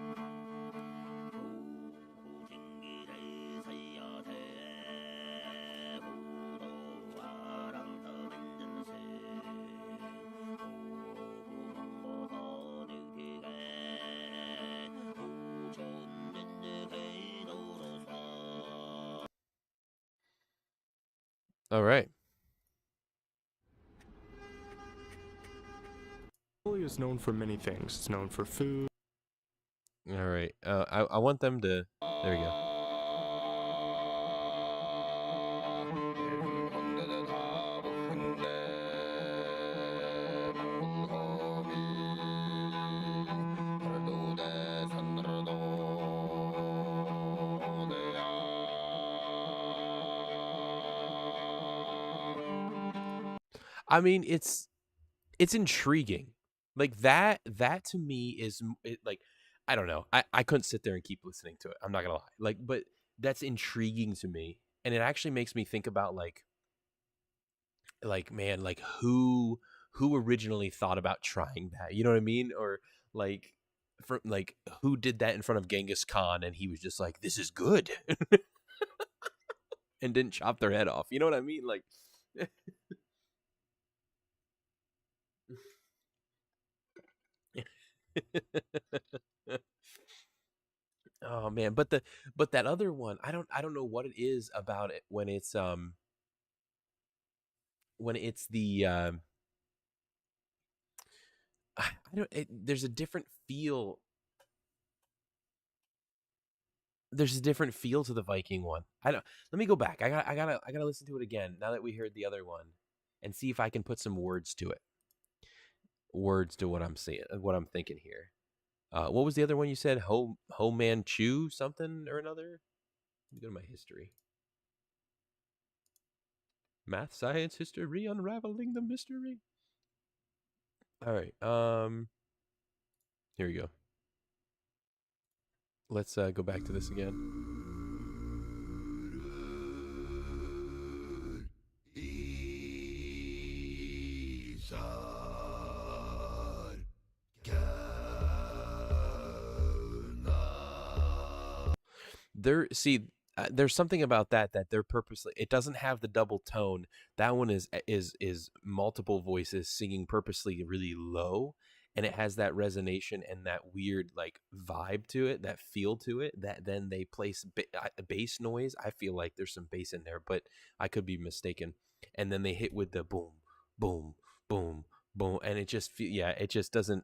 All right. Mongolia is known for many things. It's known for food. All right. I want them to. There we go. I mean, it's intriguing. Like that to me is like I don't know. I couldn't sit there and keep listening to it. I'm not gonna lie. Like, but that's intriguing to me, and it actually makes me think about like man, like who originally thought about trying that? You know what I mean? Or like from like who did that in front of Genghis Khan, and he was just like, "This is good," and didn't chop their head off. You know what I mean? Like. Oh man, but that other one, I don't know what it is about it when it's the I don't there's a different feel there's a different feel to the Viking one. I don't. Let me go back. I gotta listen to it again now that we heard the other one, and see if I can put some words to it. Words to what I'm saying, what I'm thinking here. What was the other one you said? Ho Manchu something or another. Let me go to my history. Math, science, history, unraveling the mystery. All right. Here we go. Let's go back to this again. There's something about that they're purposely. It doesn't have the double tone. That one is multiple voices singing purposely really low, and it has that resonation and that weird like vibe to it, that feel to it. That then they place bass noise. I feel like there's some bass in there, but I could be mistaken. And then they hit with the boom, boom, boom, boom, and it just it just doesn't.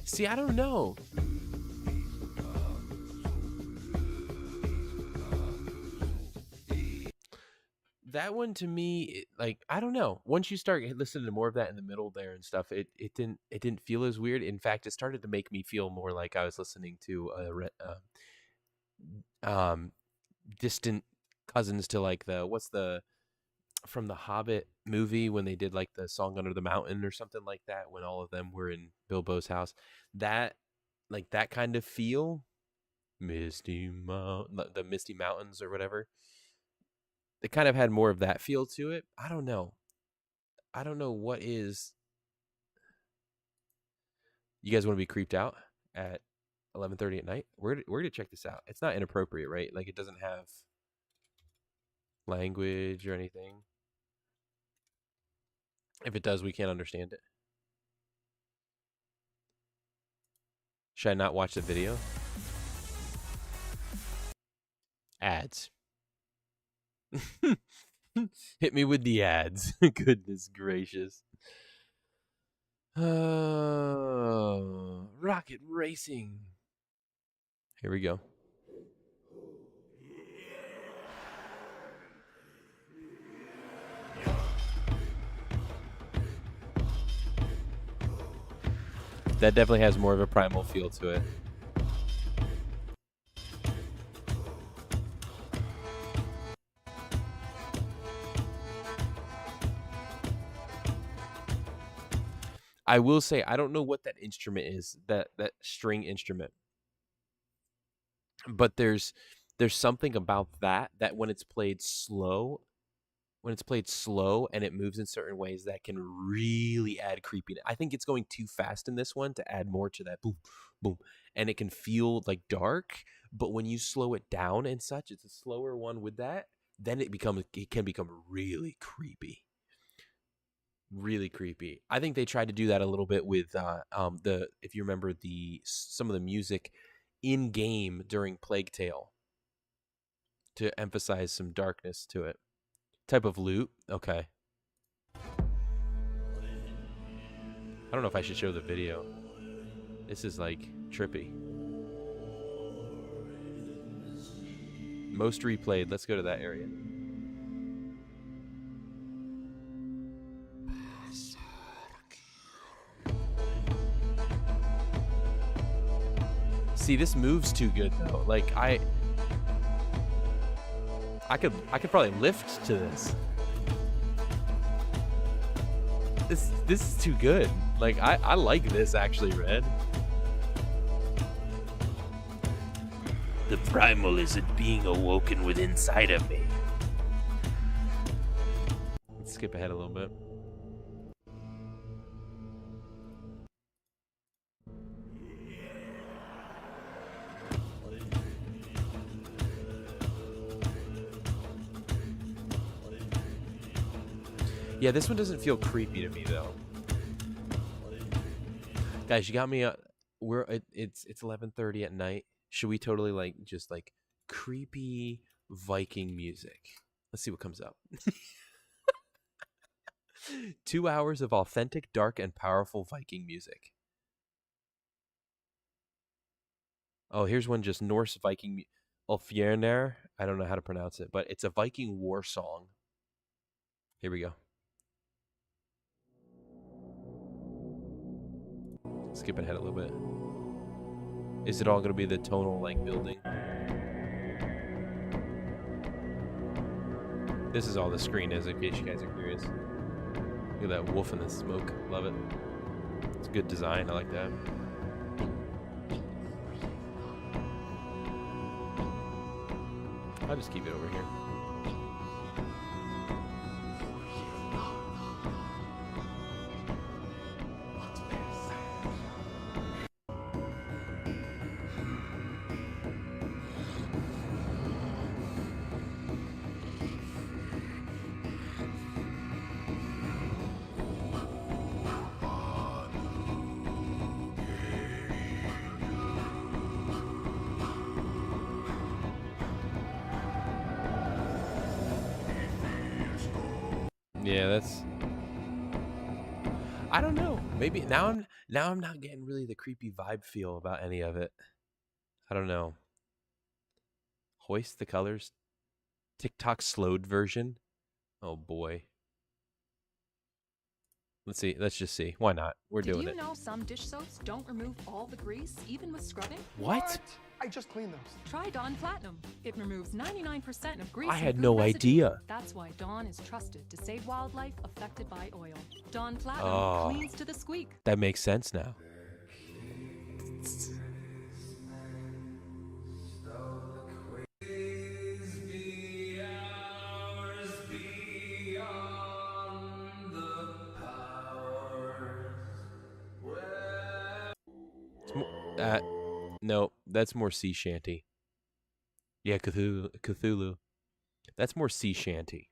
See, I don't know. That one to me, like I don't know. Once you start listening to more of that in the middle there and stuff, it didn't feel as weird. In fact, it started to make me feel more like I was listening to distant cousins to like the from the Hobbit movie when they did like the song Under the Mountain or something like that when all of them were in Bilbo's house. That like that kind of feel, the Misty Mountains or whatever. It kind of had more of that feel to it. I don't know. I don't know what is. You guys want to be creeped out at 11:30 at night? We're gonna check this out. It's not inappropriate, right? Like it doesn't have language or anything. If it does, we can't understand it. Should I not watch the video? Ads. Hit me with the ads. Goodness gracious. Rocket racing. Here we go. That definitely has more of a primal feel to it. I will say I don't know what that instrument is, that string instrument. But there's something about that when it's played slow, and it moves in certain ways that can really add creepiness. I think it's going too fast in this one to add more to that boom, boom. And it can feel like dark, but when you slow it down and such, it's a slower one with that, then it can become really creepy. Really creepy. I think they tried to do that a little bit with if you remember some of the music in game during Plague Tale to emphasize some darkness to it. Type of loot? Okay. I don't know if I should show the video. This is like trippy. Most replayed. Let's go to that area. See, this moves too good though. Like I could probably lift to this. This is too good. Like I like this actually, Red. The primal is being awoken within inside of me. Let's skip ahead a little bit. Yeah, this one doesn't feel creepy to me though. Guys, you got me. It's 11:30 at night. Should we totally like just like creepy Viking music? Let's see what comes up. 2 hours of authentic, dark, and powerful Viking music. Oh, here's one just Norse Viking. Ulfjörnir. I don't know how to pronounce it, but it's a Viking war song. Here we go. Skip ahead a little bit. Is it all going to be the tonal like building? This is all the screen is, in case you guys are curious. Look at that wolf in the smoke. Love it. It's good design. I like that. I'll just keep it over here. Yeah, that's. I don't know. Maybe now I'm not getting really the creepy vibe feel about any of it. I don't know. Hoist the colors. TikTok slowed version. Oh boy. Let's see. Let's just see. Why not? We're doing it. Did you know some dish soaps don't remove all the grease, even with scrubbing? What? I just cleaned those. Try Dawn Platinum. It removes 99% of grease. I and had food no residue. idea. That's why Dawn is trusted to save wildlife affected by oil. Dawn Platinum cleans to the squeak. That makes sense now. No, that's more sea shanty. Yeah, Cthulhu. That's more sea shanty.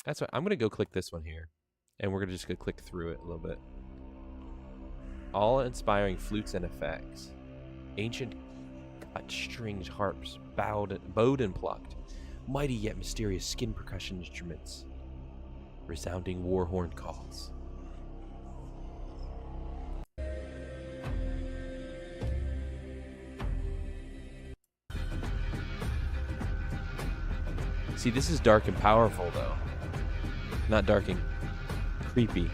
That's what I'm gonna go click this one here, and we're gonna just go click through it a little bit. All inspiring flutes and effects, ancient cut strings, harps, bowed and plucked, mighty yet mysterious skin percussion instruments, resounding war horn calls. See, this is dark and powerful, though. Not dark and creepy.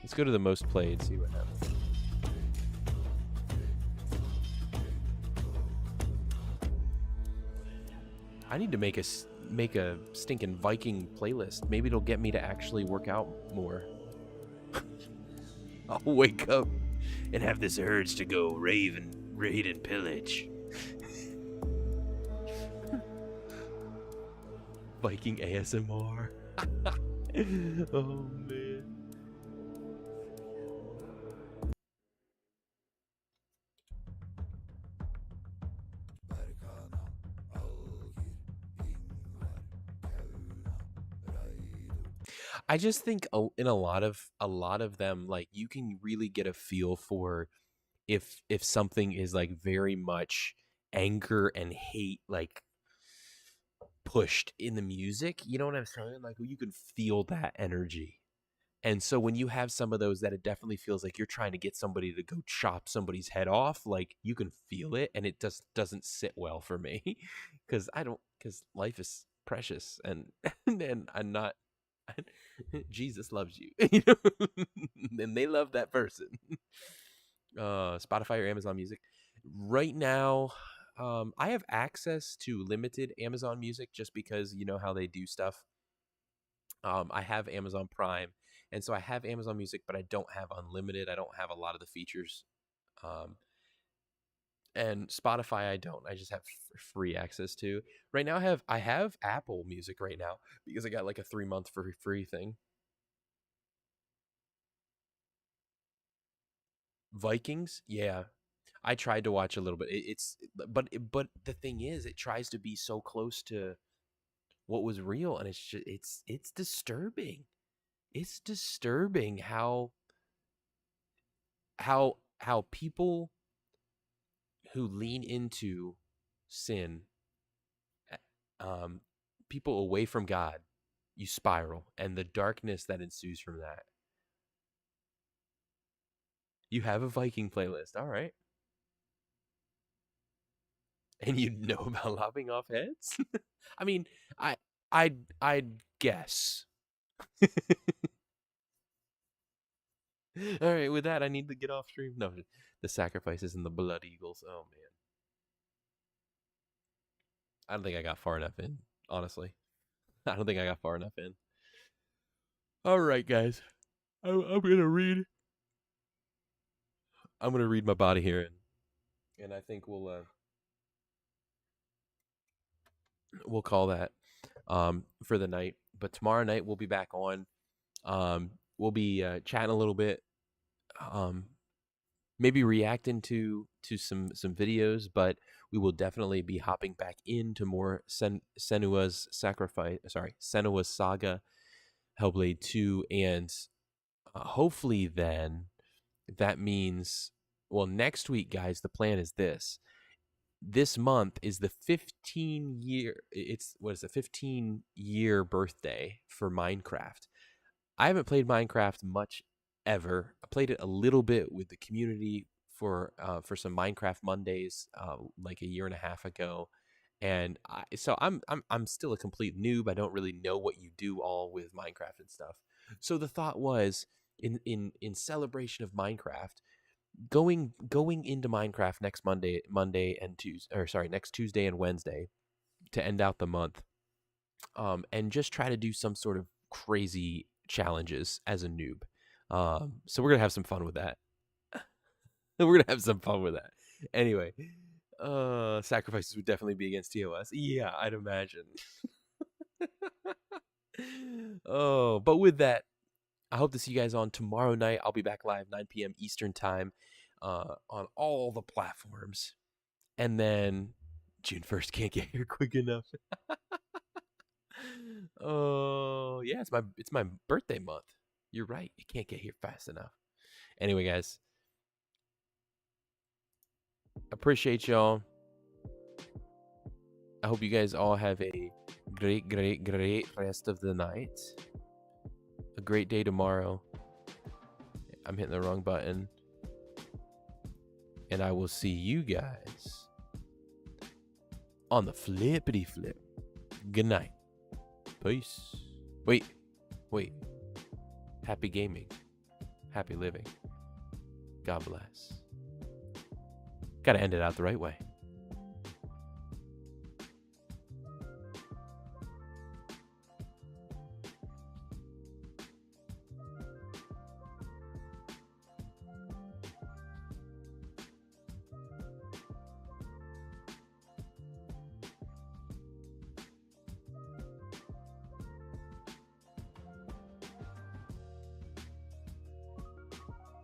Let's go to the most played, see what happens. I need to make a stinking Viking playlist. Maybe it'll get me to actually work out more. I'll wake up and have this urge to go rave and raid and pillage. Viking ASMR. Oh man. I just think in a lot of them, like you can really get a feel for if something is like very much anger and hate like pushed in the music. You know what I'm saying? Like you can feel that energy. And so when you have some of those that it definitely feels like you're trying to get somebody to go chop somebody's head off, like you can feel it, and it just doesn't sit well for me because life is precious and and I'm not. Jesus loves you, you know, and they love that person. Spotify or Amazon Music. Right now, I have access to limited Amazon Music just because you know how they do stuff. I have Amazon Prime, and so I have Amazon Music, but I don't have unlimited. I don't have a lot of the features. And Spotify, I don't. I just have free access to. Right now, I have Apple Music right now because I got like a 3-month for free thing. Vikings, yeah. I tried to watch a little bit. But the thing is, it tries to be so close to what was real, and it's disturbing. It's disturbing how people who lean into sin, um, people away from God, you spiral, and the darkness that ensues from that. You have a Viking playlist, all right, and you know about lopping off heads. I mean, I I'd guess. All right, with that, I need to get off stream. No, the sacrifices and the blood eagles. Oh man, I don't think I got far enough in. Honestly, I don't think I got far enough in. All right, guys, I'm gonna read. I'm gonna read my body here, and I think we'll call that for the night. But tomorrow night we'll be back on. We'll be chatting a little bit. Um, maybe reacting to some videos, but we will definitely be hopping back into more Senua's sacrifice. Sorry, Senua's Saga, Hellblade 2, and hopefully then that means, well, next week, guys. The plan is this. This month is the 15-year. It's what is the 15-year birthday for Minecraft. I haven't played Minecraft much ever. I played it a little bit with the community for some Minecraft Mondays, like a year and a half ago, and so I'm still a complete noob. I don't really know what you do all with Minecraft and stuff. So the thought was, in celebration of Minecraft, going into Minecraft next Monday and Tuesday, or sorry, next Tuesday and Wednesday to end out the month, and just try to do some sort of crazy challenges as a noob. So we're gonna have some fun with that. We're gonna have some fun with that. Anyway, sacrifices would definitely be against TOS. Yeah, I'd imagine. Oh, but with that, I hope to see you guys on tomorrow night. I'll be back live 9 p.m. Eastern time, on all the platforms. And then June 1st can't get here quick enough. Oh, yeah, it's my birthday month. You're right. It can't get here fast enough. Anyway, guys, appreciate y'all. I hope you guys all have a great rest of the night. A great day tomorrow. I'm hitting the wrong button. And I will see you guys on the flippity flip. Good night. Peace. Wait. Happy gaming. Happy living. God bless. Gotta end it out the right way.